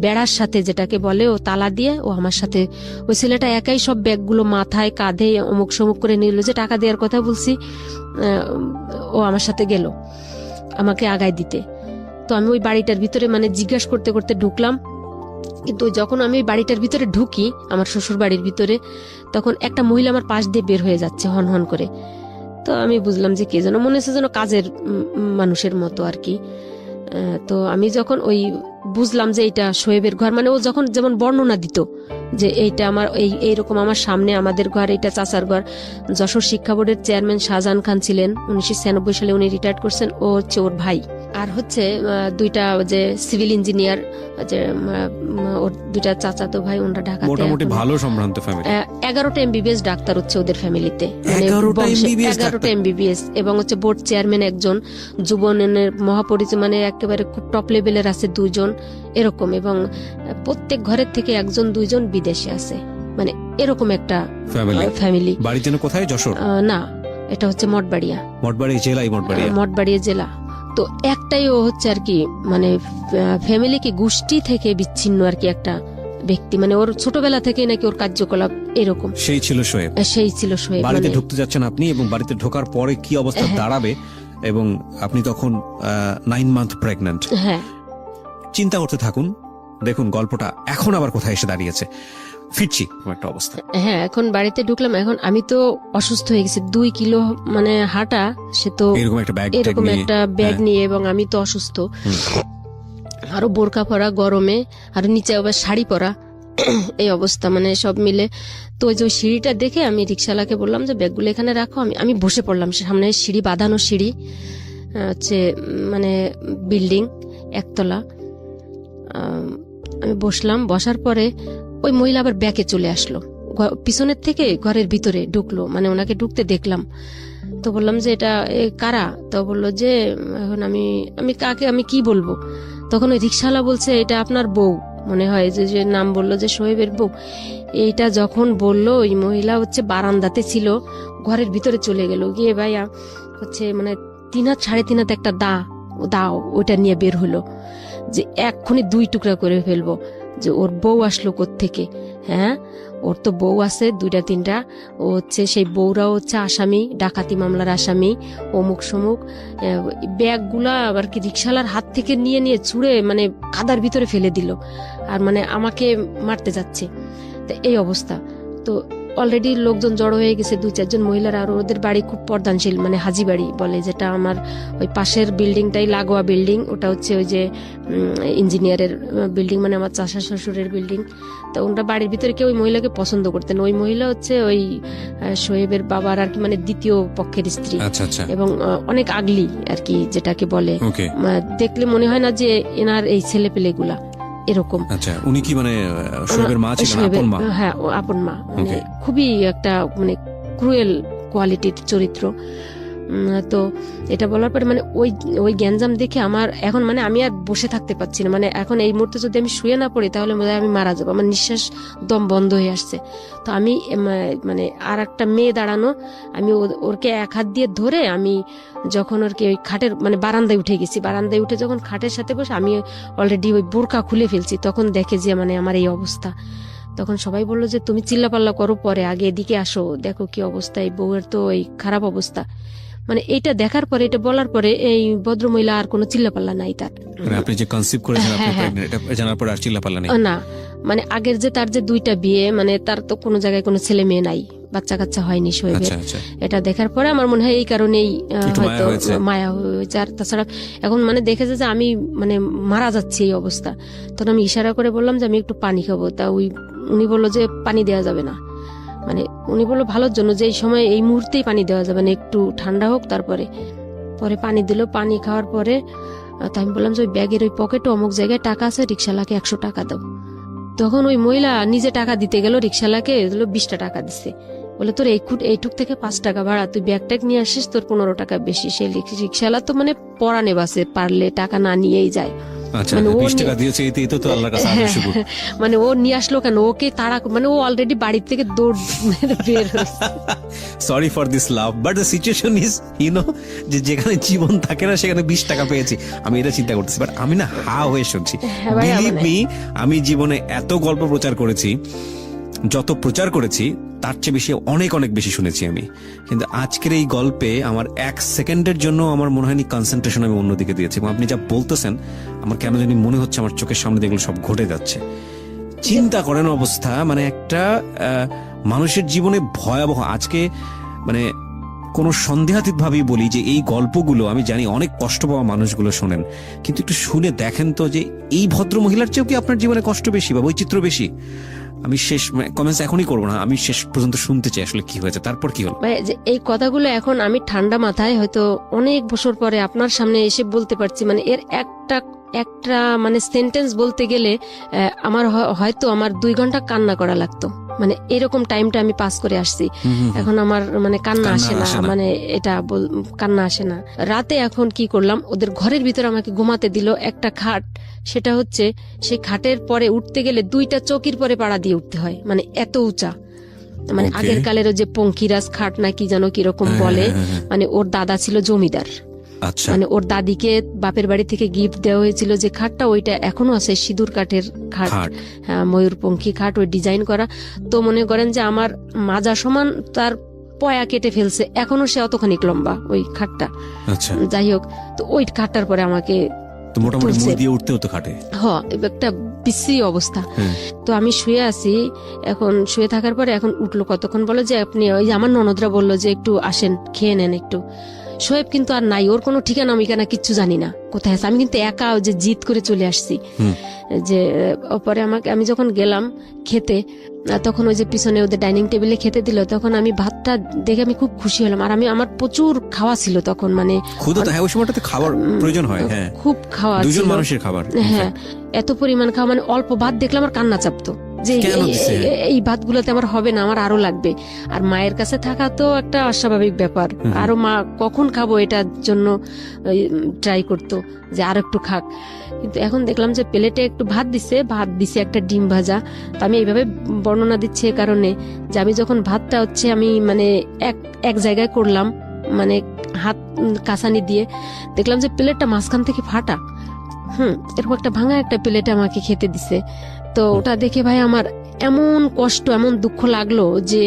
বেড়ার সাথে যেটাকে বলে, ও তালা দিয়ে ও আমার সাথে, ওই ছেলেটা একাই সব ব্যাগগুলো মাথায় কাঁধে অমুক সমুক করে নিল, যে টাকা দেওয়ার কথা বলছি, ও আমার সাথে গেল আমাকে আগায় দিতে। তো আমি ওই বাড়িটার ভিতরে মানে জিজ্ঞাসা করতে করতে ঢুকলাম। কিন্তু যখন আমি ওই বাড়িটার ভিতরে ঢুকি, আমার শ্বশুর বাড়ির ভিতরে, তখন একটা মহিলা আমার পাশ দিয়ে বের হয়ে যাচ্ছে হন হন করে। তো আমি বুঝলাম যে কে যেন, মনে হচ্ছে যেন কাজের মানুষের মতো আর কি। তো আমি যখন ওই বুঝলাম যে এইটা শোয়েবের ঘর, মানে ও যখন যেমন বর্ণনা দিত যে এইটা আমার এইরকম আমার সামনে আমাদের ঘর, এইটা চাচার ঘর। যশোর শিক্ষা বোর্ডের চেয়ারম্যান শাহজাহান খান ছিলেন, 1996 সালে উনি রিটায়ার্ড করছেন, ও হচ্ছে ওর ভাই। আর হচ্ছে 2টা যে সিভিল ইঞ্জিনিয়ার, যে ওর 2টা চাচাতো ভাই, ওনারা ঢাকাতে, মোটামুটি ভালো সম্ভ্রান্ত ফ্যামিলি। 11টা MBBS ডাক্তার হচ্ছে ওদের ফ্যামিলিতে, 11টা MBBS, এবং হচ্ছে বোর্ড চেয়ারম্যান একজন, যুবনের মহাপরিচয় মানে একেবারে খুব টপ লেভেলের আছে 2 জন এরকম, এবং প্রত্যেক ঘরের থেকে 1-2 বিদেশে আছে, মানে এরকম একটা ফ্যামিলি। বাড়ি যেন কোথায়? যশোর? না, এটা হচ্ছে মঠবাড়িয়া, মঠবাড়িয়া জেলা। তো একটাই ও হচ্ছে আর কি মানে ফ্যামিলি কি গোষ্ঠী থেকে বিচ্ছিন্ন আর কি একটা ব্যক্তি, মানে ওর ছোটবেলা থেকে নাকি ওর কার্যকলাপ এরকম। সেই ছিল শোয়েব। বাড়িতে ঢুকতে যাচ্ছেন আপনি, এবং বাড়িতে ঢোকার পরে কি অবস্থা দাঁড়াবে, এবং আপনি তখন 9 মান্থ প্রেগন্যান্ট। হ্যাঁ, চিন্তা করতে থাকুন, দেখুন গল্পটা এখন আবার কোথায় এসে দাঁড়িয়েছে। ফিরছি একটা অবস্থা। হ্যাঁ, এখন বাড়িতে ঢুকলাম, এখন আমি তো অসুস্থ হয়ে গেছি, 2 কিলো মানে হাঁটা, সে তো এরকম একটা ব্যাগ নিয়ে, এবং আমি তো অসুস্থ, আরো বোরকা পরা গরমে, আর নিচে আবার শাড়ি পরা, এই অবস্থা মানে সব মিলে। তো ওই যে সিঁড়িটা দেখে আমি রিক্সাওয়ালাকে বললাম যে ব্যাগগুলো এখানে রাখো, আমি বসে পড়লাম। সামনে সিঁড়ি, বাঁধানো সিঁড়ি, হচ্ছে মানে বিল্ডিং একতলা। আমি বসলাম, বসার পরে ওই মহিলা আবার ব্যাকে চলে আসলো, পিছনের থেকে ঘরের ভিতরে ঢুকলো, মানে ওনাকে ঢুকতে দেখলাম। তো বললাম যে এটা কারা? তো বললো যে এখন আমি কাকে, আমি কি বলবো? তখন ওই রিক্সাওয়ালা বলছে এটা আপনার বউ মনে হয়, যে নাম বললো যে শোয়েবের বউ। এইটা যখন বললো, ওই মহিলা হচ্ছে বারান্দাতে ছিল, ঘরের ভিতরে চলে গেল, গিয়ে ভাইয়া হচ্ছে মানে 3 হাত 3.5 হাত একটা দাও ওইটা নিয়ে বের হলো, যে এক্ষুনি 2 টুকরা করে ফেলবো, যে ওর বউ আসলো কোত্থেকে। হ্যাঁ, ওর তো বউ আছে 2টা 3টা, ও হচ্ছে সেই বউরাও হচ্ছে আসামি, ডাকাতি মামলার আসামি, অমুক সমুক। ব্যাগগুলা আবার কি রিক্সাওয়ালার হাত থেকে নিয়ে ছুঁড়ে মানে কাদার ভিতরে ফেলে দিল, আর মানে আমাকে মারতে যাচ্ছে। তো এই অবস্থা। তো অলরেডি লোকজন জড়ো হয়ে গেছে, 2-4 জন মহিলারা, আর ওদের বাড়ি খুব পর্দানশীল, মানে হাজি বাড়ি বলে, যেটা আমার ওই পাশের বিল্ডিংটাই লাগোয়া বিল্ডিং, ওটা হচ্ছে ওই যে ইঞ্জিনিয়ারের বিল্ডিং, মানে আমার চাচা শ্বশুরের বিল্ডিং। তো ওনারা বাড়ির ভিতরে কেউ ওই মহিলাকে পছন্দ করতেন। ওই মহিলা হচ্ছে ওই শোয়েবের বাবার আর কি মানে দ্বিতীয় পক্ষের স্ত্রী, এবং অনেক আগলি আর কি, যেটাকে বলে, দেখলে মনে হয় না যে এনার এই ছেলে পেলেগুলা এরকম। আচ্ছা, উনি কি মানে শোয়েবের মা ছিলেন? আপন মা? হ্যাঁ, আপন মা, মানে খুবই একটা মানে ক্রুয়েল কোয়ালিটির চরিত্র। তো এটা বলার পরে মানে ওই গ্যাঞ্জাম দেখে আমার এখন মানে আমি আর বসে থাকতে পারছি না, মানে এখন এই মুহূর্তে যদি আমি শুয়ে না পড়ি তাহলে বোধহয় আমি মারা যাবো, আমার নিঃশ্বাস দম বন্ধ হয়ে আসছে। তো আমি মানে আর একটা মেয়ে দাঁড়ানো, আমি ওরকে 1 হাত দিয়ে ধরে, আমি যখন ওরকে ওই খাটের মানে বারান্দায় উঠে গেছি, বারান্দায় উঠে যখন খাটের সাথে বসে আমি অলরেডি ওই বোরকা খুলে ফেলছি, তখন দেখে যে মানে আমার এই অবস্থা। তখন সবাই বললো যে তুমি চিল্লাপাল্লা করো পরে, আগে এদিকে আসো, দেখো কি অবস্থা, এই বউয়ের তো এই খারাপ অবস্থা। মানে এটা দেখার পরে, এটা বলার পরে এই ভদ্রমহিলা আর কোনো চিল্লাপাল্লা নাই তার। আপনি যে কনসিভ করেছেন আপনি প্রেগন্যান্ট, এটা জানার পরে আর চিল্লাপাল্লা নেই? না, মানে আগের যে তার যে 2টা বিয়ে, মানে তার তো কোনো জায়গায় কোনো ছেলে মেয়ে নাই, বাচ্চা কাচ্চা হয়নি শোয়েবের। এটা দেখার পরে আমার মনে হয় এই কারণেই হয়তো মায়া হয়েছে। আর তাছাড়া এখন মানে দেখেছে যে আমি মানে মারা যাচ্ছি এই অবস্থা, তখন আমি ইশারা করে বললাম যে আমি একটু পানি খাবো। তা উনি বললো যে পানি দেওয়া যাবে না, মানে উনি বললো ভালোর জন্য যে এই সময় এই মুহূর্তেই পানি দেওয়া যাবে না, একটু ঠান্ডা হোক তারপরে। পরে পানি দিল, পানি খাওয়ার পরে তো আমি বললাম যে ওই ব্যাগের ওই পকেটে অমুক জায়গায় টাকা আছে, রিক্সাওয়ালাকে 100 টাকা দাও। তখন ওই মহিলা নিজে টাকা দিতে গেল, রিক্সাওয়ালাকে 20টা টাকা দিচ্ছে, বলে তোর এইটুক থেকে 5 টাকা ভাড়া, তুই ব্যাগ ট্যাগ নিয়ে আসিস, তোর 15 টাকা বেশি। সেই রিক্সাওয়ালা তো মানে পরানে বাসে, পারলে টাকা না নিয়েই যায়। মানে ও নিয়ে আসলো কেন, ওকে তাড়া, মানে ও অলরেডি বাড়ি থেকে দৌড় বের হয়েছে। Sorry for this love, but the situation is যে যেখানে জীবন থাকে না সেখানে 20 টাকা পেয়েছি, আমি এটা চিন্তা করতেছি। বাট আমি না হা হয়ে শুনছি, বিলিভ মি, আমি জীবনে এত গল্প প্রচার করেছি, যত প্রচার করেছি তার চেয়ে বেশি অনেক বেশি শুনেছি আমি। কিন্তু আজকের এই গল্পে আমার 1 সেকেন্ডের জন্য আমার মনে হয়নি কনসেন্ট্রেশন আমি অন্যদিকে দিয়েছি, এবং আপনি যা বলতেছেন আমার কেন জানি মনে হচ্ছে আমার চোখের সামনে এগুলো সব ঘটে যাচ্ছে। চিন্তা করেন অবস্থা, মানে একটা মানুষের জীবনে ভয়াবহ। আজকে মানে কোনো সন্দেহাতীত ভাবেই বলি যে এই গল্পগুলো আমি জানি অনেক কষ্ট পাওয়া মানুষগুলো শোনেন, কিন্তু একটু শুনে দেখেন তো যে এই ভদ্র মহিলার চেয়েও কি আপনার জীবনে কষ্ট বেশি বা বৈচিত্র্য বেশি? আমি শেষ কমেন্টস এখনই করবো না, আমি শেষ পর্যন্ত শুনতে চাই আসলে কি হয়েছে, তারপর কি হলো। এই কথাগুলো এখন আমি ঠান্ডা মাথায় হয়তো অনেক বছর পরে আপনার সামনে এসে বলতে পারছি, মানে এর একটা মানে সেন্টেন্স বলতে গেলে আমার হয়তো আমার 2 ঘন্টা কান্না করা লাগতো, মানে এরকম টাইমটা আমি পাস করে আসছি। এখন আমার মানে কান্না আসে না, মানে এটা কান্না আসে না। রাতে এখন কি করলাম, ওদের ঘরের ভিতরে আমাকে ঘুমাতে দিল একটা খাট, সেটা হচ্ছে সেই খাটের পরে উঠতে গেলে 2টা চৌকির পরে পাড়া দিয়ে উঠতে হয়, মানে এত উঁচা। মানে Okay. আগের কালের ওই যে পঙ্কিরাজ খাট না কি যেন কিরকম বলে, মানে ওর দাদা ছিল জমিদার, আচ্ছা মানে ওর দাদিকে বাপের বাড়ি থেকে গিফট দেওয়া হয়েছিল যে খাটটা, ওইটা এখনো আছে, সিঁদুর কাঠের খাট, খাট। হ্যাঁ ময়ূরপঙ্খী খাট, ওই ডিজাইন করা। তো মনে করেন যে আমার মাজা সমান তার পয়া কেটে ফেলছে, এখনো সে অতখানি লম্বা ওই খাটটা। আচ্ছা যাই হোক, তো ওই খাটটার পরে আমাকে তো মোটামুটি তুলছে। মুড়ি দিয়ে উঠতে হতো খাটে। একটা বিশ্রী অবস্থা। হ্যাঁ। তো আমি শুয়ে আছি, এখন শুয়ে থাকার পরে এখন উঠলো কতক্ষণ, বলো যে আপনি ওই যে আমার ননদরা বললো যে একটু আসেন খেয়ে নেন একটু। শোয়েব কিন্তু আর নাই, ওর কোনো ঠিকানা মিকানা কিচ্ছু জানি না কোথায় আছে। আমি কিন্তু একা ওই যে জিদ করে চলে আসছি যে পরে আমি যখন গেলাম খেতে, তখন ওই যে পিছনে ওদের ডাইনিং টেবিলে খেতে দিল, তখন আমি ভাতটা দেখে আমি খুব খুশি হলাম। আর আমার প্রচুর খাওয়া ছিল তখন, মানে ক্ষুধা তো হ্যাঁ ওই সময়টাতে খাবার প্রয়োজন হয়। হ্যাঁ খুব খাওয়া দুজন ছিল। মানুষের খাবার। হ্যাঁ এত পরিমাণ খাওয়া, মানে অল্প ভাত দেখলে আমার কান্না চাপতো যে কেন দিছে? এই ভাতগুলোতে আমার হবে না, আমার আরো লাগবে। আর মায়ের কাছে থাকা তো একটা অস্বাভাবিক ব্যাপার, আরো মা কখন খাবো এটার জন্য ট্রাই করতো যে আর একটু খাক। কিন্তু এখন দেখলাম যে প্লেটে একটু ভাত দিছে একটা ডিম ভাজা। তো আমি এইভাবে বর্ণনা দিচ্ছি এ কারণে যে আমি যখন ভাতটা হচ্ছে আমি মানে এক জায়গায় করলাম, মানে হাত কাঁচানি দিয়ে দেখলাম যে প্লেটটা মাঝখান থেকে ফাটা। এরকম একটা ভাঙা একটা প্লেট আমাকে খেতে দিছে। তো ওটা দেখে ভাই আমার এমন কষ্ট, এমন দুঃখ লাগলো যে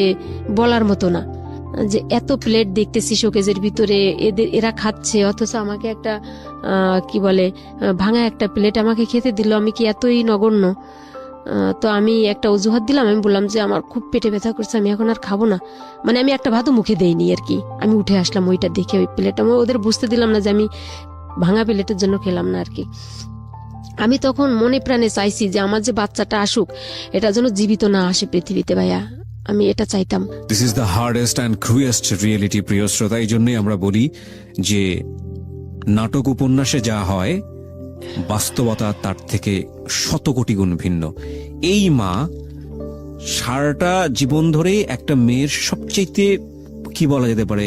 বলার মতো না, যে এত প্লেট দেখতেছি শোকেজের ভিতরে, এরা খাচ্ছে, অথচ আমাকে একটা কি বলে ভাঙা একটা প্লেট আমাকে খেতে দিল। আমি কি এতই নগণ্য? তো আমি একটা অজুহাত দিলাম, আমি বললাম যে আমার খুব পেটে ব্যথা করছে, আমি এখন আর খাবো না। মানে আমি একটা ভাতও মুখে দেইনি আর কি, আমি উঠে আসলাম ওইটা দেখে, ওই প্লেটটা ওদের বুঝতে দিলাম না যে আমি ভাঙা প্লেটের জন্য খেলাম না আর কি। আমি তখন মনে প্রাণে চাইছি যে আমার যে বাচ্চাটা আসুক, এটা যেন জীবিত না আসে পৃথিবীতে ভাইয়া, আমি এটা চাইতাম। This is the hardest and cruellest reality, প্রিয় শ্রোতা। এই জন্যই আমরা বলি যে নাটক উপন্যাসে যা হয় বাস্তবতা তার থেকে শতকোটি গুণ ভিন্ন। এই মা সারাটা জীবন ধরে একটা মেয়ের সবচেয়ে কি বলা যেতে পারে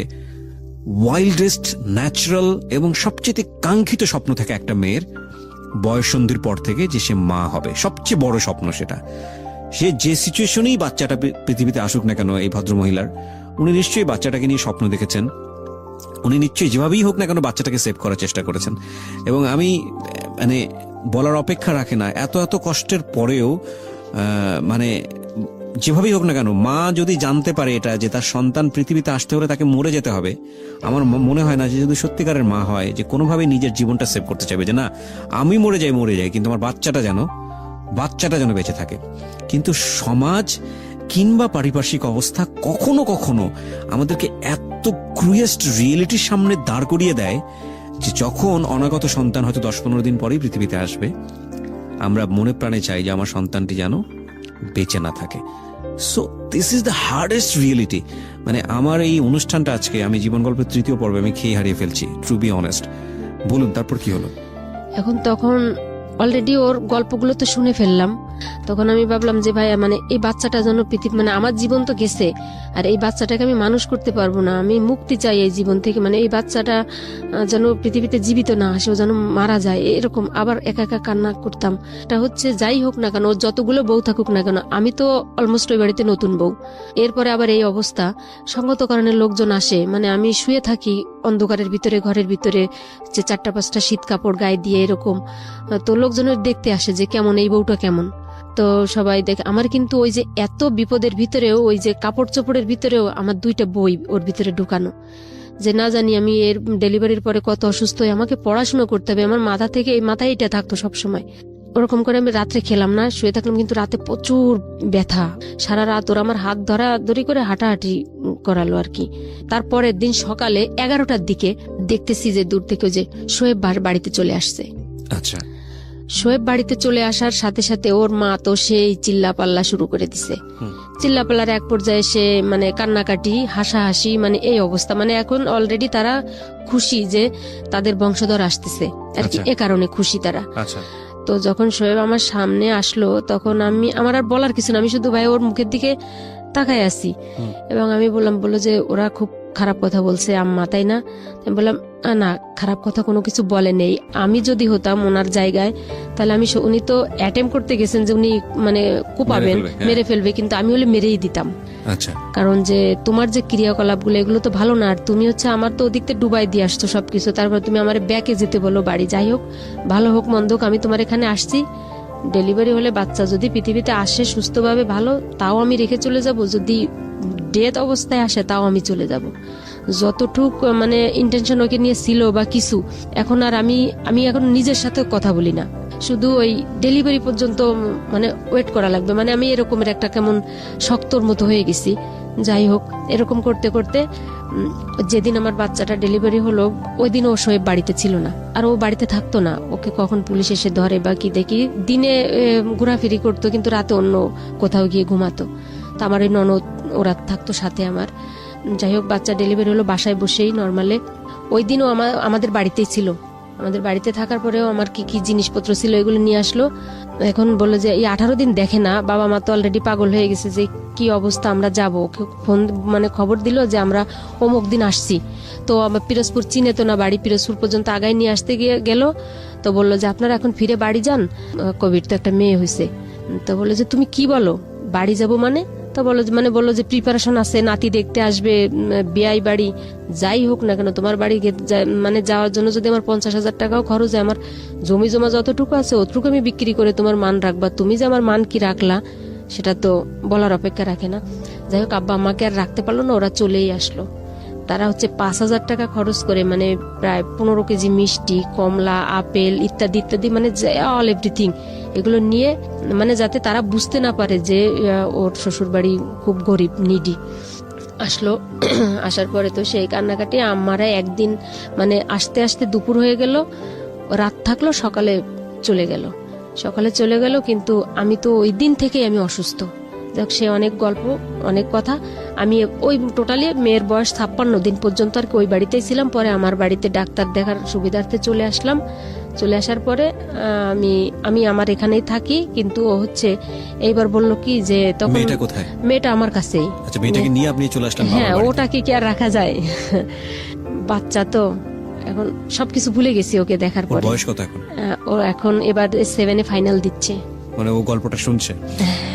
ওয়াইল্ডেস্ট, ন্যাচারাল এবং সবচেয়ে কাঙ্ক্ষিত স্বপ্ন থাকে একটা মেয়ের বয়ঃসন্ধির পর থেকে, যে সে মা হবে। সবচেয়ে বড় স্বপ্ন সেটা। সে যে সিচুয়েশনেই বাচ্চাটা পৃথিবীতে আসুক না কেন, এই ভদ্রমহিলার, উনি নিশ্চয়ই বাচ্চাটাকে নিয়ে স্বপ্ন দেখেছেন, উনি নিশ্চয়ই যেভাবেই হোক না কেন বাচ্চাটাকে সেভ করার চেষ্টা করেছেন। এবং আমি মানে বলার অপেক্ষা রাখে না, এত এত কষ্টের পরেও মানে যেভাবেই হোক না কেন, মা যদি জানতে পারে এটা যে তার সন্তান পৃথিবীতে আসতে হলে তাকে মরে যেতে হবে, আমার মনে হয় না যে যদি সত্যিকারের মা হয় যে কোনোভাবে নিজের জীবনটা সেভ করতে চাইবে, যে না আমি মরে যাই কিন্তু আমার বাচ্চাটা যেন বেঁচে থাকে। কিন্তু সমাজ কিংবা পারিপার্শ্বিক অবস্থা কখনো কখনো আমাদেরকে এত ক্রুয়েস্ট রিয়েলিটির সামনে দাঁড় করিয়ে দেয় যে যখন অনাগত সন্তান হয়তো 10-15 দিন পরেই পৃথিবীতে আসবে, আমরা মনে প্রাণে চাই যে আমার সন্তানটি যেন বেঁচে না থাকে। So this is the hardest reality. মানে আমার এই অনুষ্ঠানটা আজকে আমি জীবন গল্পের 3য় পর্বে আমি খেয়ে হারিয়ে ফেলছি, টু বি অনেস্ট। বলুন তারপর কি হলো? তখন অলরেডি ওর গল্পগুলো তো শুনে ফেললাম। তখন আমি ভাবলাম যে ভাই মানে এই বাচ্চাটা যেন পৃথিবী, মানে আমার জীবন তো গেছে, আর এই বাচ্চাটাকে আমি মানুষ করতে পারবো না, আমি মুক্তি চাই এই জীবন থেকে। মানে এই বাচ্চাটা যেন পৃথিবীতে জীবিত না আসে, ও যেন মারা যায়, এরকম আবার একা একা কান্না করতাম। এটা হচ্ছে যাই হোক না কেন, যতগুলো বউ থাকুক না কেন, আমি তো অলমোস্ট ওই বাড়িতে নতুন বউ। এরপরে আবার এই অবস্থা, সঙ্গত কারণে লোকজন আসে, মানে আমি শুয়ে থাকি অন্ধকারের ভিতরে, ঘরের ভিতরে, যে 4-5টা শীত কাপড় গায়ে দিয়ে এরকম। তো লোকজনের দেখতে আসে যে কেমন এই বউটা কেমন। তো সবাই দেখে আমার, কিন্তু ওই যে এত বিপদের ভিতরেও, ওই যে কাপড় চোপড়ের ভিতরেও আমার 2টা বই ওর ভিতরে ঢুকানো, যে না জানি আমি এর ডেলিভারির পরে কত অসুস্থ হয়ে আমাকে পড়াশোনা করতে হবে, আমার মাথায় এটা থাকতো সবসময়। ওরকম করে আমি রাত্রে খেলাম না, শুয়ে থাকলাম, কিন্তু রাতে প্রচুর ব্যথা, সারা রাত ওরা আমার হাত ধরাধরি করে হাঁটাহাঁটি করালো আর কি। তারপরের দিন সকালে 11টার দিকে দেখতেছি যে দূর থেকে যে শোয়েব বাড়িতে চলে আসছে। আচ্ছা, শোয়েব বাড়িতে চলে আসার সাথে সাথে ওর মা তো সেই চিল্লাপাল্লা শুরু করে দিছে। চিল্লাপাল্লার এক পর্যায়ে সে মানে কান্নাকাটি, হাসাহাসি, মানে এই অবস্থা। মানে এখন অলরেডি তারা খুশি যে তাদের বংশধর আসতেছে আর কি, এ কারণে খুশি তারা। তো যখন শোয়েব আমার সামনে আসলো, তখন আমার আর বলার কিছু না, আমি শুধু ভাই ওর মুখের দিকে তাকায় আছি। এবং আমি বললো যে ওরা খুব খারাপ কথা বলছে আম্মা, তাই না? আমি বললাম না, খারাপ কথা কোনো কিছু বলে নেই। আমি যদি হতাম ওনার জায়গায় তাহলে উনি তো অ্যাটেম্প করতে গেছেন যে উনি মানে কোপাবেন, মেরে ফেলবে, কিন্তু আমি হলে মেরেই দিতাম। আচ্ছা, কারণ যে তোমার যে ক্রিয়াকলাপগুলো এগুলো তো ভালো না। আর তুমি হচ্ছে আমার তো ওদিক থেকে ডুবাই দিয়ে আসছো সবকিছু, তারপর তুমি আমার ব্যাকে যেতে বলো বাড়ি। যাই হোক, ভালো হোক মন্দ হোক, আমি তোমার এখানে আসছি। ডেলিভারি হলে বাচ্চা যদি পৃথিবীতে আসে সুস্থভাবে ভালো, তাও আমি রেখে চলে যাব। যদি ডেথ অবস্থায় আসে তাও আমি চলে যাব। যতটুক মানে ইন্টেনশন ওকে নিয়ে ছিল বা কিছু, এখন আর আমি এখন নিজের সাথে কথা বলি না, শুধু ওই ডেলিভারি পর্যন্ত মানে ওয়েট করা লাগবে। মানে আমি এরকমের একটা কেমন শক্তর মতো হয়ে গেছি। যাই হোক, এরকম করতে করতে যেদিন আমার বাচ্চাটা ডেলিভারি হলো ওই দিন ও শোয়েব বাড়িতে ছিল না, আর ও বাড়িতে থাকতো না। ওকে কখন পুলিশ এসে ধরে বা কি দেখি, দিনে ঘোরাফেরি করতো কিন্তু রাতে অন্য কোথাও গিয়ে ঘুমাতো। তা আমার ওই ননদ ওরা থাকতো সাথে আমার। যাই হোক, বাচ্চা ডেলিভারি হলো বাসায় বসেই নর্মালে। ওই দিনও আমাদের বাড়িতেই ছিল। আমাদের বাড়িতে থাকার পরেও আমার কি কি জিনিসপত্র ছিল এগুলো নিয়ে আসলো। এখন বললো যে এই 18 দিন দেখে না, বাবা মা তো অলরেডি পাগল হয়ে গেছে যে কি অবস্থা, আমরা যাবো। ফোন মানে খবর দিল যে আমরা অমুক দিন আসছি। তো আমার পিরোজপুর চিনে তো না বাড়ি, পিরোজপুর পর্যন্ত আগায় নিয়ে আসতে গিয়ে গেল। তো বললো যে আপনারা এখন ফিরে বাড়ি যান, কোভিড তো একটা মেয়ে হয়েছে। তো বললো যে তুমি কি বলো, বাড়ি যাব মানে? তো বললো যে প্রিপারেশন আছে, নাতি দেখতে আসবে, বিয়াই বাড়ি, যাই হোক না কেন তোমার বাড়ি মানে যাওয়ার জন্য যদি আমার 50,000 টাকাও খরচ হয়, আমার জমি জমা যতটুকু আছে অতটুকু আমি বিক্রি করে তোমার মান রাখবা। তুমি যে আমার মান কি রাখলা সেটা তো বলার অপেক্ষা রাখে না। যাই হোক, আব্বা আমাকে আর রাখতে পারলো না, ওরা চলেই আসলো। তারা হচ্ছে 5,000 টাকা খরচ করে মানে প্রায় 15 কেজি মিষ্টি, কমলা, আপেল ইত্যাদি ইত্যাদি, মানে অল এভরিথিং এগুলো নিয়ে, মানে যাতে তারা বুঝতে না পারে যে ওর শ্বশুর বাড়ি খুব গরিব নিডি। আসলো। আসার পরে তো সেই কান্নাকাটি, আমারা একদিন মানে আসতে আসতে দুপুর হয়ে গেল, রাত থাকলো, সকালে চলে গেল। কিন্তু আমি তো ওই দিন থেকেই আমি অসুস্থ। দেখ, সে অনেক গল্প, অনেক কথা। আমি ওই টোটালি মেয়ের বয়স 56 দিন পর্যন্ত আর কি ওই বাড়িতেই ছিলাম। পরে আমার বাড়িতে ডাক্তার দেখার সুবিধার্থে চলে আসলাম। চলে আসার পরে আমি আমার এখানেই থাকি। কিন্তু ও হচ্ছে এইবার বললো কি যে তখন মেয়েটা কোথায়? মেয়েটা আমার কাছেই। আচ্ছা, মেয়েটাকে নিয়ে আপনি চলে আসলেন? হ্যাঁ, ওটাকে কি আর রাখা যায়? বাচ্চা তো এখন সবকিছু ভুলে গেছি ওকে দেখার পরে। বয়স কত এখন? ও এখন এবার 7-এ ফাইনাল দিচ্ছে। মানে ও গল্পটা শুনছে,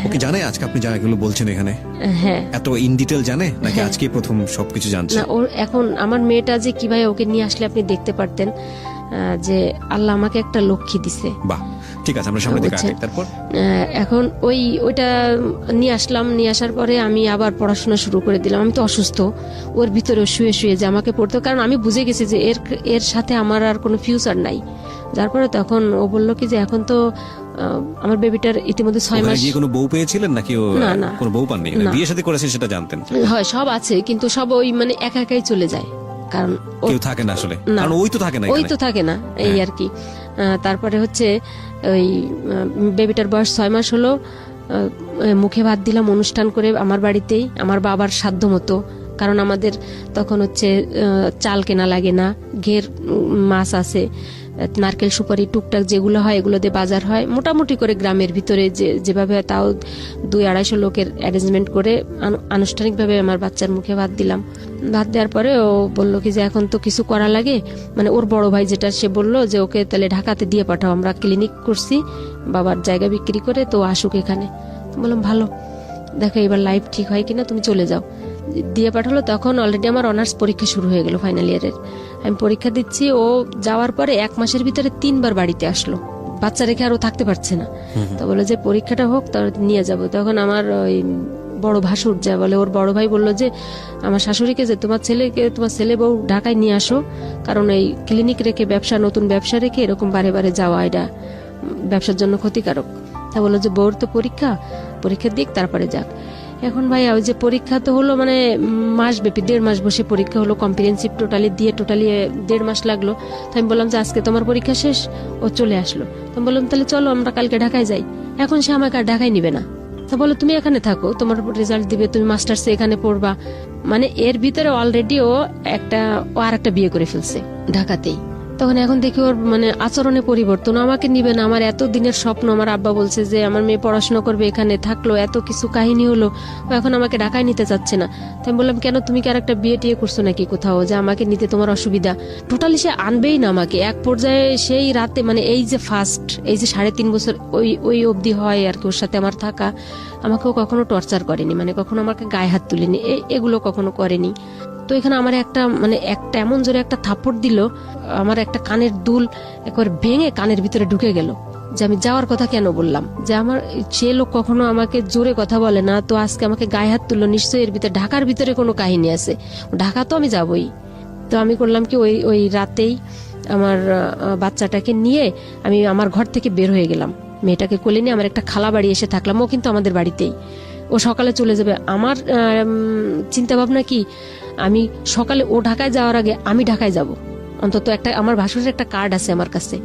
ওকে জানে আজকে আপনি যা এগুলো বলছেন এখানে? হ্যাঁ, এত ইন ডিটেল জানে নাকি আজকে প্রথম সবকিছু জানছে? না, ওর এখন আমার মেয়েটা যে কিভাবে ওকে নিয়ে আসলে আপনি দেখতে পারতেন যে আল্লাহ আমাকে একটা লক্ষ্মী দিছে। বাহ, ঠিক আছে, আমরা সামনে দিকে আগাই। তারপর এখন ওইটা নিয়ে আসলাম। নিয়ে আসার পরে আমি আবার পড়াশোনা শুরু করে দিলাম। আমি তো অসুস্থ, ওর ভিতরে শুয়ে শুয়ে যে আমাকে পড়তে, কারণ আমি বুঝে গেছি যে এর সাথে আমার আর কোনো ফিউচার নাই। যার পরে তখন ও বললো কি যে এখন তো আমার বেবিটার ইতিমধ্যে 6 মাস। কোনো বউ পেয়েছিলেন নাকি? না, কোনো বউ পাননি? বিয়ে শাদী করেছেন সেটা জানতেন? হয়, সব আছে, কিন্তু সব ওই মানে একা একাই চলে যায়, কারণ কেউ থাকে না আসলে, কারণ ওই তো থাকে না এই আর কি। তারপরে হচ্ছে ওই বেবিটার বয়স 6 মাস হলো। মুখে ভাত দিলাম অনুষ্ঠান করে আমার বাড়িতেই, আমার বাবার সাধ্য মতো। কারণ আমাদের তখন হচ্ছে চাল কেনা লাগে না, ঘের মাছ আছে, নারকেল সুপারি টুকটাক যেগুলো হয় এগুলো দিয়ে বাজার হয় মোটামুটি করে গ্রামের ভিতরে যেভাবে, তাও 200-250 লোকের অ্যারেঞ্জমেন্ট করে আনুষ্ঠানিকভাবে আমার বাচ্চার মুখে ভাত দিলাম। ভাত দেওয়ার পরে ও বললো কি যে এখন তো কিছু করা লাগে, মানে ওর বড় ভাই যেটা, সে বললো যে ওকে তাহলে ঢাকাতে দিয়ে পাঠাও, আমরা ক্লিনিক করছি বাবার জায়গা বিক্রি করে, তো আসুক এখানে। বললাম ভালো, দেখো এবার লাইফ ঠিক হয় কিনা, তুমি চলে যাও। দিয়ে পাঠালো। তখন অলরেডি আমার অনার্স পরীক্ষা শুরু হয়ে গেল, ফাইনাল ইয়ারের। আমি পরীক্ষা দিচ্ছি। ও যাওয়ার পরে 1 মাসের ভিতরে 3 বার বাড়িতে আসলো, বাচ্চা রেখে আরো থাকতে পারছে না। তো বলে যে পরীক্ষাটা হোক তার নিয়ে যাব। তখন আমার ওই বড় ভাসুর যা বলে, ওর বড় ভাই বললো যে আমার শাশুড়িকে যে তোমার ছেলে বউ ঢাকায় নিয়ে আসো, কারণ এই ক্লিনিক রেখে নতুন ব্যবসা রেখে এরকম বারে বারে যাওয়া এটা ব্যবসার জন্য ক্ষতিকারক। তা বললো যে বউর তো পরীক্ষা দিক তারপরে যাক। এখন ভাই ওই যে পরীক্ষা তো হলো মানে মাস ব্যাপী, 1.5 মাস বসে পরীক্ষা হলো, কম্প্রিহেনসিভ টোটালি 1.5 মাস লাগলো। তো আমি বললাম যে আজকে তোমার পরীক্ষা শেষ। ও চলে আসলো। তো বললাম তাহলে চলো আমরা কালকে ঢাকায় যাই। এখন সে আমাকে আর ঢাকায় নিবে না। তো বলো তুমি এখানে থাকো, তোমার রেজাল্ট দিবে, তুমি মাস্টার্সে এখানে পড়বা। মানে এর ভিতরে অলরেডি ও আর একটা বিয়ে করে ফেলছে ঢাকাতেই। তখন এখন দেখি ওর মানে আচরণে পরিবর্তন, আমাকে নিবে না। আমার এত দিনের স্বপ্ন, আমার আব্বা বলছে যে আমার মেয়ে পড়াশোনা করবে, এখানে থাকলো, এত কিছু কাহিনী হলো, ও এখন আমাকে ঢাকায় নিতে চাচ্ছে না। তাই আমি বললাম, কেন, তুমি কি আর একটা বিয়ে টিয়ে করছো নাকি কোথাও যে আমাকে নিতে তোমার অসুবিধা? টোটালি সে আনবেই না আমাকে। এক পর্যায়ে সেই রাতে মানে এই যে ফার্স্ট এই যে 3.5 বছর ওই অবধি হয় আর কি ওর সাথে আমার থাকা, আমাকেও কখনো টর্চার করেনি, মানে কখনো আমাকে গায়ে হাত তুলেনি, এগুলো কখনো করেনি। তো এখানে আমার একটা মানে একটা এমন জোরে একটা থাপ্পড় দিল, আমার একটা কানের দুল একবার ভেঙে কানের ভিতরে ঢুকে গেল। যে আমি যাওয়ার কথা কেন বললাম, যে আমার সে লোক কখনো আমাকে জোরে কথা বলে না, তো আজকে আমাকে গায়ে হাত তুললো, নিশ্চয়ই এর ভিতরে ঢাকার ভিতরে কোনো কাহিনী আছে, ঢাকা তো আমি যাবই। তো আমি করলাম কি, ওই রাতেই আমার বাচ্চাটাকে নিয়ে আমি আমার ঘর থেকে বের হয়ে গেলাম, মেয়েটাকে কোলে নিয়ে আমার একটা খালা বাড়ি এসে থাকলাম, ও কিন্তু আমাদের বাড়িতেই, ও সকালে চলে যাবে। আমার চিন্তা ভাবনা কি, আমি সকালে ও ঢাকায় যাওয়ার আগে আমি ঢাকায় যাব, অন্তত একটা আমার ভাসুরের একটা কার্ড আছে আমার কাছে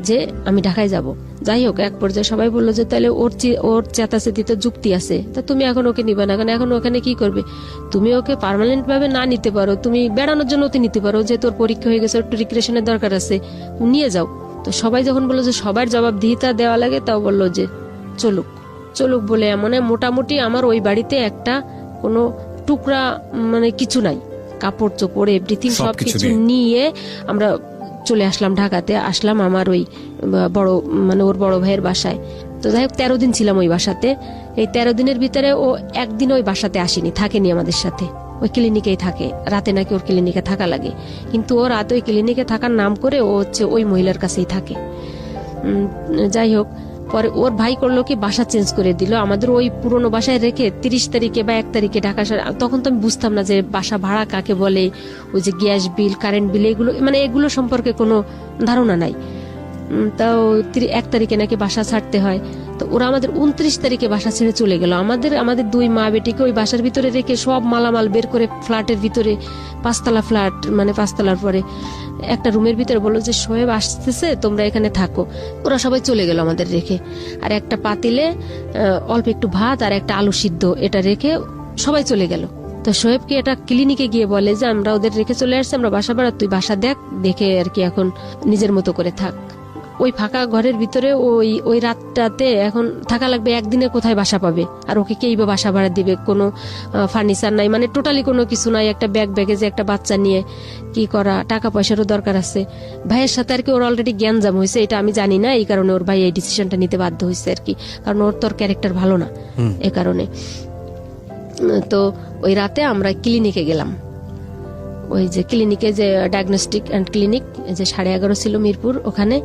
যে আমি ঢাকায় যাব। যাই হোক, এক পর্যায়ে সবাই বললো যে তাহলে ওর চেতাচেতিতে যুক্তি আছে, তা তুমি এখন ওকে নিবে না কেন? এখন ওখানে কি করবে? তুমি ওকে পার্মানেন্ট ভাবে না নিতে পারো, তুমি বেড়ানোর জন্য ওতে নিতে পারো, যে তোর পরীক্ষা হয়ে গেছে, একটু রিক্রিয়েশনের দরকার আছে, নিয়ে যাও। তো সবাই যখন বললো যে সবার জবাবদিহিতা দেওয়া লাগে, তাও বললো যে চলুক চলুক বলে এমন মোটামুটি আমার ওই বাড়িতে একটা কোনো টুকরা মানে কিছু নাই, কাপড় চোপড় এভরিথিং সবকিছু নিয়ে আমরা চলে আসলাম, ঢাকাতে আসলাম আমার ওই বড় মানে ওর বড় ভাইয়ের বাসায়। তো যাই হোক 13 দিন ছিলাম ওই বাসাতে। এই 13 দিনের ভিতরে ও একদিন ওই বাসাতে আসেনি, থাকেনি আমাদের সাথে, ওই ক্লিনিকেই থাকে। রাতে নাকি ওর ক্লিনিকে থাকা লাগে, কিন্তু ও রাতে ওই ক্লিনিকে থাকার নাম করে ও হচ্ছে ওই মহিলার কাছেই থাকে। যাই হোক, পরে ওর ভাই করলো কি, বাসা চেঞ্জ করে দিল, আমাদের ওই পুরনো বাসায় রেখে 30 তারিখে বা 1 তারিখে ঢাকা। তখন তো আমি বুঝতাম না যে বাসা ভাড়া কাকে বলে, ওই যে গ্যাস বিল, কারেন্ট বিল, এগুলো মানে এগুলো সম্পর্কে কোনো ধারণা নাই। তাও 1 তারিখে নাকি বাসা ছাড়তে হয়। তো ওরা আমাদের 29 তারিখে বাসা ছেড়ে চলে গেল। আমাদের 2 মা বেটিকে ওই বাসার ভিতরে রেখে সব মালামাল বের করে ফ্ল্যাটের ভিতরে, 5তলা ফ্ল্যাট, মানে 5তলার পরে একটা রুমের ভিতরে বললো যে শোয়েব আসতেছে, তোমরা এখানে থাকো। ওরা সবাই চলে গেল আমাদের রেখে, আর একটা পাতিলে অল্প একটু ভাত আর একটা আলু সিদ্ধ এটা রেখে সবাই চলে গেল। তো শোয়েবকে এটা ক্লিনিকে গিয়ে বলে যে আমরা ওদের রেখে চলে আসছি, আমরা বাসা ভাড়া, তুই বাসা দেখে আর কি এখন নিজের মতো করে থাক। ওই ফাঁকা ঘরের ভিতরে ওই রাতটাতে এখন থাকা লাগবে, একদিনে কোথায় বাসা পাবে? আর ওকে কেই বা বাসা ভাড়া দিবে? কোনো ফার্নিচার নাই, মানে টোটালি কোনো কিছু নাই। একটা ব্যাগেজে একটা বাচ্চা নিয়ে কি করা, টাকা পয়সারও দরকার আছে। ভাইয়ের সাথে আর কি ওর অলরেডি জ্ঞানজাম হয়েছে, এটা আমি জানি না, এই কারণে ওর ভাই এই ডিসিশনটা নিতে বাধ্য হয়েছে আর কি, কারণ ওর তোর ক্যারেক্টার ভালো না এ কারণে। তো ওই রাতে আমরা ক্লিনিকে গেলাম, ওই যে ক্লিনিকে যে ডায়াগনস্টিক অ্যান্ড ক্লিনিক যে 11:30 ছিল মিরপুর, ওখানে।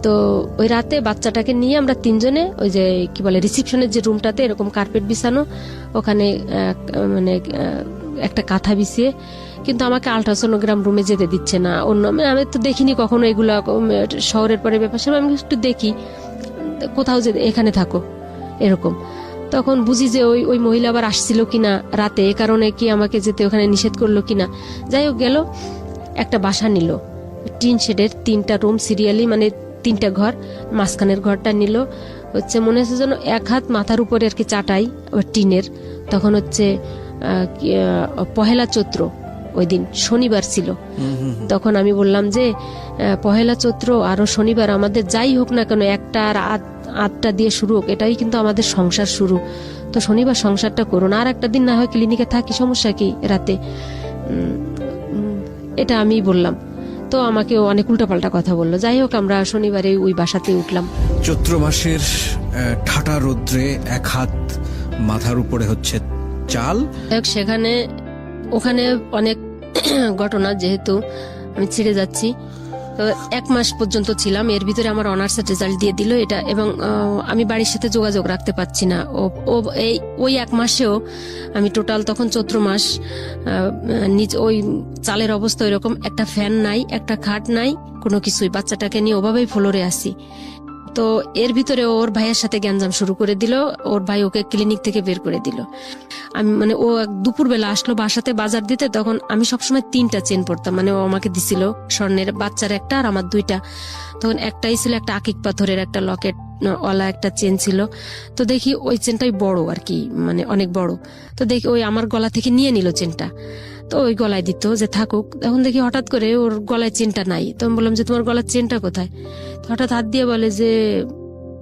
তো ওই রাতে বাচ্চাটাকে নিয়ে আমরা 3 জনে ওই যে কি বলে রিসেপশনের যে রুমটাতে এরকম কার্পেট বিছানো, ওখানে মানে একটা কাঁথা বিছিয়ে, কিন্তু আমাকে আল্ট্রাসোনোগ্রাম রুমে যেতে দিচ্ছে না। অন্য আমি তো দেখিনি কখনো এগুলো, শহরের পরে ব্যাপার আমি একটু দেখি কোথাও যে এখানে থাকো এরকম। তখন বুঝি যে ওই মহিলা আবার আসছিল কিনা রাতে, এ কারণে কি আমাকে যেতে ওখানে নিষেধ করলো কিনা। যাই হোক, গেল, একটা বাসা নিল, টিন শেডের 3টা রুম সিরিয়ালি, মানে 3টা ঘর, মাঝখানের ঘরটা নিল হচ্ছে মনে হচ্ছে যেন 1 হাত মাথার উপরে আর কি চাটাই টিনের। তখন হচ্ছে 1 চৈত্র, ওই দিন শনিবার ছিল। তখন আমি বললাম যে 1 চৈত্র আরো শনিবার, আমাদের যাই হোক না কেন, 1টা আর 8টা দিয়ে শুরু হোক, এটাই কিন্তু আমাদের সংসার শুরু। তো শনিবার সংসারটা করুন, আর একটা দিন না হয় ক্লিনিকে থাকি, সমস্যা কি রাতে? এটা আমি বললাম। তো আমাকে অনেক উল্টাপাল্টা কথা বললো। যাই হোক, আমরা শনিবারে ওই বাসাতে উঠলাম। চৈত্র মাসের ঠাটা রৌদ্রে 1 হাত মাথার উপরে হচ্ছে চাল। সেখানে ওখানে অনেক ঘটনা, যেহেতু আমি ছেড়ে যাচ্ছি, তো 1 মাস পর্যন্ত ছিলাম। এর ভিতরে আমার অনার্সের রেজাল্ট দিয়ে দিল এটা, এবং আমি বাড়ির সাথে যোগাযোগ রাখতে পারছি না। ওই 1 মাসেও আমি টোটাল, তখন চৈত্র মাস, ওই চালের অবস্থা ওইরকম, একটা ফ্যান নাই, একটা খাট নাই, কোনো কিছুই। বাচ্চাটাকে নিয়ে ওভাবেই ফ্লোরে আসি। তো এর ভিতরে ওর ভাইয়ের সাথে গ্যাঞ্জাম শুরু করে দিল, ওর ভাই ওকে ক্লিনিক থেকে বের করে দিল। আমি মানে ও দুপুরবেলা আসলো বাসাতে বাজার দিতে, তখন আমি সবসময় 3টা চেন পরতাম, মানে ও আমাকে দিছিল স্বর্ণের, বাচ্চার একটা আর আমার 2টা। তখন একটাই ছিল একটা আকিক পাথরের একটা লকেট ওয়ালা একটা চেন ছিল। তো দেখি ওই চেনটাই বড় আর কি, মানে অনেক বড়। তো দেখি ওই আমার গলা থেকে নিয়ে নিল চেনটা। তো ওই গলায় দিত যে থাকুক। এখন দেখি হঠাৎ করে ওর গলায় চেনটা নাই। তো আমি বললাম যে তোমার গলার চেনটা কোথায়? তো হঠাৎ হাত দিয়ে বলে যে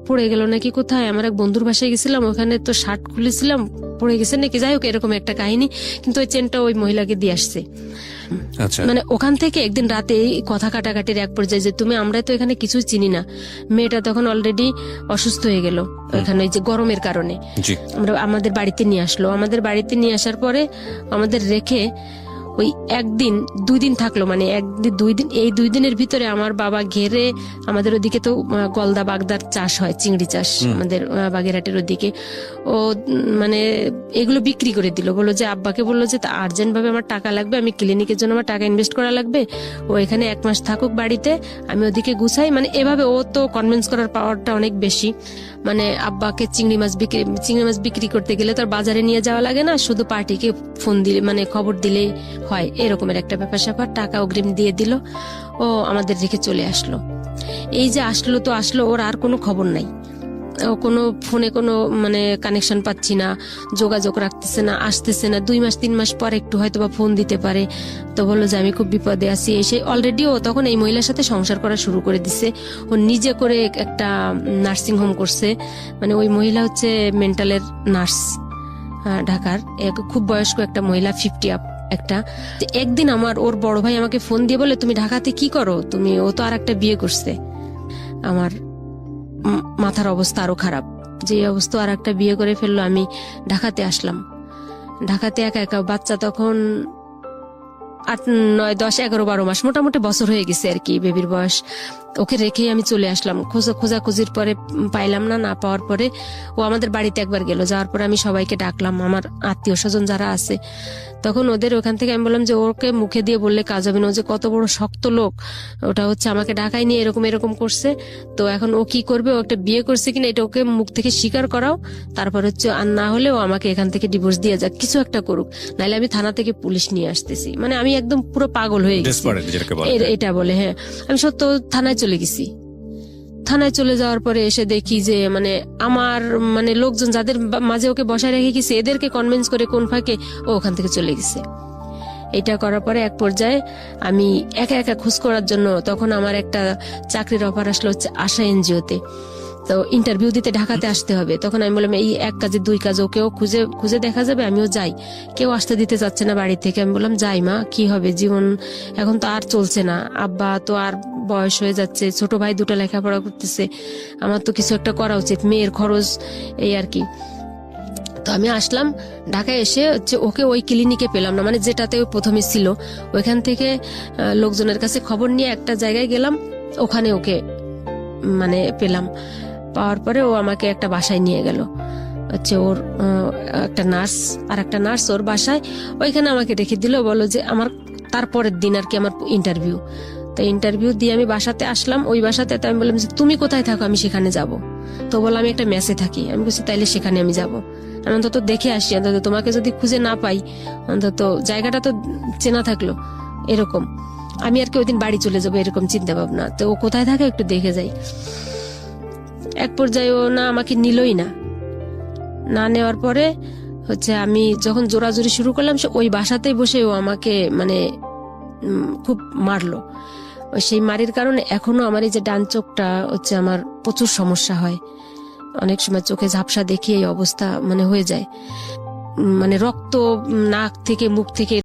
পড়ে গেল নাকি কোথায়, আমার এক বন্ধুর বাসায় গেছিলাম, ওখানে তো শার্ট খুলেছিলাম, পড়ে গেছে নাকি, যাই হোক এরকম একটা কাহিনী। কিন্তু ওই চেনটা ওই মহিলাকে দিয়ে আসছে। আচ্ছা, মানে ওখান থেকে একদিন রাতে এই কথা কাটাকাটির এক পর্যায়ে যে তুমি আমরা তো এখানে কিছুই চিনি না, মেয়েটা তখন অলরেডি অসুস্থ হয়ে গেল এখানে এই যে গরমের কারণে। আমরা আমাদের বাড়িতে নিয়ে আসলো, আমাদের বাড়িতে নিয়ে আসার পরে আমাদের রেখে ওই একদিন 2 দিন থাকলো, মানে একদিন 2 দিন, এই 2 দিনের ভিতরে আমার বাবা ঘেরে, আমাদের ওদিকে তো গলদা বাগদার চাষ হয়, চিংড়ি চাষ আমাদের বাগেরহাটের ওদিকে, ও মানে এগুলো বিক্রি করে দিল। বললো যে আব্বাকে বললো যে আর্জেন্ট ভাবে আমার টাকা লাগবে, আমি ক্লিনিকের জন্য আমার টাকা ইনভেস্ট করা লাগবে, ও এখানে 1 মাস থাকুক বাড়িতে, আমি ওদিকে গুছাই। মানে এভাবে ও তো কনভিন্স করার পাওয়ারটা অনেক বেশি। মানে আব্বাকে চিংড়ি মাছ বিক্রি করতে গেলে তো আর বাজারে নিয়ে যাওয়া লাগে না, শুধু পার্টিকে ফোন দিলে মানে খবর দিলেই হয়, এরকমের একটা ব্যাপার স্যাপার। টাকা অগ্রিম দিয়ে দিল, ও আমাদের রেখে চলে আসলো। এই যে আসলো তো আসলো, ওর আর কোনো খবর নাই, ও কোনো ফোনে কোনো মানে কানেকশন পাচ্ছি না, যোগাযোগ রাখতেছে না, আসতেছে না। 2 মাস 3 মাস পর একটু হয়তো বা ফোন দিতে পারে। তো বললো যে আমি খুব বিপদে আছি। এসে অলরেডি ও তখন এই মহিলার সাথে সংসার করা শুরু করে দিছে। ও নিজে করে একটা নার্সিং হোম করছে, মানে ওই মহিলা হচ্ছে মেন্টালের নার্স, ঢাকার খুব বয়স্ক একটা মহিলা, 50 আপ একটা। একদিন আমার ওর বড় ভাই আমাকে ফোন দিয়ে বলে তুমি ঢাকাতে কি করো তুমি, ও তো আর একটা বিয়ে করছে। আমার মাথার অবস্থা আরো খারাপ, যে অবস্থা আর একটা বিয়ে করে ফেললো। আমি ঢাকাতে আসলাম, ঢাকাতে একা একা, বাচ্চা তখন 8, 9, 10, 11, 12 মাস, মোটামুটি বছর হয়ে গেছে আর কি বেবির বয়স। ওকে রেখেই আমি চলে আসলাম। খোঁজাখুঁজির পরে পাইলাম না, না পাওয়ার পরে ও আমাদের বাড়িতে একবার গেল, যাওয়ার পরে আমি সবাইকে ডাকলাম, আমার আত্মীয় স্বজন যারা আছে, তখন ওদের ওখান থেকে আমি বললাম যে ওকে মুখে দিয়ে বললে কাজ হবে না, ও যে কত বড় শক্ত লোক, ওটা হচ্ছে আমাকে ঢাকায় নিয়ে এরকম করছে। তো এখন ও কি করবে, ও একটা বিয়ে করছে কিনা এটা ওকে মুখ থেকে স্বীকার করাও, তারপর হচ্ছে আর না হলে ও আমাকে এখান থেকে ডিভোর্স দিয়ে যাক, কিছু একটা করুক, নাহলে আমি থানা থেকে পুলিশ নিয়ে আসতেছি। মানে আমি একদম পুরো পাগল হয়ে গেছি এটা বলে। হ্যাঁ, আমি সত্য থানায় চলে গেছি। থানায় চলে যাওয়ার পরে এসে দেখি যে মানে আমার মানে লোকজন যাদের মাঝে ওকে বসায় রেখে গেছে, এদেরকে কনভিন্স করে কোন ফাঁকে ও ওখান থেকে চলে গেছে। এটা করার পরে এক পর্যায়ে আমি একা একা খোঁজ করার জন্য, তখন আমার একটা চাকরির অফার আসলো হচ্ছে আশা এনজিওতে। তো ইন্টারভিউ দিতে ঢাকাতে আসতে হবে। তখন আমি বললাম এই 1 কাজে 2 কাজ, ওকেও খুঁজে দেখা যাবে, আমিও যাই। কেউ আসতে দিতে চাচ্ছে না বাড়ি থেকে। আমি বললাম যাই মা, কি হবে, জীবন এখন তো আর চলছে না, আব্বা তো আর বয়স হয়ে যাচ্ছে, ছোট ভাই 2টা লেখাপড়া করতেছে, আমার তো কিছু একটা করা উচিত, মেয়ের খরচ, এই আর কি। তো আমি আসলাম ঢাকায়, এসে হচ্ছে ওকে ওই ক্লিনিকে পেলাম না, মানে যেটাতে ও প্রথমে ছিল। ওইখান থেকে লোকজনের কাছে খবর নিয়ে একটা জায়গায় গেলাম, ওখানে ওকে মানে পেলাম। পাওয়ার পরে ও আমাকে একটা বাসায় নিয়ে গেল, হচ্ছে ওর একটা নার্স ওর বাসায়, ওইখানে আমাকে রেখে দিল। বলো যে আমার তারপরের দিন আর কি আমার ইন্টারভিউ। তো ইন্টারভিউ দিয়ে আমি বাসাতে আসলাম। ওই বাসাতে আমি বললাম যে তুমি কোথায় থাকো, আমি সেখানে যাব। তো বললাম আমি একটা মেসে থাকি। আমি বলছি তাইলে সেখানে আমি যাব, আমি অন্তত দেখে আসি, অন্তত তোমাকে যদি খুঁজে না পাই অন্তত জায়গাটা তো চেনা থাকলো, এরকম। আমি আর কি ওই দিন বাড়ি চলে যাবো এরকম চিন্তা ভাবনা। তো ও কোথায় থাকে একটু দেখে যাই। এক পর্যায়ে ও না আমাকে নিলই না নেওয়ার পরে হচ্ছে আমি যখন জোরাজুরি শুরু করলাম, সে ওই বাসাতেই বসে ও আমাকে মানে খুব মারলো। সেই মারির কারণে এখনো আমার এই যে ডান চোখটা হচ্ছে আমার প্রচুর সমস্যা হয়, অনেক সময় চোখে ঝাপসা দেখি এই অবস্থা মানে হয়ে যায়, মানে রক্ত নাক থেকে মুখ থেকে